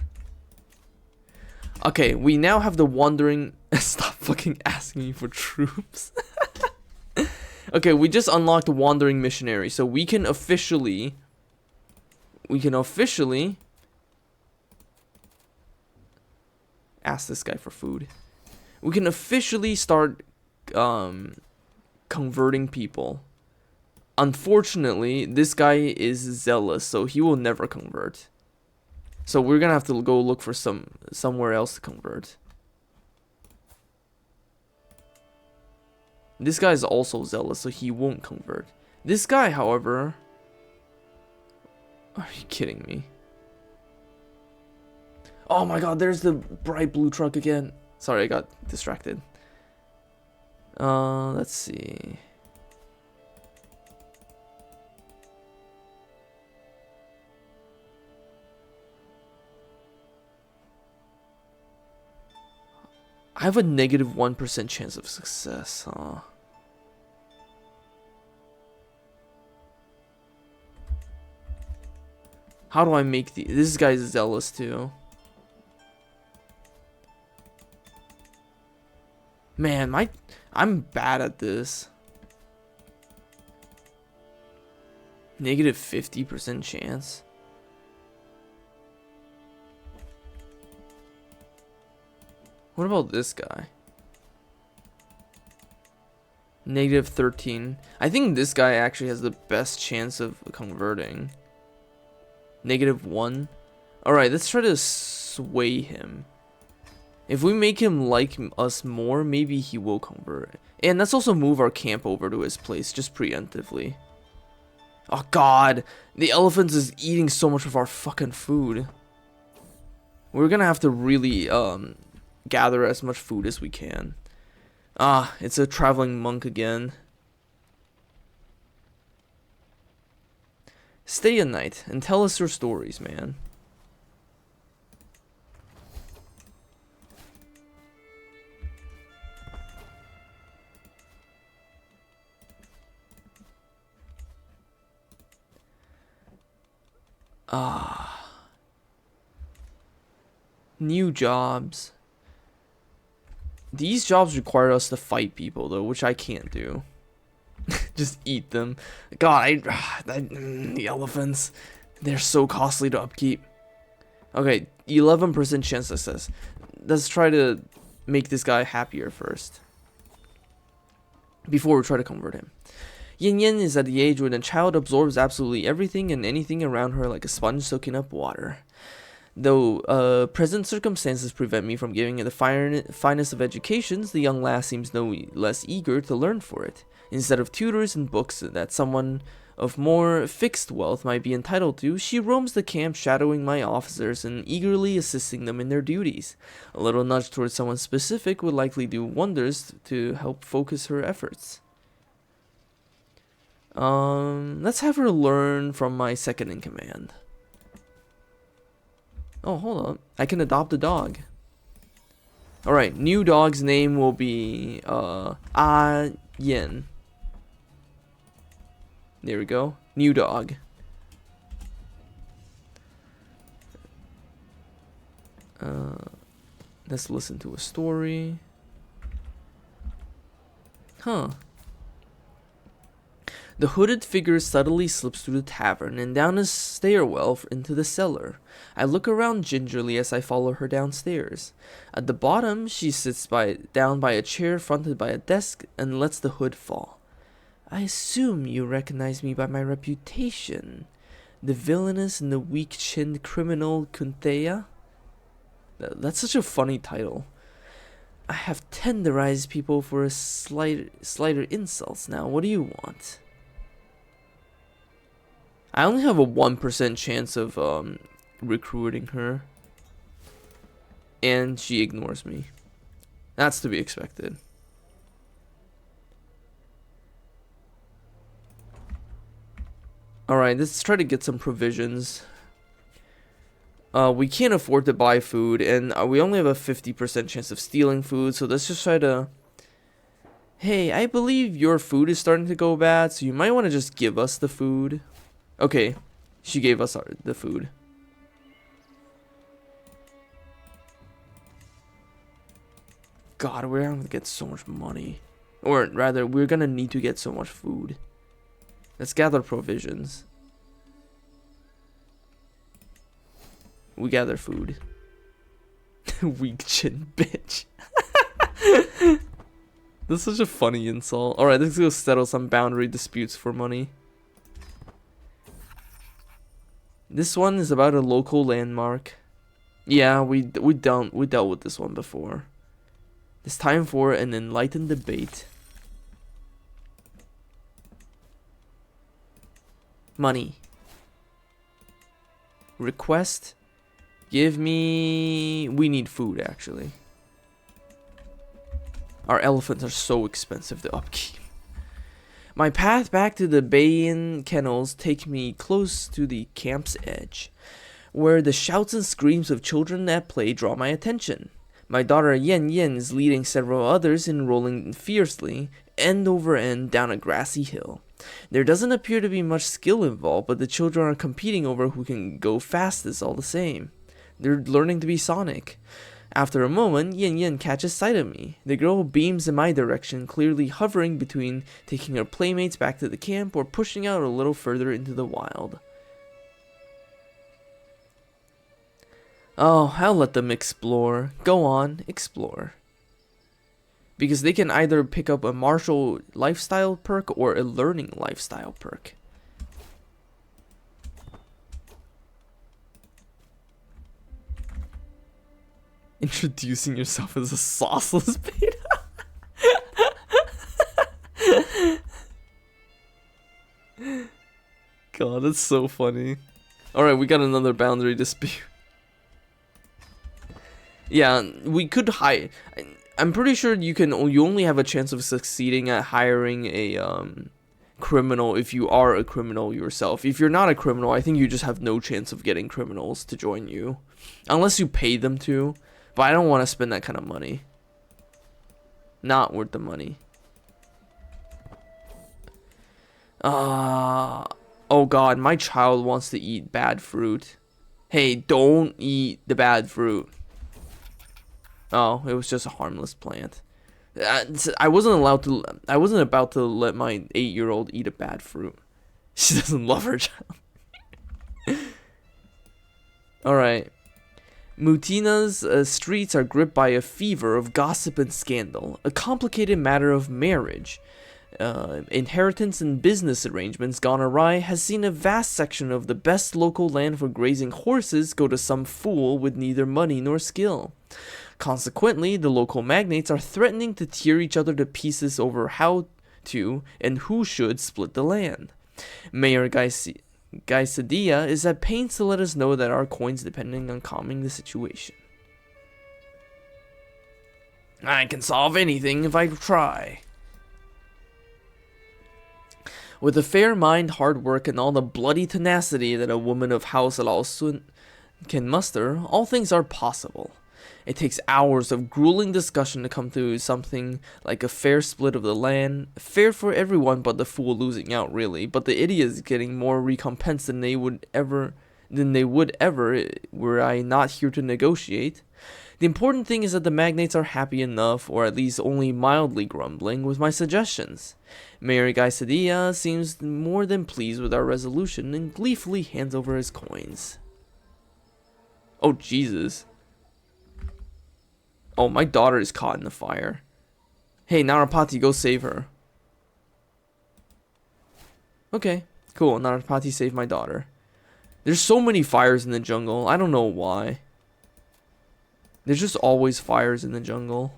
S1: Okay, we now have the wandering... Stop fucking asking me for troops. Okay, we just unlocked the wandering missionary, so we can officially ask this guy for food. We can officially start converting people. Unfortunately, this guy is zealous, so he will never convert. So we're gonna have to go look for somewhere else to convert. This guy is also zealous, so he won't convert. This guy, however... Are you kidding me? Oh my god, there's the bright blue truck again. Sorry, I got distracted. Let's see. I have a negative 1% chance of success, huh? How do I make the... This guy's zealous too. Man, I'm bad at this. Negative 50% chance. What about this guy? Negative 13. I think this guy actually has the best chance of converting. Negative 1. Alright, let's try to sway him. If we make him like us more, maybe he will convert. And let's also move our camp over to his place, just preemptively. Oh god, the elephant is eating so much of our fucking food. We're gonna have to really gather as much food as we can. Ah, it's a traveling monk again. Stay a night and tell us your stories, man. New jobs. These jobs require us to fight people, though, which I can't do. Just eat them. God, the elephants. They're so costly to upkeep. Okay, 11% chance success. Let's try to make this guy happier first. Before we try to convert him. Yin Yin is at the age when a child absorbs absolutely everything and anything around her like a sponge soaking up water. Though present circumstances prevent me from giving it the finest of educations, the young lass seems no less eager to learn for it. Instead of tutors and books that someone of more fixed wealth might be entitled to, she roams the camp shadowing my officers and eagerly assisting them in their duties. A little nudge towards someone specific would likely do wonders to help focus her efforts. Let's have her learn from my second in command. Oh, hold up. I can adopt a dog. Alright, new dog's name will be, Yin. There we go. New dog. Let's listen to a story. Huh. The hooded figure subtly slips through the tavern and down a stairwell into the cellar. I look around gingerly as I follow her downstairs. At the bottom, she sits down by a chair fronted by a desk and lets the hood fall. I assume you recognize me by my reputation. The villainous and the weak-chinned criminal Kunteya? That's such a funny title. I have tenderized people for slighter insults now. What do you want? I only have a 1% chance of recruiting her. And she ignores me. That's to be expected. Alright, let's try to get some provisions. We can't afford to buy food, and we only have a 50% chance of stealing food, so let's just try to... Hey, I believe your food is starting to go bad, so you might want to just give us the food. Okay, she gave us the food. God, we're gonna get so much money. Or rather, we're gonna need to get so much food. Let's gather provisions. We gather food. Weak chin bitch. This is such a funny insult. Alright, let's go settle some boundary disputes for money. This one is about a local landmark. Yeah, we dealt with this one before. It's time for an enlightened debate. Money. Request. Give me... We need food, actually. Our elephants are so expensive to upkeep. My path back to the Bayan kennels take me close to the camp's edge, where the shouts and screams of children at play draw my attention. My daughter Yen Yen is leading several others in rolling fiercely, end over end, down a grassy hill. There doesn't appear to be much skill involved, but the children are competing over who can go fastest all the same. They're learning to be Sonic. After a moment, Yen Yen catches sight of me. The girl beams in my direction, clearly hovering between taking her playmates back to the camp or pushing out a little further into the wild. Oh, I'll let them explore. Go on, explore. Because they can either pick up a martial lifestyle perk or a learning lifestyle perk. Introducing yourself as a sauceless beta. God, that's so funny. Alright, we got another boundary dispute. Yeah, we could hire... I'm pretty sure you only have a chance of succeeding at hiring a criminal if you are a criminal yourself. If you're not a criminal, I think you just have no chance of getting criminals to join you. Unless you pay them to. But I don't want to spend that kind of money. Not worth the money. Oh god, my child wants to eat bad fruit. Hey, don't eat the bad fruit. Oh, it was just a harmless plant. I wasn't about to let my 8-year-old eat a bad fruit. She doesn't love her child. Alright. Mutina's streets are gripped by a fever of gossip and scandal, a complicated matter of marriage. Inheritance and business arrangements gone awry has seen a vast section of the best local land for grazing horses go to some fool with neither money nor skill. Consequently, the local magnates are threatening to tear each other to pieces over how to and who should split the land. Mayor Gaisadia is at pains to let us know that our coins depending on calming the situation. I can solve anything if I try. With a fair mind, hard work, and all the bloody tenacity that a woman of House Lao Sun can muster, all things are possible. It takes hours of grueling discussion to come to something like a fair split of the land, fair for everyone but the fool losing out really, but the idiots getting more recompense than they would ever were I not here to negotiate. The important thing is that the magnates are happy enough, or at least only mildly grumbling, with my suggestions. Mayor Gaisadia seems more than pleased with our resolution and gleefully hands over his coins. Oh Jesus. Oh, my daughter is caught in the fire. Hey, Narapati, go save her. Okay, cool. Narapati saved my daughter. There's so many fires in the jungle. I don't know why. There's just always fires in the jungle.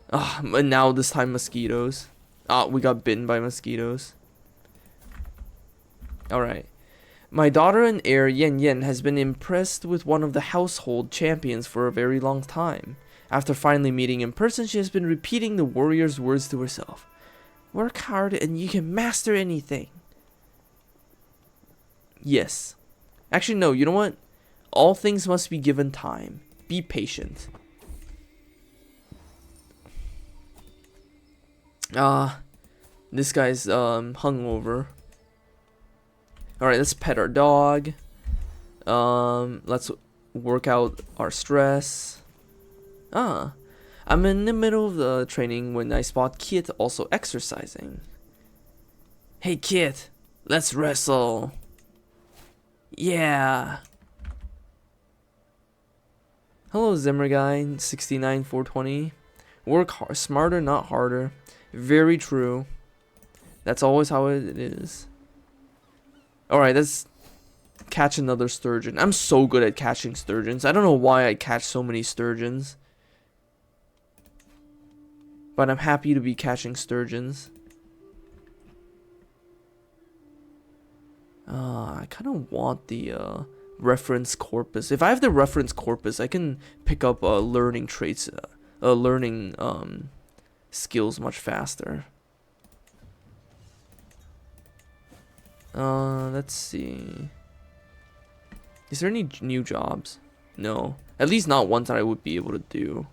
S1: And now this time mosquitoes. We got bitten by mosquitoes. Alright. My daughter and heir Yen Yen has been impressed with one of the household champions for a very long time. After finally meeting in person, she has been repeating the warrior's words to herself. Work hard and you can master anything. Yes. Actually, no, you know what? All things must be given time. Be patient. This guy's hungover. Alright, let's pet our dog. Let's work out our stress. I'm in the middle of the training when I spot Kit also exercising. Hey Kit, let's wrestle. Yeah. Hello, Zimmer guy 69420. Work hard, smarter, not harder. Very true. That's always how it is. Alright, let's catch another sturgeon. I'm so good at catching sturgeons. I don't know why I catch so many sturgeons. But I'm happy to be catching sturgeons. I kind of want the reference corpus. If I have the reference corpus, I can pick up learning traits, learning skills much faster. Let's see. Is there any new jobs? No. At least not ones that I would be able to do.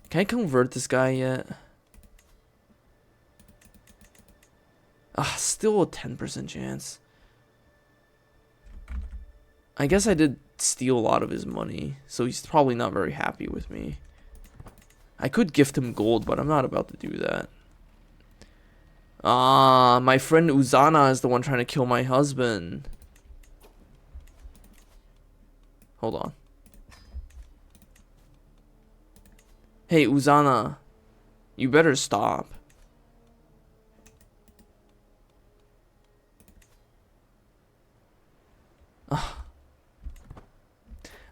S1: Can I convert this guy yet? Still a 10% chance. I guess I did steal a lot of his money, so he's probably not very happy with me. I could gift him gold, but I'm not about to do that. My friend Uzana is the one trying to kill my husband. Hold on. Hey, Uzana. You better stop.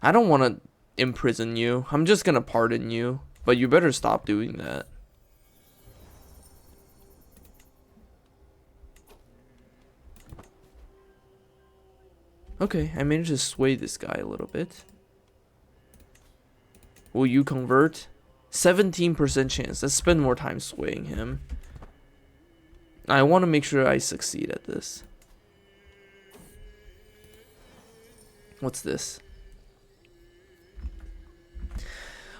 S1: I don't want to imprison you. I'm just gonna pardon you. But you better stop doing that. Okay, I managed to sway this guy a little bit. Will you convert? 17% chance. Let's spend more time swaying him. I want to make sure I succeed at this. What's this?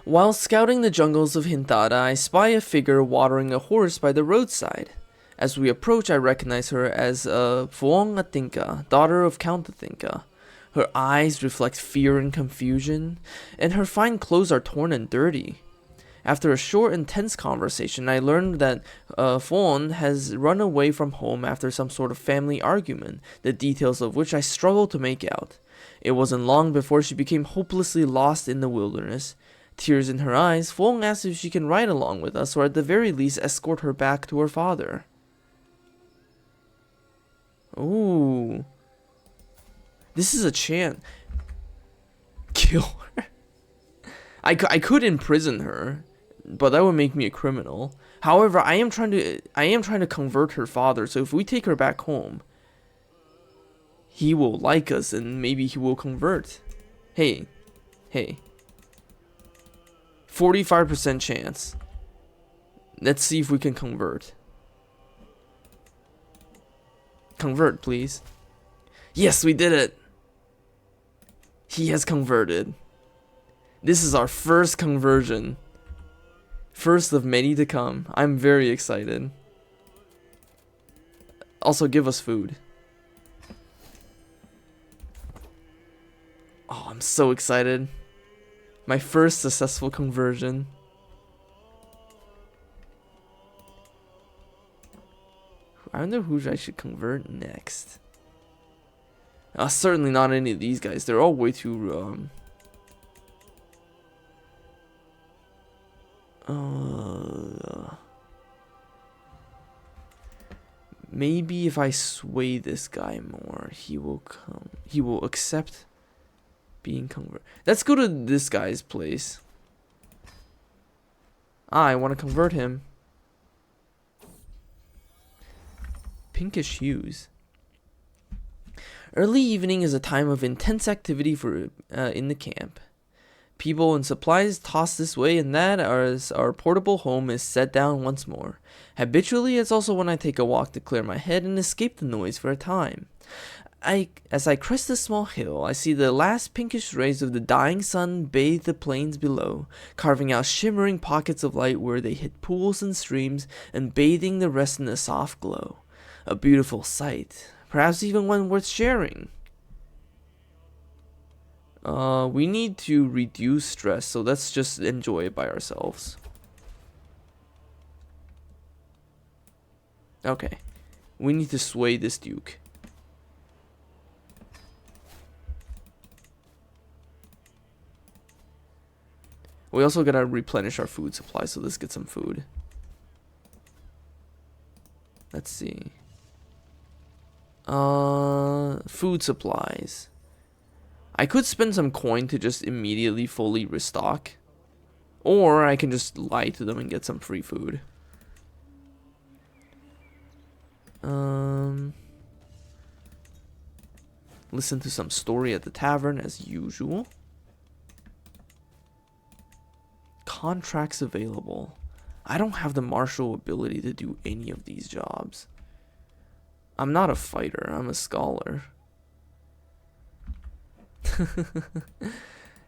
S1: While scouting the jungles of Hintada, I spy a figure watering a horse by the roadside. As we approach, I recognize her as Phuong Atinka, daughter of Count Atinka. Her eyes reflect fear and confusion, and her fine clothes are torn and dirty. After a short and tense conversation, I learned that Phuong has run away from home after some sort of family argument, the details of which I struggle to make out. It wasn't long before she became hopelessly lost in the wilderness. Tears in her eyes, Phuong asks if she can ride along with us, or at the very least escort her back to her father. Ooh. This is a chance. Kill her. I could imprison her, but that would make me a criminal. However, I am trying to convert her father, so if we take her back home, he will like us and maybe he will convert. Hey. 45% chance. Let's see if we can convert. Convert, please. Yes, we did it. He has converted. This is our first conversion. First of many to come. I'm very excited. Also, give us food. Oh, I'm so excited. My first successful conversion. I wonder who I should convert next. Certainly not any of these guys. They're all way too maybe if I sway this guy more, he will accept being converted. Let's go to this guy's place. I want to convert him. Pinkish hues. Early evening is a time of intense activity for in the camp. People and supplies tossed this way and that as our portable home is set down once more. Habitually, it's also when I take a walk to clear my head and escape the noise for a time. As I crest a small hill, I see the last pinkish rays of the dying sun bathe the plains below, carving out shimmering pockets of light where they hit pools and streams, and bathing the rest in a soft glow. A beautiful sight, perhaps even one worth sharing. We need to reduce stress, so let's just enjoy it by ourselves. Okay, we need to sway this duke. We also gotta replenish our food supply, so let's get some food. Let's see. Food supplies. I could spend some coin to just immediately fully restock. Or I can just lie to them and get some free food. Listen to some story at the tavern as usual. Contracts available. I don't have the martial ability to do any of these jobs. I'm not a fighter, I'm a scholar.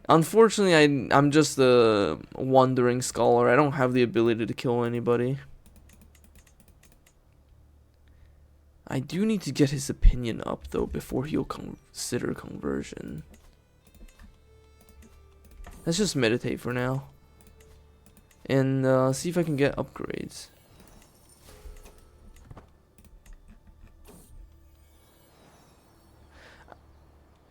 S1: Unfortunately, I'm just a wandering scholar. I don't have the ability to kill anybody. I do need to get his opinion up, though, before he'll consider conversion. Let's just meditate for now. And see if I can get upgrades.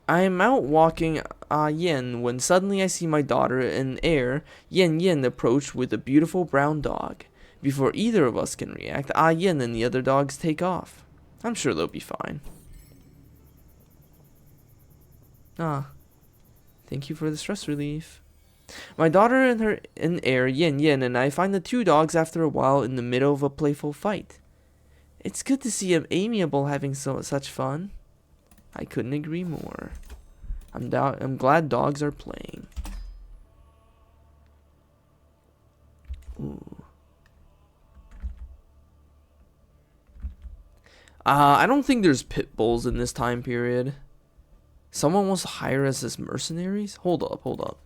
S1: I am out walking Yen when suddenly I see my daughter and heir, Yen, approach with a beautiful brown dog. Before either of us can react, Yen and the other dogs take off. I'm sure they'll be fine. Thank you for the stress relief. My daughter and her heir, Yen, and I find the two dogs after a while in the middle of a playful fight. It's good to see him amiable having such fun. I couldn't agree more. I'm glad dogs are playing. Ooh. I don't think there's pit bulls in this time period. Someone wants to hire us as mercenaries? Hold up.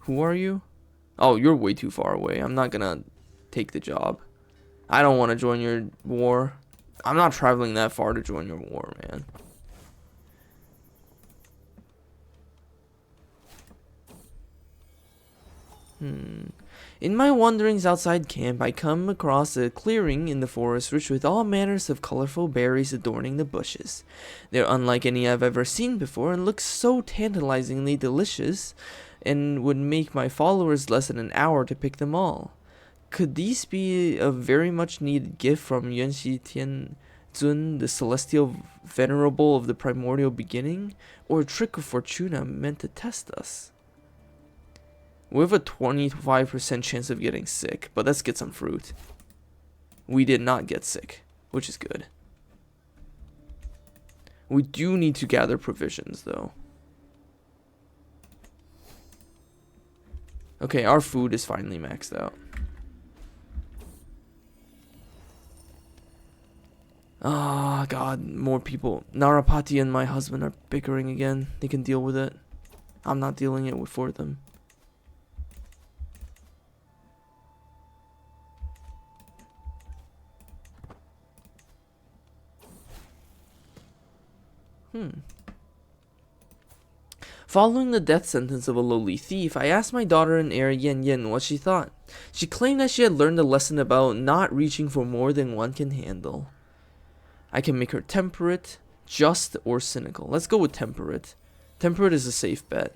S1: Who are you? Oh, you're way too far away. I'm not gonna take the job. I don't want to join your war. I'm not traveling that far to join your war, man. In my wanderings outside camp, I come across a clearing in the forest rich with all manners of colorful berries adorning the bushes. They're unlike any I've ever seen before and look so tantalizingly delicious and would make my followers less than an hour to pick them all. Could these be a very much needed gift from Yuanxi Tianzun, the celestial venerable of the primordial beginning, or a trick of Fortuna meant to test us? We have a 25% chance of getting sick, but let's get some fruit. We did not get sick, which is good. We do need to gather provisions, though. Okay, our food is finally maxed out. Ah, God, more people. Narapati and my husband are bickering again. They can deal with it. I'm not dealing it for them. Following the death sentence of a lowly thief, I asked my daughter and heir Yen what she thought. She claimed that she had learned a lesson about not reaching for more than one can handle. I can make her temperate, just, or cynical. Let's go with temperate. Temperate is a safe bet.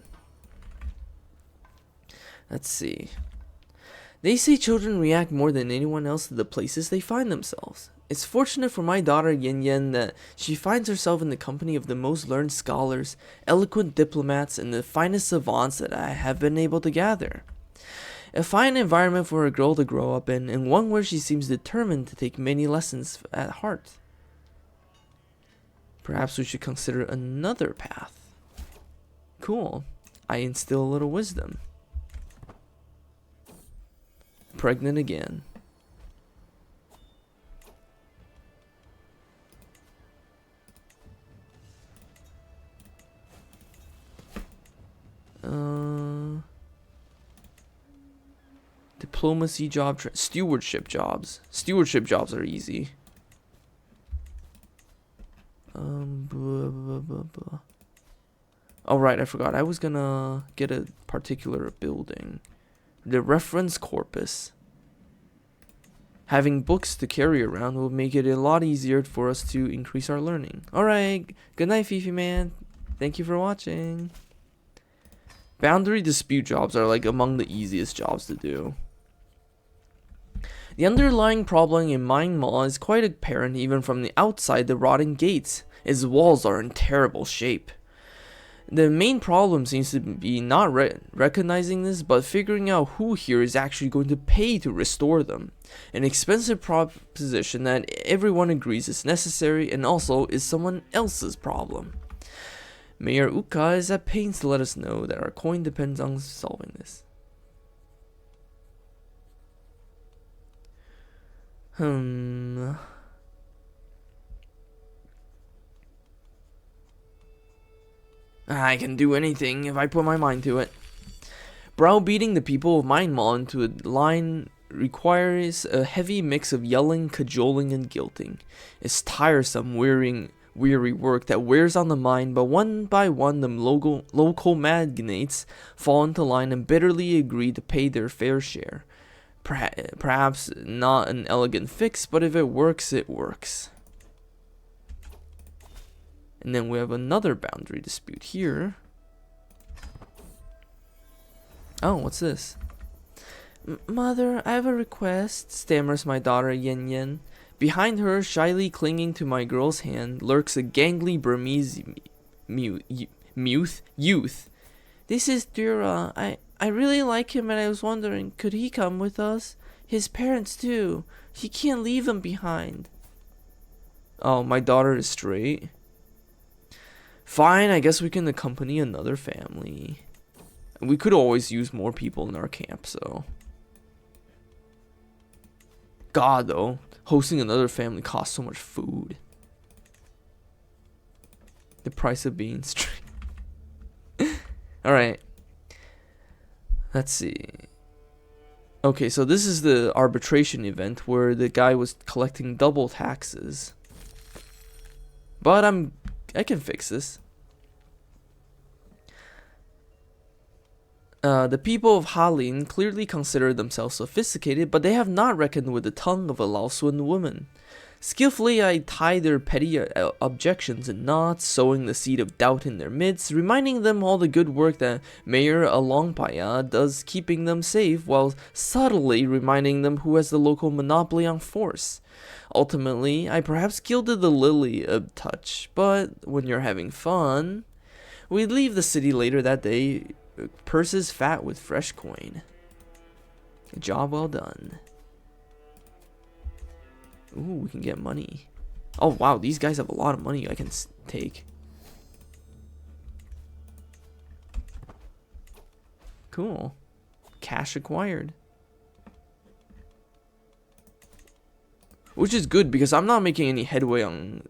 S1: Let's see. They say children react more than anyone else to the places they find themselves. It's fortunate for my daughter Yen that she finds herself in the company of the most learned scholars, eloquent diplomats, and the finest savants that I have been able to gather. A fine environment for a girl to grow up in, and one where she seems determined to take many lessons at heart. Perhaps we should consider another path. Cool. I instill a little wisdom. Pregnant again. Diplomacy job, stewardship jobs. Stewardship jobs are easy. Oh right, I forgot. I was gonna get a particular building. The reference corpus. Having books to carry around will make it a lot easier for us to increase our learning. Alright, good night, Fifi man. Thank you for watching. Boundary dispute jobs are like among the easiest jobs to do. The underlying problem in Mine Mall is quite apparent even from the outside the rotting gates. Its walls are in terrible shape. The main problem seems to be not recognizing this, but figuring out who here is actually going to pay to restore them. An expensive proposition that everyone agrees is necessary and also is someone else's problem. Mayor Uka is at pains to let us know that our coin depends on solving this. I can do anything if I put my mind to it. Browbeating the people of Mine Mall into a line requires a heavy mix of yelling, cajoling, and guilting. It's tiresome, weary work that wears on the mind, but one by one the local magnates fall into line and bitterly agree to pay their fair share. Perhaps not an elegant fix, but if it works, it works. And then we have another boundary dispute here. Oh, what's this? Mother, I have a request, stammers my daughter Yen Yen. Behind her, shyly clinging to my girl's hand, lurks a gangly Burmese youth. This is Dura. I really like him and I was wondering, could he come with us? His parents too. He can't leave them behind. Oh, my daughter is straight. Fine, I guess we can accompany another family. We could always use more people in our camp, so. God, though, hosting another family costs so much food. The price of being straight. Alright. Let's see. Okay, so this is the arbitration event where the guy was collecting double taxes. But I can fix this. The people of Halin clearly consider themselves sophisticated, but they have not reckoned with the tongue of a Laosuan woman. Skillfully, I tie their petty objections in knots, sowing the seed of doubt in their midst, reminding them all the good work that Mayor Alongpaya does keeping them safe, while subtly reminding them who has the local monopoly on force. Ultimately, I perhaps gilded the lily a touch, but when you're having fun, we leave the city later that day, purses fat with fresh coin. Job well done. Ooh, we can get money. Oh wow, these guys have a lot of money I can take. Cool. Cash acquired. Which is good because I'm not making any headway on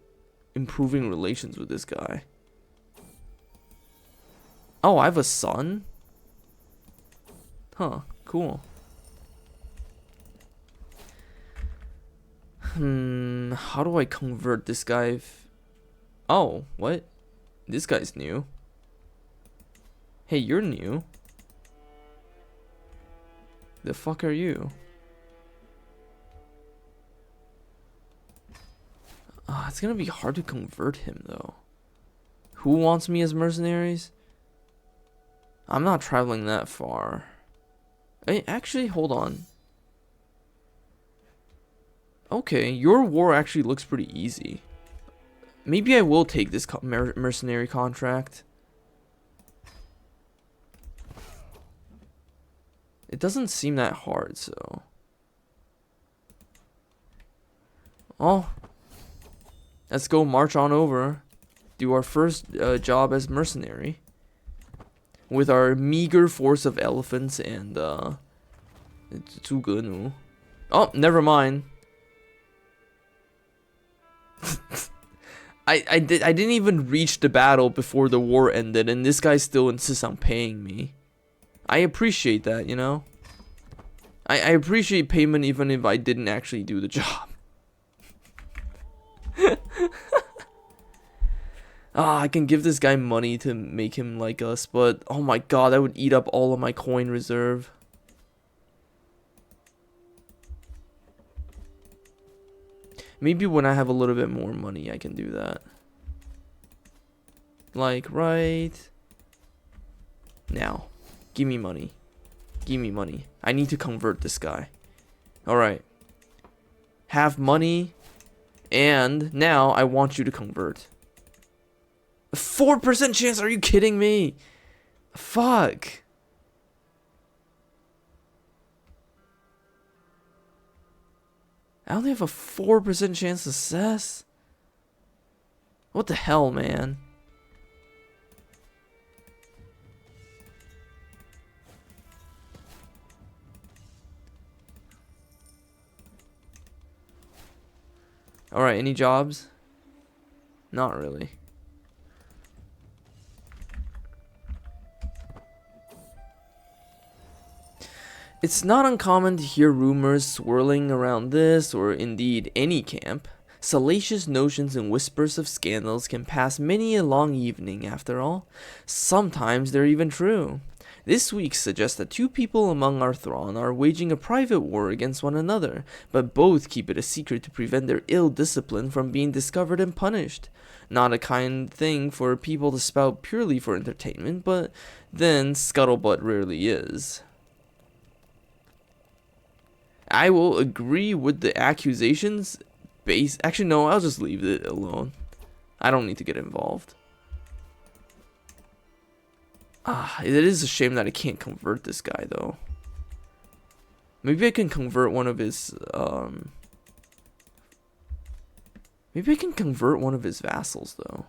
S1: improving relations with this guy. Oh, I have a son? Huh, cool. How do I convert this guy? Oh, what? This guy's new. Hey, you're new. The fuck are you? It's gonna be hard to convert him though. Who wants me as mercenaries? I'm not traveling that far. Hey, actually, hold on. Okay, your war actually looks pretty easy. Maybe I will take this mercenary contract. It doesn't seem that hard, so. Oh. Let's go march on over. Do our first job as mercenary. With our meager force of elephants and Zugenu. Oh, never mind. I didn't even reach the battle before the war ended, and this guy still insists on paying me. I appreciate that, you know. I appreciate payment even if I didn't actually do the job. I can give this guy money to make him like us, but oh my god, that would eat up all of my coin reserve. Maybe when I have a little bit more money, I can do that. Like, right now. Give me money. Give me money. I need to convert this guy. Alright. Have money. And now I want you to convert. 4% chance? Are you kidding me? Fuck. I only have a 4% chance to success? What the hell, man? Alright, any jobs? Not really. It's not uncommon to hear rumors swirling around this, or indeed any camp. Salacious notions and whispers of scandals can pass many a long evening, after all. Sometimes they're even true. This week suggests that two people among our throng are waging a private war against one another, but both keep it a secret to prevent their ill discipline from being discovered and punished. Not a kind thing for people to spout purely for entertainment, but then scuttlebutt rarely is. I will agree with the accusations. Actually, no, I'll just leave it alone. I don't need to get involved. It is a shame that I can't convert this guy, though. Maybe I can convert one of his, Maybe I can convert one of his vassals, though.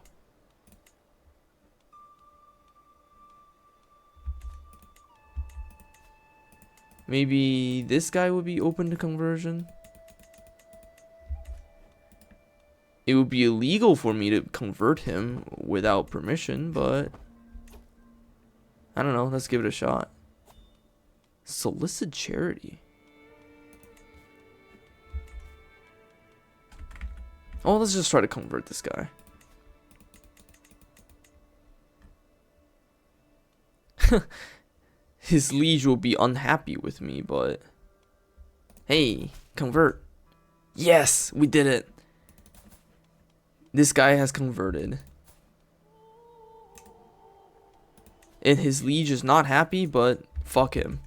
S1: Maybe this guy would be open to conversion. It would be illegal for me to convert him without permission, but I don't know. Let's give it a shot. Solicit charity. Oh, let's just try to convert this guy. His liege will be unhappy with me, but hey, convert. Yes, we did it. This guy has converted. And his liege is not happy, but fuck him.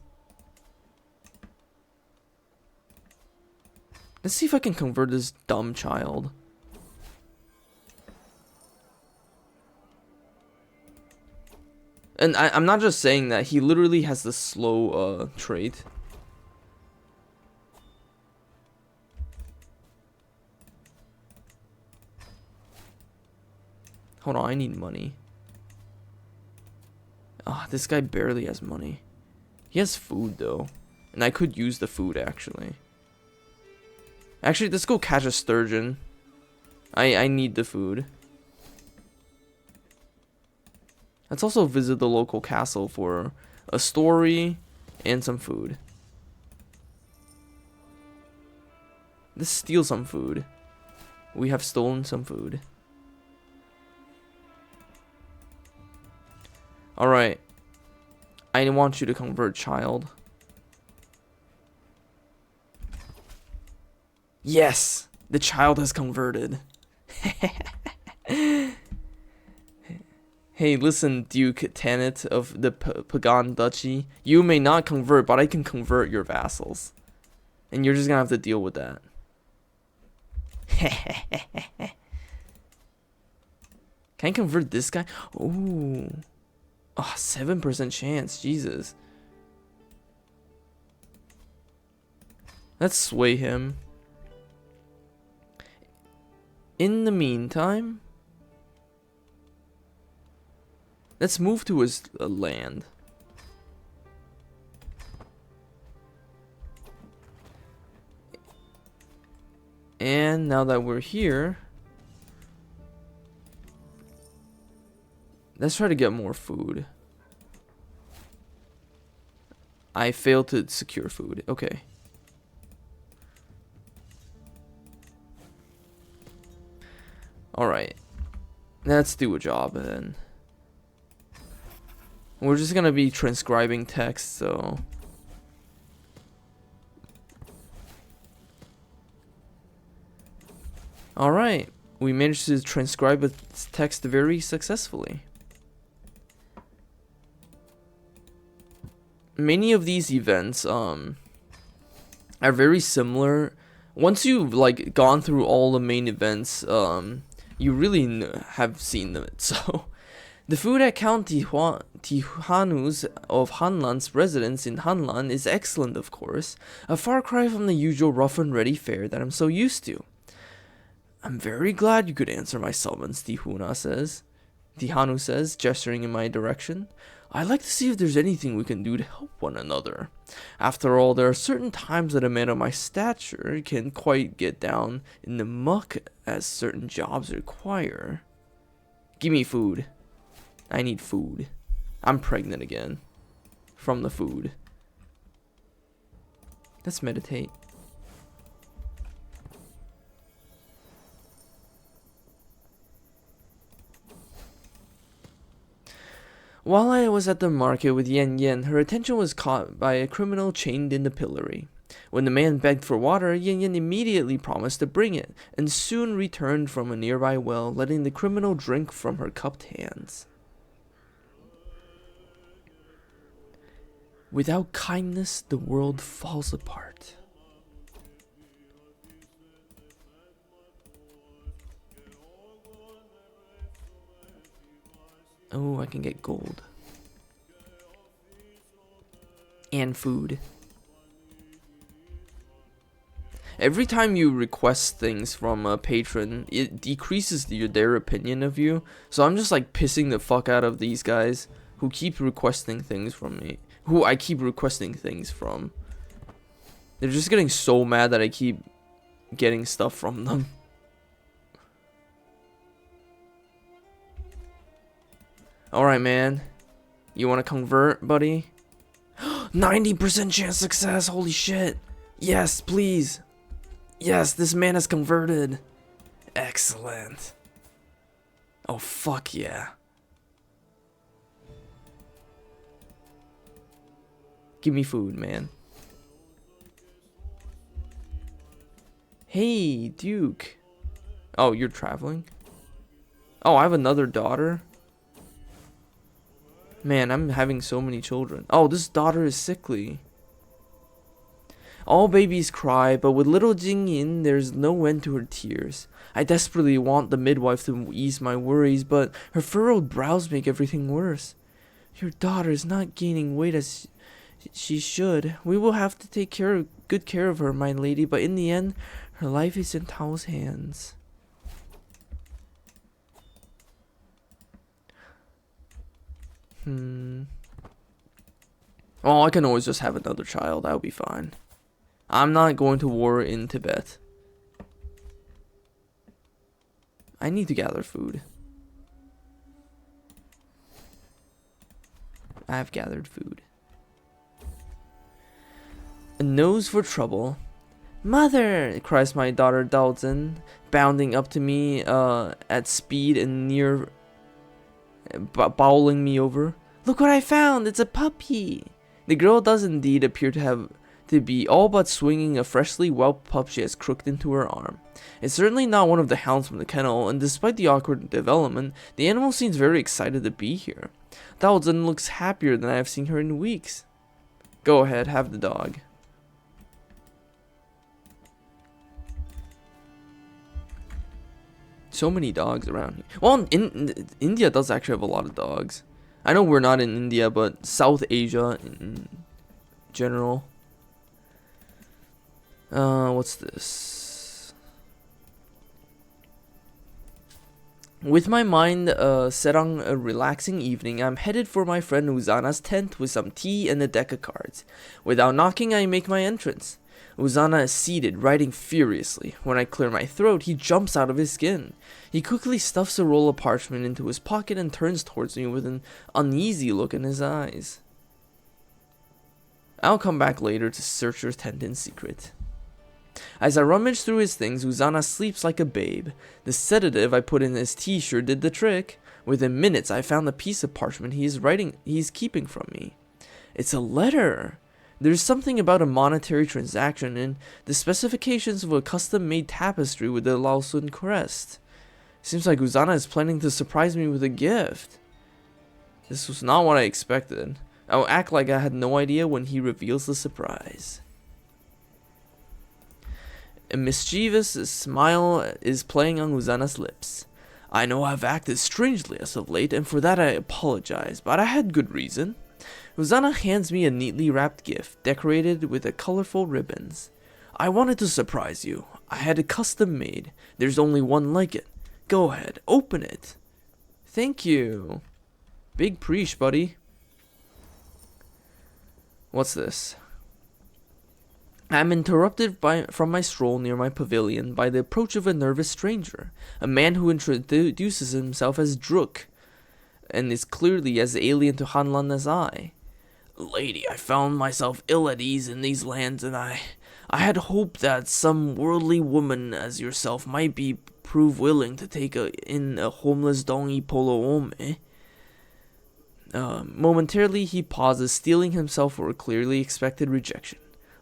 S1: Let's see if I can convert this dumb child. And I'm not just saying that. He literally has the slow trait. Hold on, I need money. This guy barely has money. He has food, though. And I could use the food, actually. Actually, let's go catch a sturgeon. I need the food. Let's also visit the local castle for a story and some food. Let's steal some food. We have stolen some food. Alright. I want you to convert, child. Yes! The child has converted. Hey, listen, Duke Tanit of the Pagan Duchy. You may not convert, but I can convert your vassals. And you're just gonna have to deal with that. Can I convert this guy? Ooh. 7% chance. Jesus. Let's sway him. In the meantime, let's move to his land. And now that we're here, let's try to get more food. I failed to secure food. Okay. Alright. Let's do a job then. We're just gonna be transcribing text, so. Alright. We managed to transcribe a text very successfully. many of these events are very similar. Once you've like gone through all the main events, you really have seen them. So the food at Count Tihanu's of Hanlan's residence in Hanlan is excellent, of course, a far cry from the usual rough and ready fare that I'm so used to. I'm very glad you could answer my summons, Tihanu says, gesturing in my direction. I'd like to see if there's anything we can do to help one another. After all, there are certain times that a man of my stature can't quite get down in the muck as certain jobs require. Give me food. I need food. I'm pregnant again. From the food. Let's meditate. While I was at the market with Yen Yen, her attention was caught by a criminal chained in the pillory. When the man begged for water, Yen Yen immediately promised to bring it, and soon returned from a nearby well, letting the criminal drink from her cupped hands. Without kindness, the world falls apart. Oh, I can get gold. And food. Every time you request things from a patron, it decreases their opinion of you. So I'm just like pissing the fuck out of these guys who keep requesting things from me. Who I keep requesting things from. They're just getting so mad that I keep getting stuff from them. Alright, man. You want to convert, buddy? 90% chance success! Holy shit! Yes, please! Yes, this man has converted! Excellent. Oh, fuck yeah. Give me food, man. Hey, Duke. Oh, you're traveling? Oh, I have another daughter? Man, I'm having so many children. Oh, this daughter is sickly. All babies cry, but with little Jingyin, there's no end to her tears. I desperately want the midwife to ease my worries, but her furrowed brows make everything worse. Your daughter is not gaining weight as she should. We will have to take good care of her, my lady, but in the end, her life is in Tao's hands. Oh, I can always just have another child. That'll be fine. I'm not going to war in Tibet. I need to gather food. I have gathered food. A nose for trouble. Mother! Cries my daughter Daozhen, bounding up to me at speed and near bowling me over. Look what I found! It's a puppy! The girl does indeed appear to be all but swinging a freshly whelped pup she has crooked into her arm. It's certainly not one of the hounds from the kennel, and despite the awkward development, the animal seems very excited to be here. Daozhen looks happier than I have seen her in weeks. Go ahead, have the dog. So many dogs around here. Well, India does actually have a lot of dogs. I know we're not in India, but South Asia in general. What's this? With my mind set on a relaxing evening, I'm headed for my friend Uzana's tent with some tea and a deck of cards. Without knocking, I make my entrance. Uzana is seated, writing furiously. When I clear my throat, he jumps out of his skin. He quickly stuffs a roll of parchment into his pocket and turns towards me with an uneasy look in his eyes. I'll come back later to search your tent in secret. As I rummage through his things, Uzana sleeps like a babe. The sedative I put in his tea sure did the trick. Within minutes, I found the piece of parchment he's keeping from me. It's a letter. There's something about a monetary transaction in the specifications of a custom-made tapestry with the Laosun crest. Seems like Uzana is planning to surprise me with a gift. This was not what I expected. I'll act like I had no idea when he reveals the surprise. A mischievous smile is playing on Uzana's lips. I know I've acted strangely as of late, and for that I apologize, but I had good reason. Uzana hands me a neatly wrapped gift, decorated with colorful ribbons. I wanted to surprise you. I had it custom made. There's only one like it. Go ahead, open it. Thank you. Big preach, buddy. What's this? I'm interrupted from my stroll near my pavilion by the approach of a nervous stranger, a man who introduces himself as Druk, and is clearly as alien to Hanlan as I. Lady, I found myself ill at ease in these lands, and I had hoped that some worldly woman as yourself might prove willing to take in a homeless dongi polo ome. Momentarily he pauses, steeling himself for a clearly expected rejection.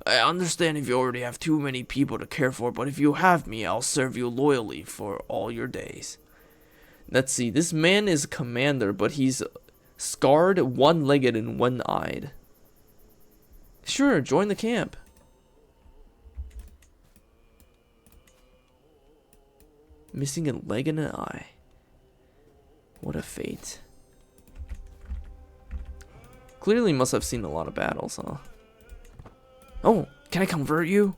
S1: I understand if you already have too many people to care for, but if you have me, I'll serve you loyally for all your days. Let's see, this man is a commander, but he's scarred, one-legged, and one-eyed. Sure, join the camp. Missing a leg and an eye. What a fate. Clearly must have seen a lot of battles, huh? Oh, can I convert you?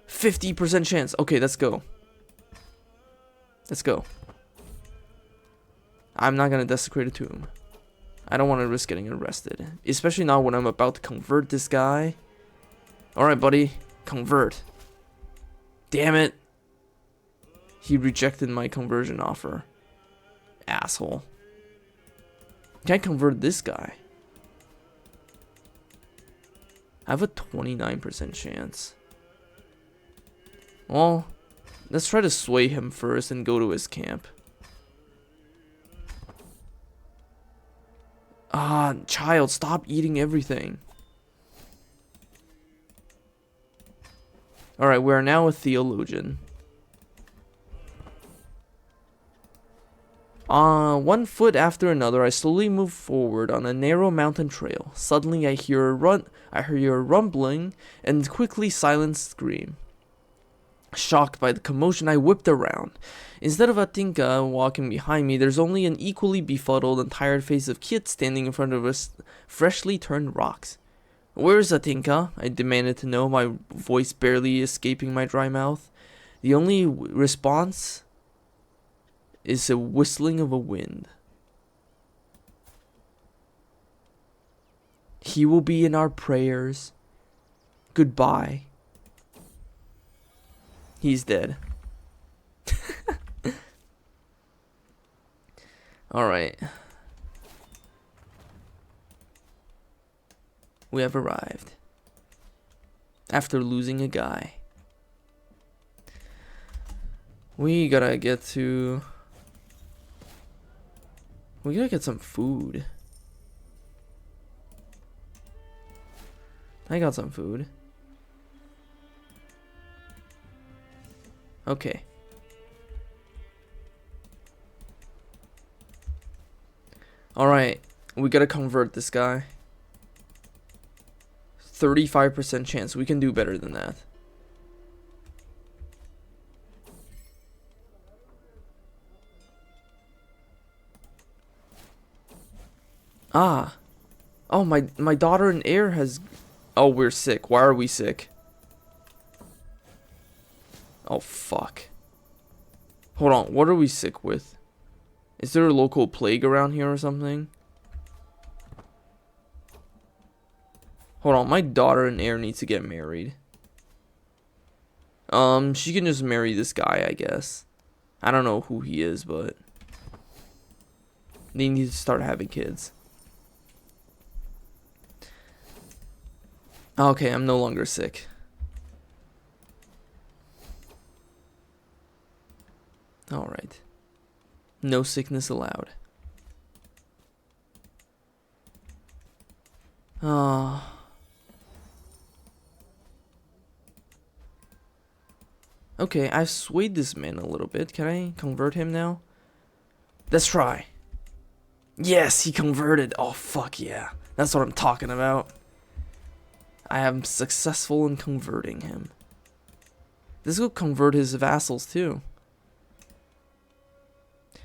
S1: 50% chance. Okay, let's go. Let's go. I'm not gonna desecrate a tomb. I don't want to risk getting arrested. Especially now when I'm about to convert this guy. Alright, buddy. Convert. Damn it. He rejected my conversion offer. Asshole. Can I convert this guy? I have a 29% chance. Well, let's try to sway him first and go to his camp. Ah, child, stop eating everything. Alright, we are now a theologian. One foot after another, I slowly move forward on a narrow mountain trail. Suddenly, I hear a rumbling and quickly silenced scream. Shocked by the commotion, I whipped around. Instead of Atinka walking behind me, there's only an equally befuddled and tired face of Kit standing in front of us, freshly turned rocks. Where's Atinka? I demanded to know, my voice barely escaping my dry mouth. The only response is a whistling of a wind. He will be in our prayers. Goodbye. He's dead. Alright. We have arrived. After losing a guy. We gotta get to... We gotta get some food. I got some food. Okay. Alright, we gotta convert this guy. 35% chance. We can do better than that. Ah. Oh, my daughter and heir has... Oh, we're sick. Why are we sick? Oh, fuck. Hold on. What are we sick with? Is there a local plague around here or something? Hold on. My daughter and heir needs to get married. She can just marry this guy, I guess. I don't know who he is, but... They need to start having kids. Okay, I'm no longer sick. Alright. No sickness allowed. Okay, I've swayed this man a little bit. Can I convert him now? Let's try. Yes, he converted. Oh, fuck yeah. That's what I'm talking about. I am successful in converting him. This will convert his vassals too.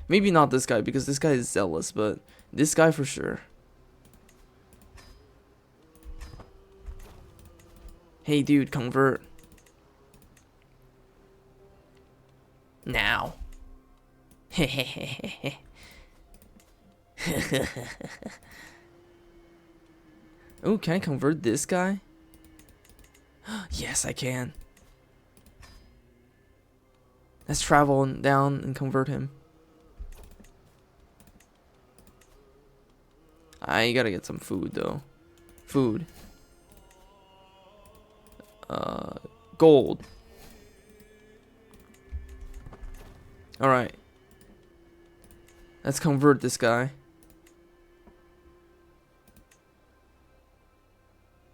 S1: Maybe not this guy, because this guy is zealous, but this guy for sure. Hey dude, convert. Now. Oh, can I convert this guy? Yes, I can. Let's travel down and convert him. I gotta get some food though. Food. Gold. Alright. Let's convert this guy.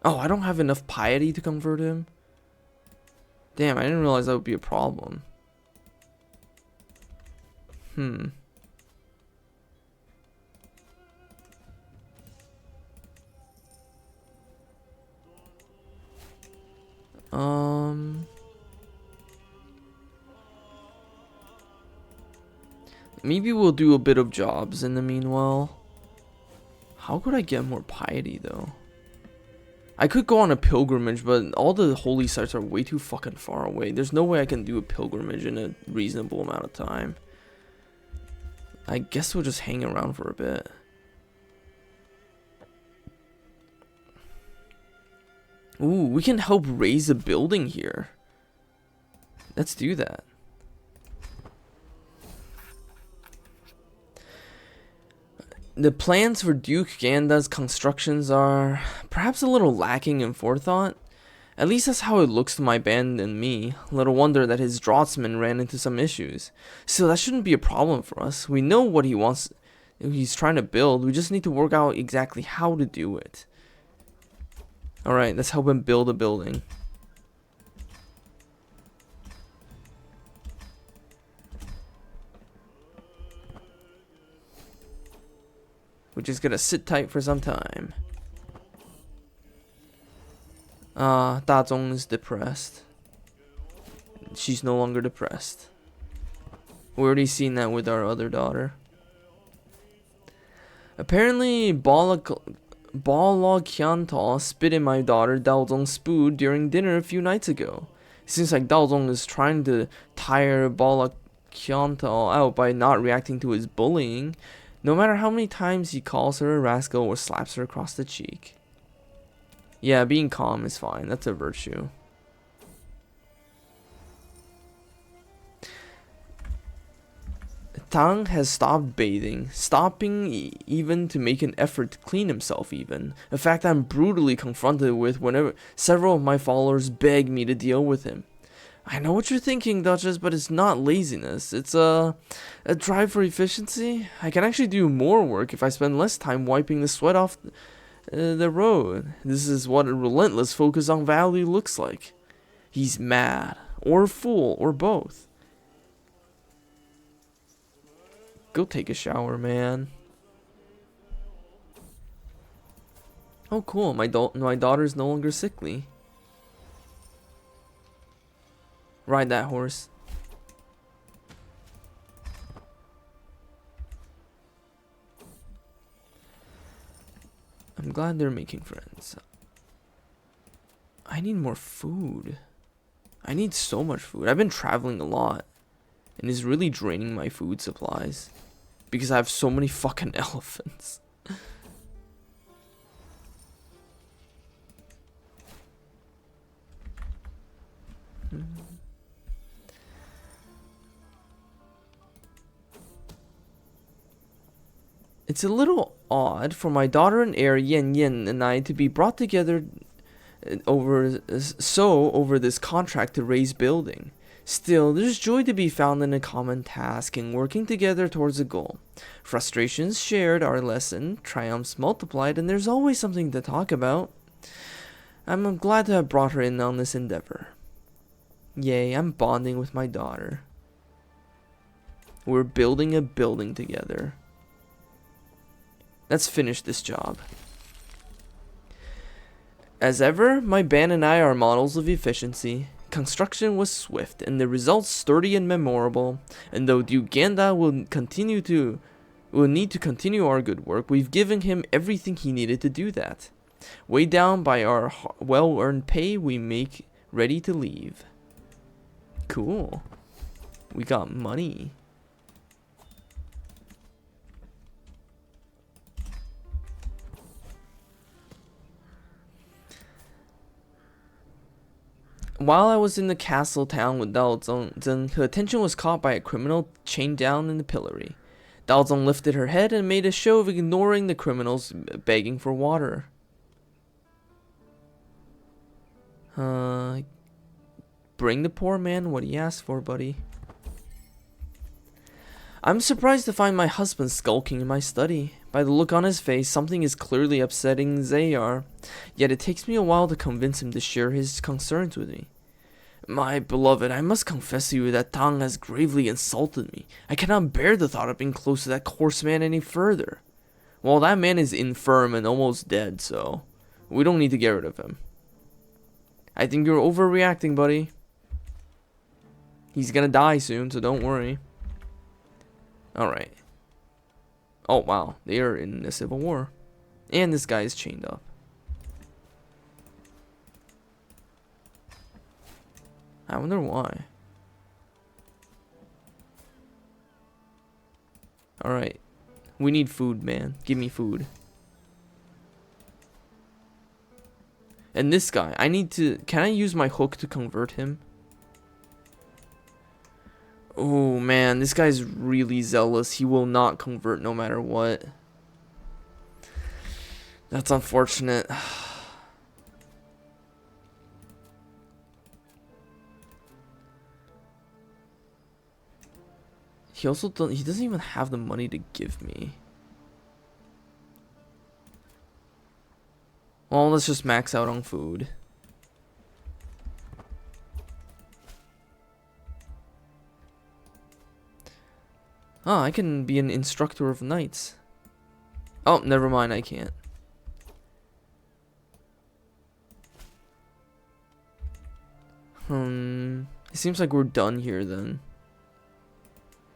S1: Oh, I don't have enough piety to convert him. Damn, I didn't realize that would be a problem. Maybe we'll do a bit of jobs in the meanwhile. How could I get more piety though? I could go on a pilgrimage, but all the holy sites are way too fucking far away. There's no way I can do a pilgrimage in a reasonable amount of time. I guess we'll just hang around for a bit. Ooh, we can help raise a building here. Let's do that. The plans for Duke Ganda's constructions are perhaps a little lacking in forethought. At least that's how it looks to my band and me. Little wonder that his draftsman ran into some issues. Still, that shouldn't be a problem for us. We know what he wants, he's trying to build. We just need to work out exactly how to do it. Alright, let's help him build a building. We're just gonna sit tight for some time. Dazong is depressed. She's no longer depressed. We already seen that with our other daughter. Apparently, Bala Kyantal spit in my daughter Daozong's food during dinner a few nights ago. It seems like Daozong is trying to tire Bala Kyantal out by not reacting to his bullying, no matter how many times he calls her a rascal or slaps her across the cheek. Yeah, being calm is fine. That's a virtue. Tang has stopped bathing, stopping even to make an effort to clean himself even. A fact I'm brutally confronted with whenever several of my followers beg me to deal with him. I know what you're thinking, Duchess, but it's not laziness. It's a drive for efficiency. I can actually do more work if I spend less time wiping the sweat off the road. This is what a relentless focus on value looks like. He's mad, or a fool, or both. Go take a shower, man. Oh, cool. My daughter's no longer sickly. Ride that horse. I'm glad they're making friends. I need more food. I need so much food. I've been traveling a lot, and it's really draining my food supplies because I have so many fucking elephants. It's a little odd for my daughter and heir Yen Yen and I to be brought together over this contract to raise building. Still, there's joy to be found in a common task and working together towards a goal. Frustrations shared are lessened, triumphs multiplied, and there's always something to talk about. I'm glad to have brought her in on this endeavor. Yay, I'm bonding with my daughter. We're building a building together. Let's finish this job. As ever, my band and I are models of efficiency. Construction was swift, and the results sturdy and memorable. And though Duke Ganda will need to continue our good work, we've given him everything he needed to do that. Weighed down by our well-earned pay, we make ready to leave. Cool. We got money. While I was in the castle town with Dao Zeng, her attention was caught by a criminal chained down in the pillory. Dao Zeng lifted her head and made a show of ignoring the criminals begging for water. Bring the poor man what he asked for, buddy. I'm surprised to find my husband skulking in my study. By the look on his face, something is clearly upsetting Zayar. Yet it takes me a while to convince him to share his concerns with me. My beloved, I must confess to you that Tang has gravely insulted me. I cannot bear the thought of being close to that coarse man any further. Well, that man is infirm and almost dead, so we don't need to get rid of him. I think you're overreacting, buddy. He's gonna die soon, so don't worry. Alright. Oh, wow. They are in a civil war. And this guy is chained up. I wonder why. Alright. We need food, man. Give me food. And this guy, I need to... Can I use my hook to convert him? Oh, man. This guy's really zealous. He will not convert no matter what. That's unfortunate. He also he doesn't even have the money to give me. Well, let's just max out on food. Oh, I can be an instructor of knights. Oh, never mind, I can't. It seems like we're done here then.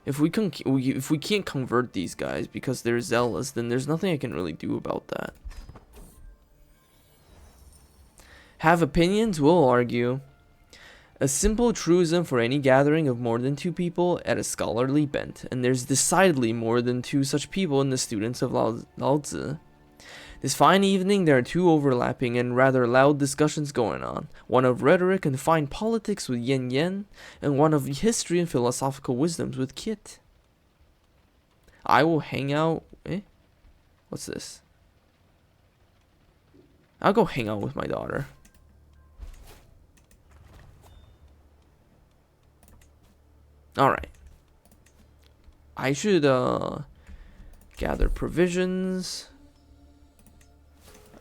S1: If we can't convert these guys because they're zealous, then there's nothing I can really do about that. Have opinions? We'll argue. A simple truism for any gathering of more than 2 people at a scholarly bent, and there's decidedly more than 2 such people in the students of Lao Tzu. This fine evening there are 2 overlapping and rather loud discussions going on, one of rhetoric and fine politics with Yen Yen, and one of history and philosophical wisdoms with Kit. I will hang out... What's this? I'll go hang out with my daughter. Alright. I should gather provisions.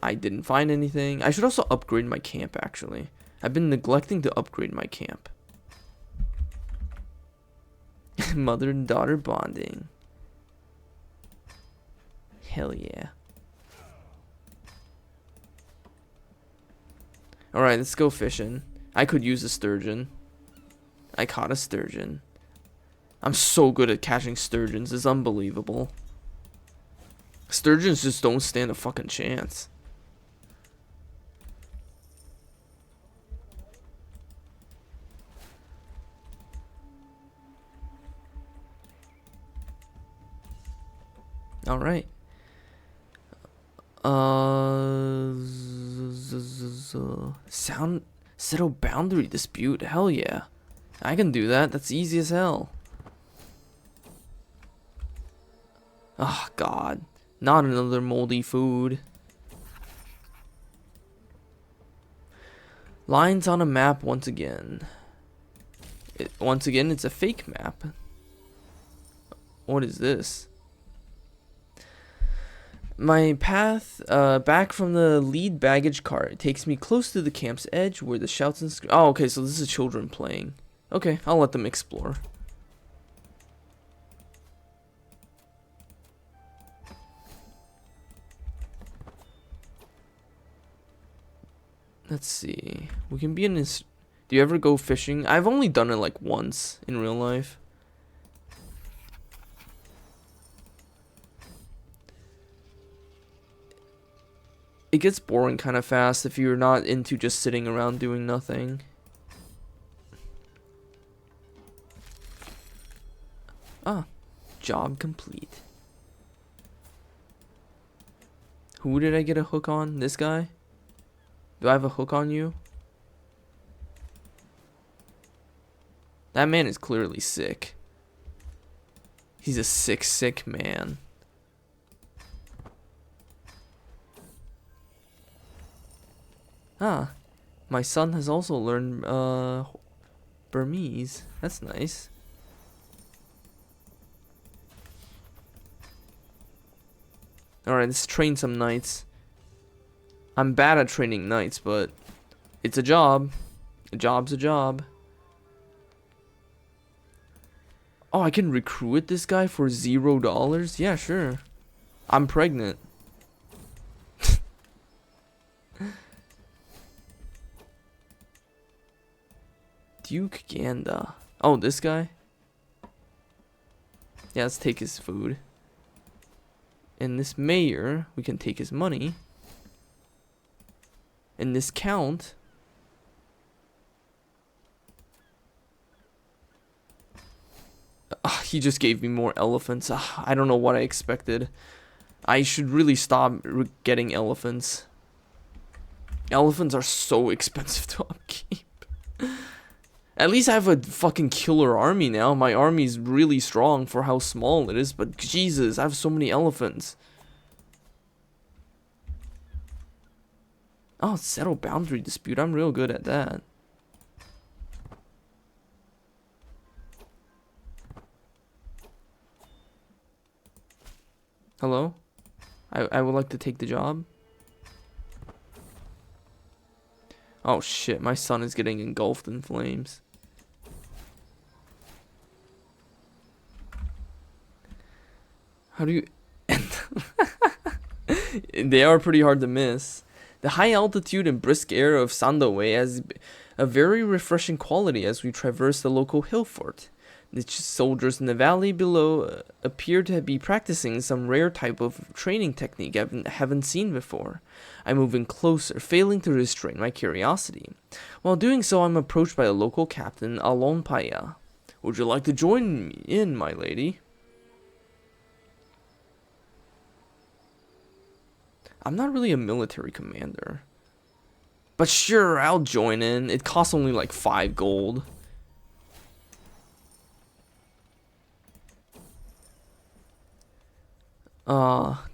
S1: I didn't find anything. I should also upgrade my camp, actually. I've been neglecting to upgrade my camp. Mother and daughter bonding. Hell yeah. Alright, let's go fishing. I could use a sturgeon. I caught a sturgeon. I'm so good at catching sturgeons. It's unbelievable. Sturgeons just don't stand a fucking chance. All right. Sound settle boundary dispute. Hell yeah, I can do that. That's easy as hell. Oh God, not another moldy food. Lines on a map once again. Once again, it's a fake map. What is this? My path back from the lead baggage cart takes me close to the camp's edge where the shouts and screams. Oh, okay, so this is children playing. Okay, I'll let them explore. Let's see. We can be in this. Do you ever go fishing? I've only done it like once in real life. It gets boring kind of fast if you're not into just sitting around doing nothing. Ah, job complete. Who did I get a hook on? This guy? Do I have a hook on you? That man is clearly sick. He's a sick man. Ah, my son has also learned Burmese. That's nice. Alright, let's train some knights. I'm bad at training knights, but it's a job. A job's a job. Oh, I can recruit this guy for $0? Yeah, sure. I'm pregnant. Duke Ganda. Oh, this guy? Yeah, let's take his food. And this mayor, we can take his money. And this count. He just gave me more elephants. I don't know what I expected. I should really stop getting elephants. Elephants are so expensive to upkeep. At least I have a fucking killer army now. My army's really strong for how small it is, but Jesus, I have so many elephants. Oh, settle boundary dispute. I'm real good at that. Hello? I would like to take the job. Oh shit, my son is getting engulfed in flames. How do you end? They are pretty hard to miss. The high altitude and brisk air of Sandawe has a very refreshing quality as we traverse the local hill fort. The soldiers in the valley below appear to be practicing some rare type of training technique I haven't seen before. I move in closer, failing to restrain my curiosity. While doing so, I'm approached by a local captain, Alonpaya. Would you like to join me in, my lady? I'm not really a military commander. But sure, I'll join in. It costs only like 5 gold.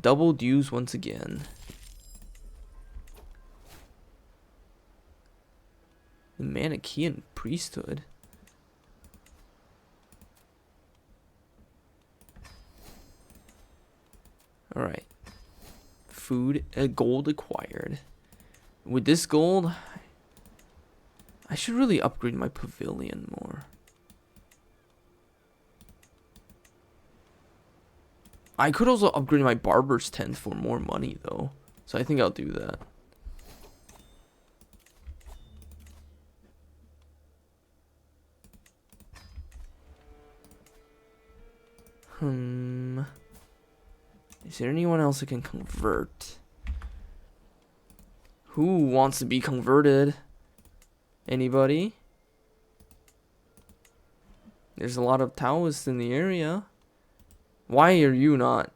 S1: Double dues once again. The Manichaean priesthood. Alright. Food, gold acquired. With this gold, I should really upgrade my pavilion more. I could also upgrade my barber's tent for more money, though. So I think I'll do that. Is there anyone else I can convert? Who wants to be converted? Anybody? There's a lot of Taoists in the area. Why are you not?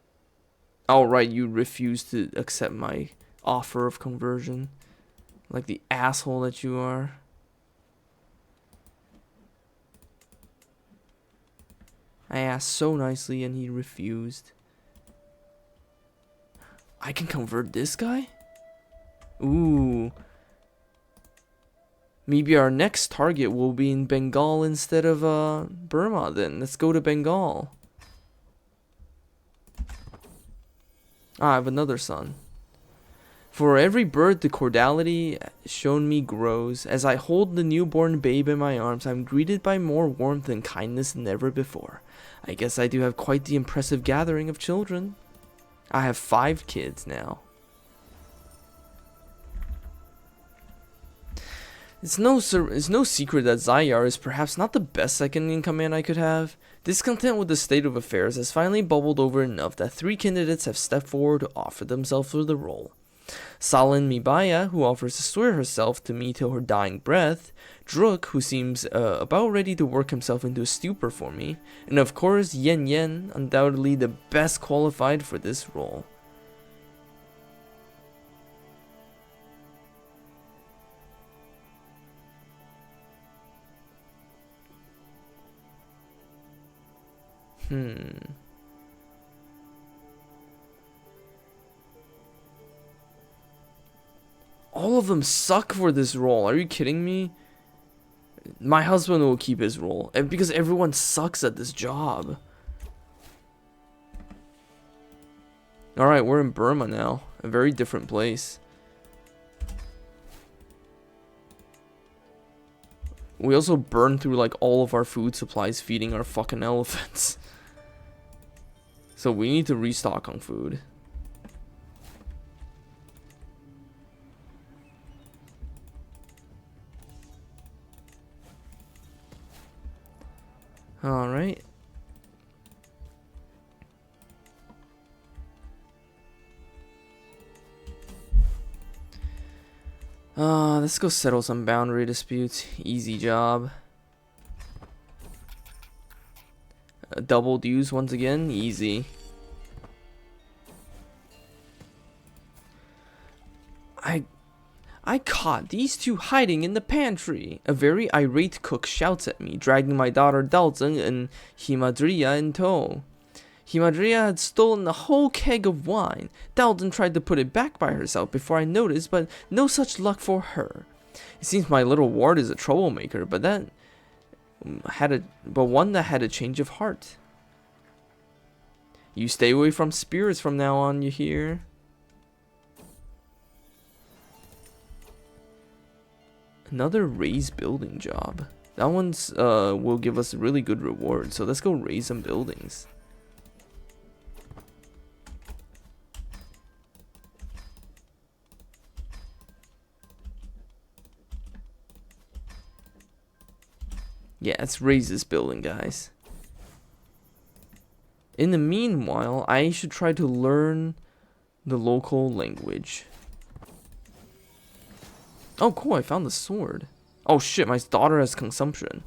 S1: Oh, right, you refuse to accept my offer of conversion. Like the asshole that you are. I asked so nicely and he refused. I can convert this guy? Ooh. Maybe our next target will be in Bengal instead of Burma then. Let's go to Bengal. I have another son. For every birth, the cordiality shown me grows. As I hold the newborn babe in my arms, I'm greeted by more warmth and kindness than ever before. I guess I do have quite the impressive gathering of children. I have 5 kids now. It's no secret that Zayar is perhaps not the best second-in-command I could have. Discontent with the state of affairs has finally bubbled over enough that 3 candidates have stepped forward to offer themselves for the role. Salin Mibaya, who offers to swear herself to me till her dying breath, Druk, who seems about ready to work himself into a stupor for me, and of course Yen Yen, undoubtedly the best qualified for this role. All of them suck for this role. Are you kidding me? My husband will keep his role, and because everyone sucks at this job. Alright, we're in Burma now. A very different place. We also burned through like all of our food supplies feeding our fucking elephants. So we need to restock on food. Alright. Let's go settle some boundary disputes. Easy job. Double dues once again. Easy. I caught these two hiding in the pantry. A very irate cook shouts at me, dragging my daughter Dalzeng and Himadria in tow. Himadria had stolen the whole keg of wine. Dalton tried to put it back by herself before I noticed, but no such luck for her. It seems my little ward is a troublemaker, but one that had a change of heart. You stay away from spirits from now on, you hear? Another raise building job. That one's will give us a really good reward, so let's go raise some buildings. Yeah, let's raise this building, guys. In the meanwhile, I should try to learn the local language. Oh, cool, I found the sword. Oh shit, my daughter has consumption.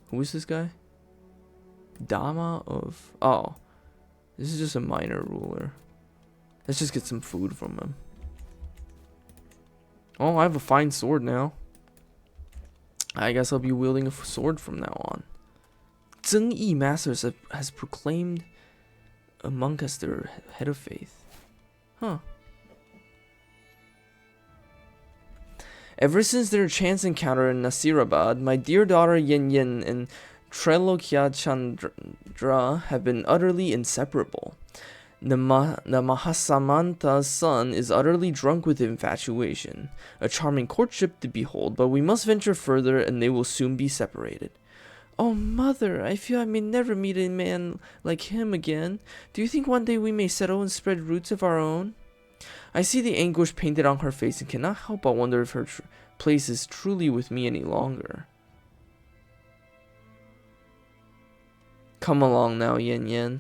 S1: Who is this guy? Dama of... Oh. This is just a minor ruler. Let's just get some food from him. Oh, I have a fine sword now. I guess I'll be wielding a sword from now on. Zheng Yi Masters has proclaimed a monk as their head of faith. Huh. Ever since their chance encounter in Nasirabad, my dear daughter Yen Yen and Trilokya Chandra have been utterly inseparable. The Mahasamanta's son is utterly drunk with infatuation. A charming courtship to behold, but we must venture further and they will soon be separated. Oh, mother, I feel I may never meet a man like him again. Do you think one day we may settle and spread roots of our own? I see the anguish painted on her face and cannot help but wonder if her place is truly with me any longer. Come along now, Yen Yen.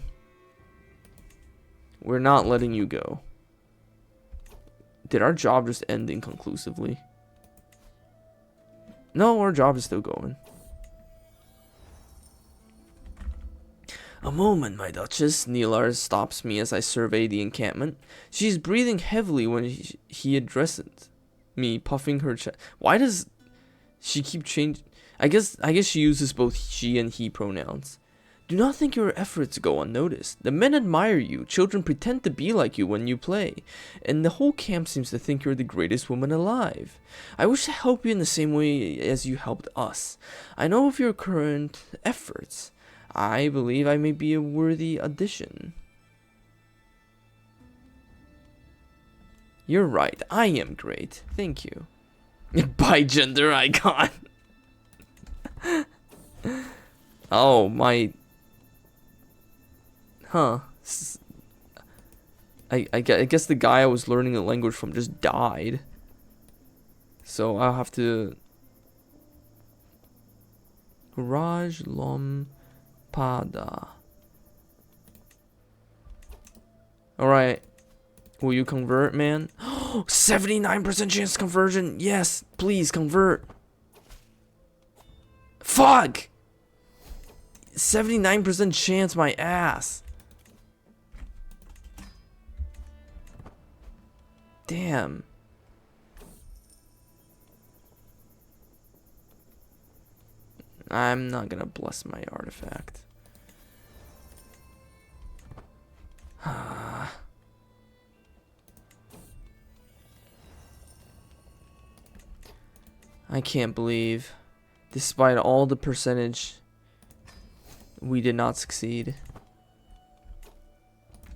S1: We're not letting you go. Did our job just end inconclusively? No, our job is still going. A moment, my Duchess. Nilar stops me as I survey the encampment. She's breathing heavily when he addresses me, puffing her chest. Why does she keep changing? I guess she uses both she and he pronouns. Do not think your efforts go unnoticed. The men admire you, children pretend to be like you when you play, and the whole camp seems to think you're the greatest woman alive. I wish to help you in the same way as you helped us. I know of your current efforts. I believe I may be a worthy addition. You're right, I am great. Thank you. By gender icon. Oh, my... Huh. I guess the guy I was learning the language from just died. So I'll have to... Raj Lompada. Alright. Will you convert, man? 79% chance conversion. Yes, please convert. Fuck! 79% chance, my ass. Damn. I'm not gonna bless my artifact. I can't believe, despite all the percentage, we did not succeed.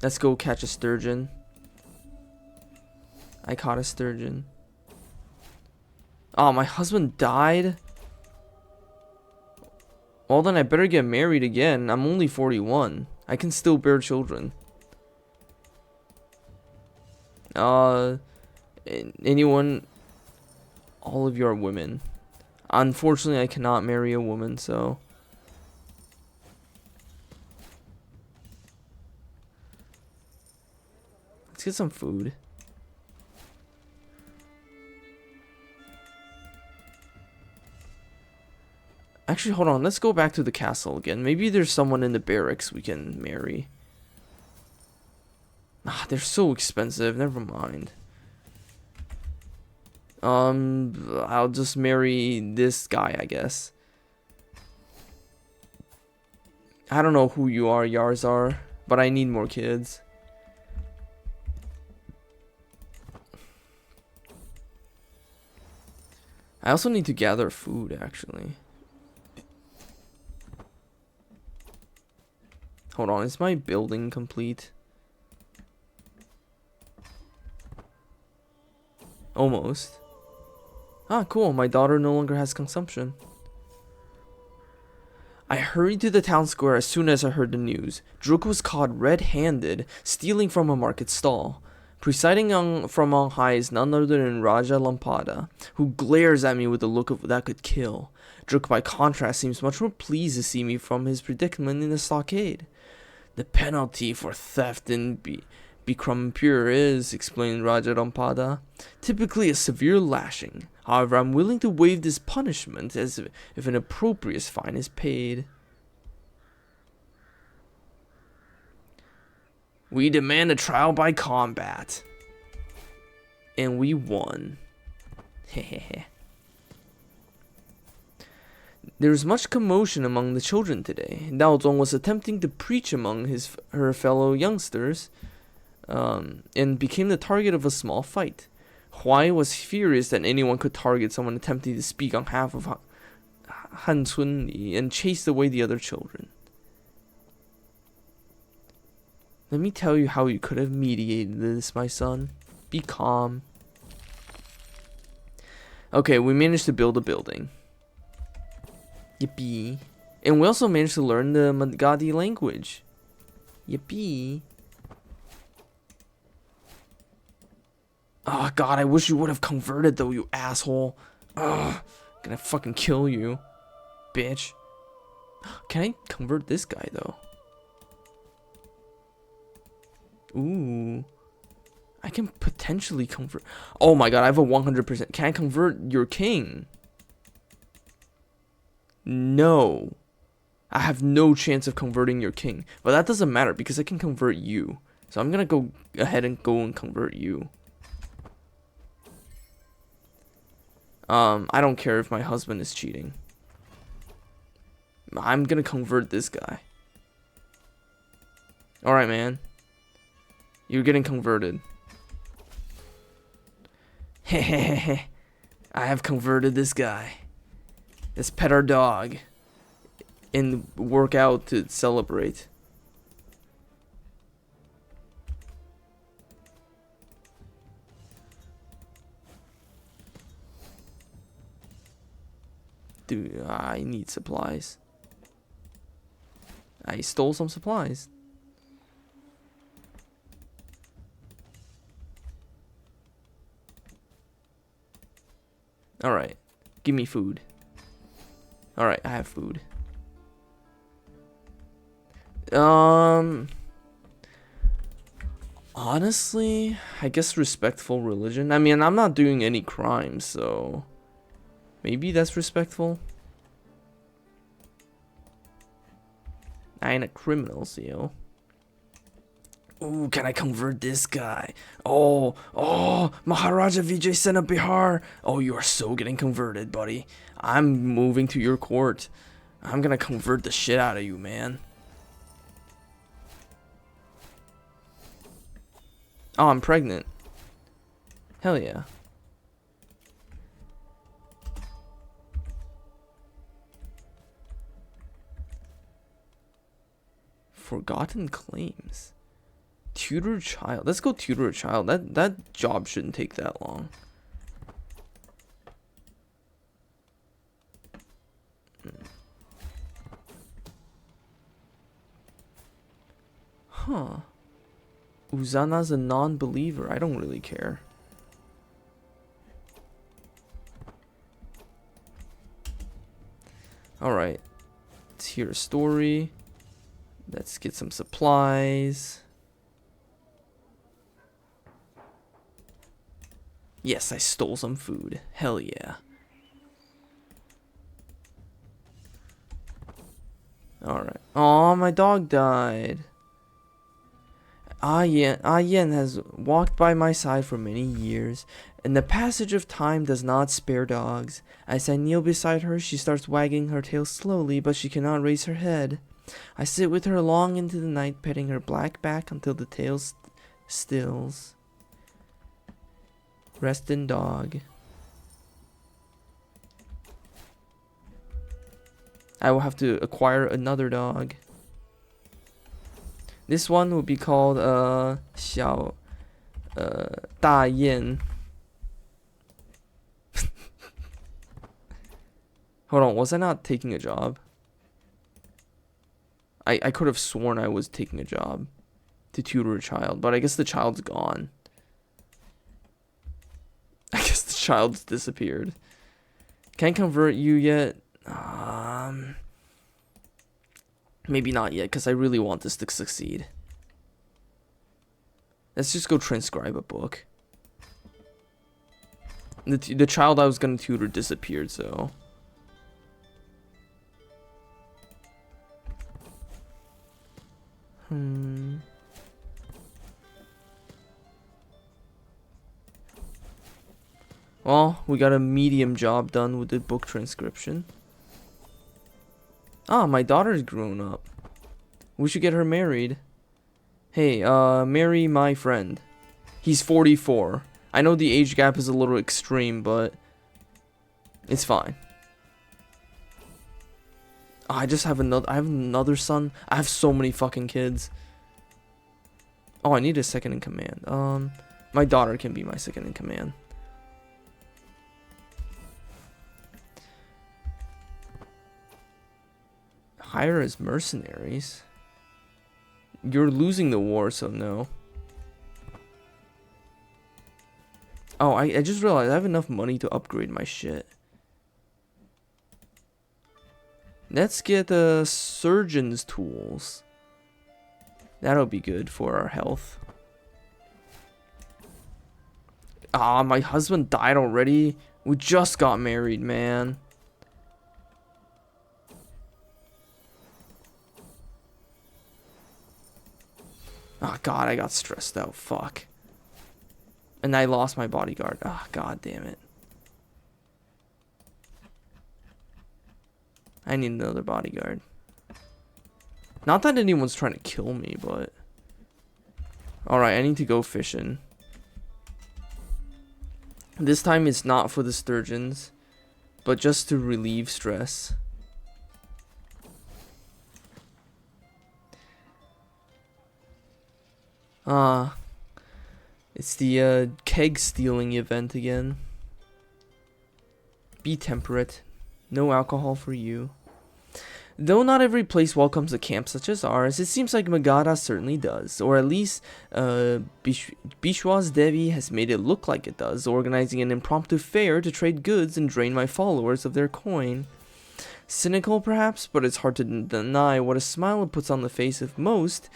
S1: Let's go catch a sturgeon. I caught a sturgeon. Oh, my husband died? Well, then I better get married again. I'm only 41. I can still bear children. Anyone... All of you are women. Unfortunately, I cannot marry a woman, so... Let's get some food. Actually, hold on. Let's go back to the castle again. Maybe there's someone in the barracks we can marry. Ah, they're so expensive. Never mind. I'll just marry this guy, I guess. I don't know who you are, Yarzar, but I need more kids. I also need to gather food, actually. Hold on, is my building complete? Almost. Ah, cool. My daughter no longer has consumption. I hurried to the town square as soon as I heard the news. Druk was caught red-handed, stealing from a market stall. Presiding from on high is none other than Raja Lampada, who glares at me with a look of that could kill. Druk, by contrast, seems much more pleased to see me from his predicament in the stockade. The penalty for theft in Bikrampur is, explained Raja Lampada, typically a severe lashing. However, I'm willing to waive this punishment as if an appropriate fine is paid. We demand a trial by combat. And we won. Hehehe. There was much commotion among the children today. Dao Zong was attempting to preach among her fellow youngsters, and became the target of a small fight. Huai was furious that anyone could target someone attempting to speak on behalf of Han Chunli and chased away the other children. Let me tell you how you could have mediated this, my son. Be calm. Okay, we managed to build a building. Yippee. And we also managed to learn the Magadhi language. Yippee. Oh god, I wish you would have converted though, you asshole. Ugh, gonna fucking kill you, bitch. Can I convert this guy though? Ooh. I can potentially convert. Oh my god, I have a 100%. Can I convert your king? No. I have no chance of converting your king. But that doesn't matter because I can convert you. So I'm gonna go ahead and convert you. I don't care if my husband is cheating. I'm gonna convert this guy. Alright, man. You're getting converted. Hehehe. I have converted this guy. Let's pet our dog. And work out to celebrate. Dude, I need supplies. I stole some supplies. Alright. Give me food. Alright, I have food. Honestly, I guess respectful religion. I mean, I'm not doing any crimes, so maybe that's respectful. I ain't a criminal, so. Ooh, can I convert this guy? Oh, Maharaja Vijay Sena Bihar. Oh, you are so getting converted, buddy. I'm moving to your court. I'm gonna convert the shit out of you, man. Oh, I'm pregnant. Hell yeah. Forgotten claims. Tutor child. Let's go tutor a child. That job shouldn't take that long. Huh. Uzana's a non-believer. I don't really care. Alright. Let's hear a story. Let's get some supplies. Yes, I stole some food. Hell yeah. Alright. Aw, my dog died. Ah Yen has walked by my side for many years, and the passage of time does not spare dogs. As I kneel beside her, she starts wagging her tail slowly, but she cannot raise her head. I sit with her long into the night, petting her black back until the tail stills. Resting dog. I will have to acquire another dog. This one will be called Xiao Da Yin. Hold on, was I not taking a job? I could have sworn I was taking a job to tutor a child, but I guess the child's gone. I guess the child's disappeared. Can't convert you yet. Maybe not yet, because I really want this to succeed. Let's just go transcribe a book. The child I was going to tutor disappeared, so. Well, we got a medium job done with the book transcription. Ah, my daughter's grown up. We should get her married. Hey, marry my friend. He's 44. I know the age gap is a little extreme, but it's fine. Oh, I have another son. I have so many fucking kids. Oh, I need a second in command. My daughter can be my second in command. Hire as mercenaries. You're losing the war, so no. Oh, I just realized I have enough money to upgrade my shit. Let's get the surgeon's tools. That'll be good for our health. Ah, my husband died already. We just got married, man. Oh god, I got stressed out. Fuck. And I lost my bodyguard. Ah, oh, god damn it. I need another bodyguard. Not that anyone's trying to kill me, but. Alright, I need to go fishing. This time it's not for the sturgeons, but just to relieve stress. It's the keg stealing event again. Be temperate. No alcohol for you. Though not every place welcomes a camp such as ours, it seems like Magadha certainly does, or at least Bishwa's Devi has made it look like it does, organizing an impromptu fair to trade goods and drain my followers of their coin. Cynical perhaps, but it's hard to deny what a smile it puts on the face of most,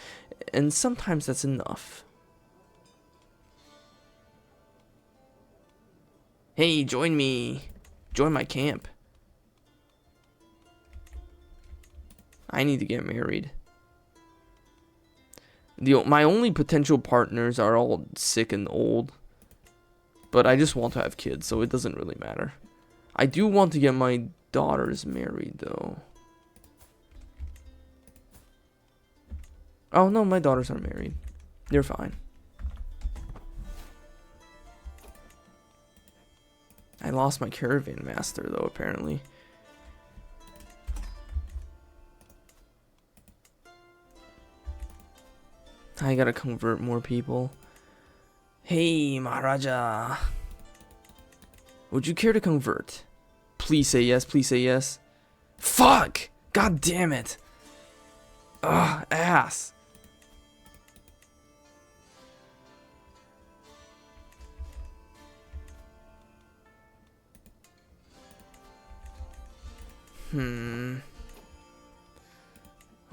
S1: and sometimes that's enough. Hey, join me. Join my camp. I need to get married. My only potential partners are all sick and old. But I just want to have kids, so it doesn't really matter. I do want to get my daughters married, though. Oh, no, my daughters aren't married. They're fine. I lost my caravan master, though, apparently. I gotta convert more people. Hey, Maharaja. Would you care to convert? Please say yes, please say yes. Fuck! God damn it! Ugh, ass.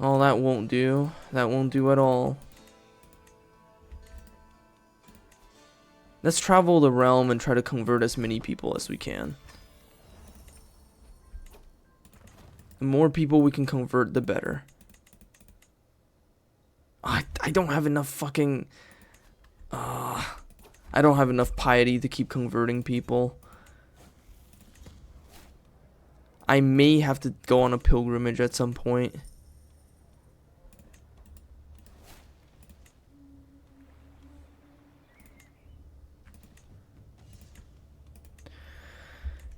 S1: Oh, that won't do. That won't do at all. Let's travel the realm and try to convert as many people as we can. The more people we can convert, the better. I don't have enough fucking... I don't have enough piety to keep converting people. I may have to go on a pilgrimage at some point.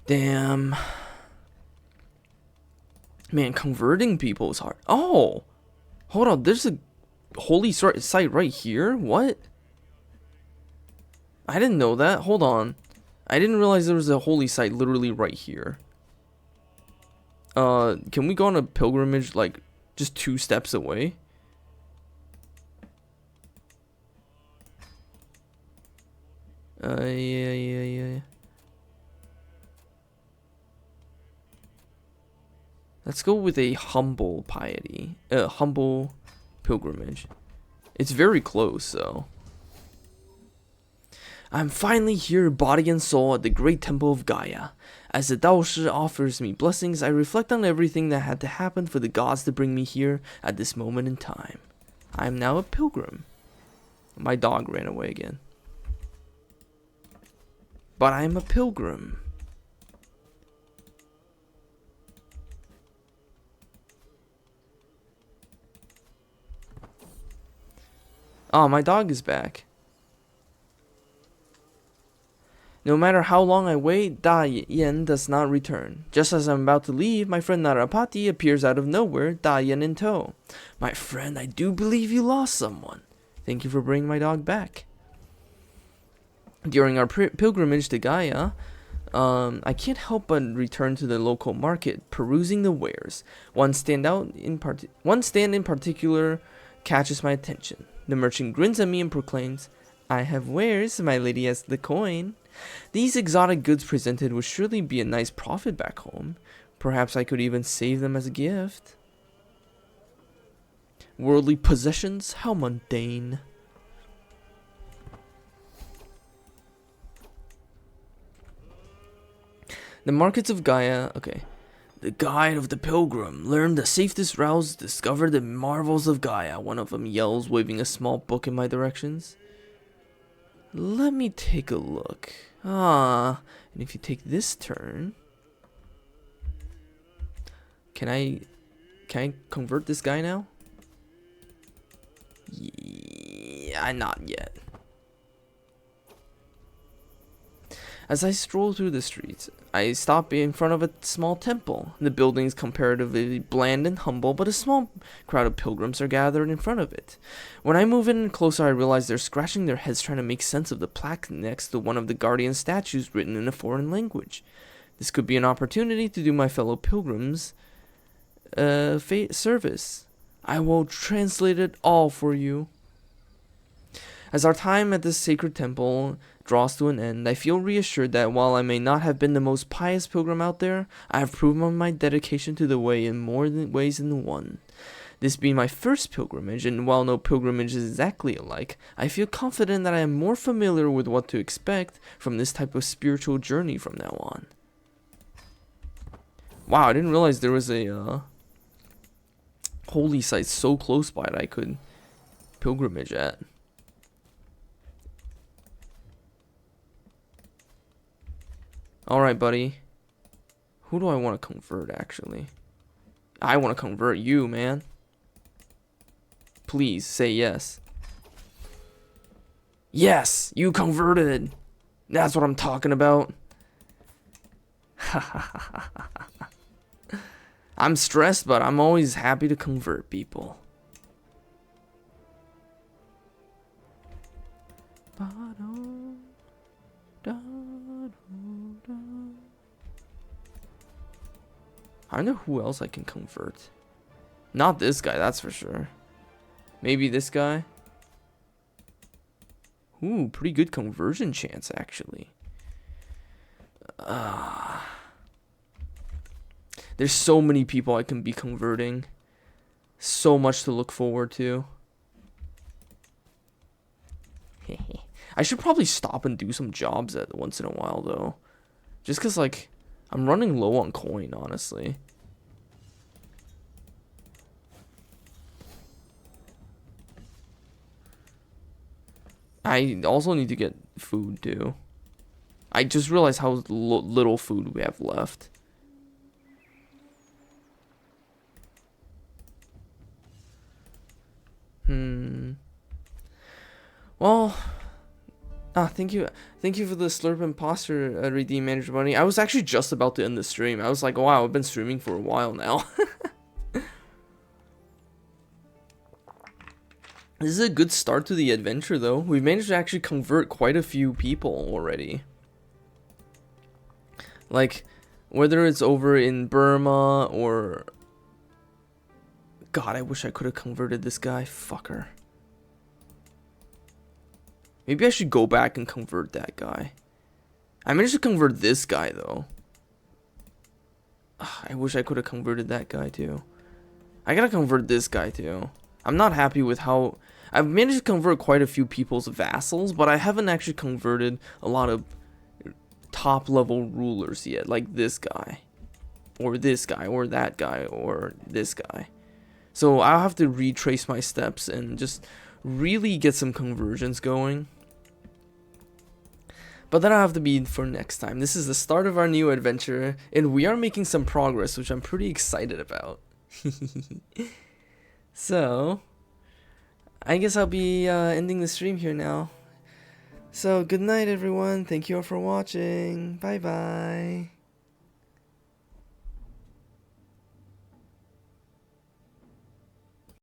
S1: Damn. Man, converting people is hard. Oh! Hold on, there's a holy site right here? What? I didn't know that. Hold on. I didn't realize there was a holy site literally right here. Can we go on a pilgrimage, like, just 2 steps away? Yeah. Let's go with a humble piety. Humble pilgrimage. It's very close, so. I'm finally here, body and soul, at the great temple of Gaia. As the Taoist offers me blessings, I reflect on everything that had to happen for the gods to bring me here at this moment in time. I am now a pilgrim. My dog ran away again. But I am a pilgrim. Oh, my dog is back. No matter how long I wait, Da Yen does not return. Just as I'm about to leave, my friend Narapati appears out of nowhere, Da Yen in tow. My friend, I do believe you lost someone. Thank you for bringing my dog back. During our pilgrimage to Gaia, I can't help but return to the local market, perusing the wares. One stand in particular catches my attention. The merchant grins at me and proclaims, I have wares, my lady has the coin. These exotic goods presented would surely be a nice profit back home. Perhaps I could even save them as a gift. Worldly possessions? How mundane. The markets of Gaia, okay. The guide of the pilgrim. Learn the safest routes, discover the marvels of Gaia. One of them yells, waving a small book in my directions. Let me take a look. And if you take this turn... Can I convert this guy now? Yeah, not yet. As I stroll through the streets, I stop in front of a small temple. The building is comparatively bland and humble, but a small crowd of pilgrims are gathered in front of it. When I move in closer, I realize they're scratching their heads trying to make sense of the plaque next to one of the guardian statues written in a foreign language. This could be an opportunity to do my fellow pilgrims service. I will translate it all for you. As our time at this sacred temple draws to an end, I feel reassured that while I may not have been the most pious pilgrim out there, I have proven my dedication to the way in more ways than one. This being my first pilgrimage, and while no pilgrimage is exactly alike, I feel confident that I am more familiar with what to expect from this type of spiritual journey from now on. Wow, I didn't realize there was a holy site so close by that I could pilgrimage at. Alright, buddy. Who do I want to convert, actually? I want to convert you, man. Please, say yes. Yes! You converted! That's what I'm talking about. I'm stressed, but I'm always happy to convert people. I wonder who else I can convert. Not this guy, that's for sure. Maybe this guy. Ooh, pretty good conversion chance, actually. There's so many people I can be converting. So much to look forward to. I should probably stop and do some jobs at once in a while, though. Just because, like, I'm running low on coin, honestly. I also need to get food, too. I just realized how little food we have left. Well, thank you for the Slurp Imposter redeem manager money. I was actually just about to end the stream. I was like, wow, I've been streaming for a while now. This is a good start to the adventure, though. We've managed to actually convert quite a few people already. Like, whether it's over in Burma or... God, I wish I could have converted this guy. Fucker. Maybe I should go back and convert that guy. I managed to convert this guy, though. I wish I could have converted that guy, too. I gotta convert this guy, too. I'm not happy with how... I've managed to convert quite a few people's vassals, but I haven't actually converted a lot of top-level rulers yet. Like this guy. Or this guy. Or that guy. Or this guy. So I'll have to retrace my steps and just really get some conversions going. But that'll have to be for next time. This is the start of our new adventure, and we are making some progress, which I'm pretty excited about. So, I guess I'll be ending the stream here now. So, good night everyone. Thank you all for watching. Bye bye.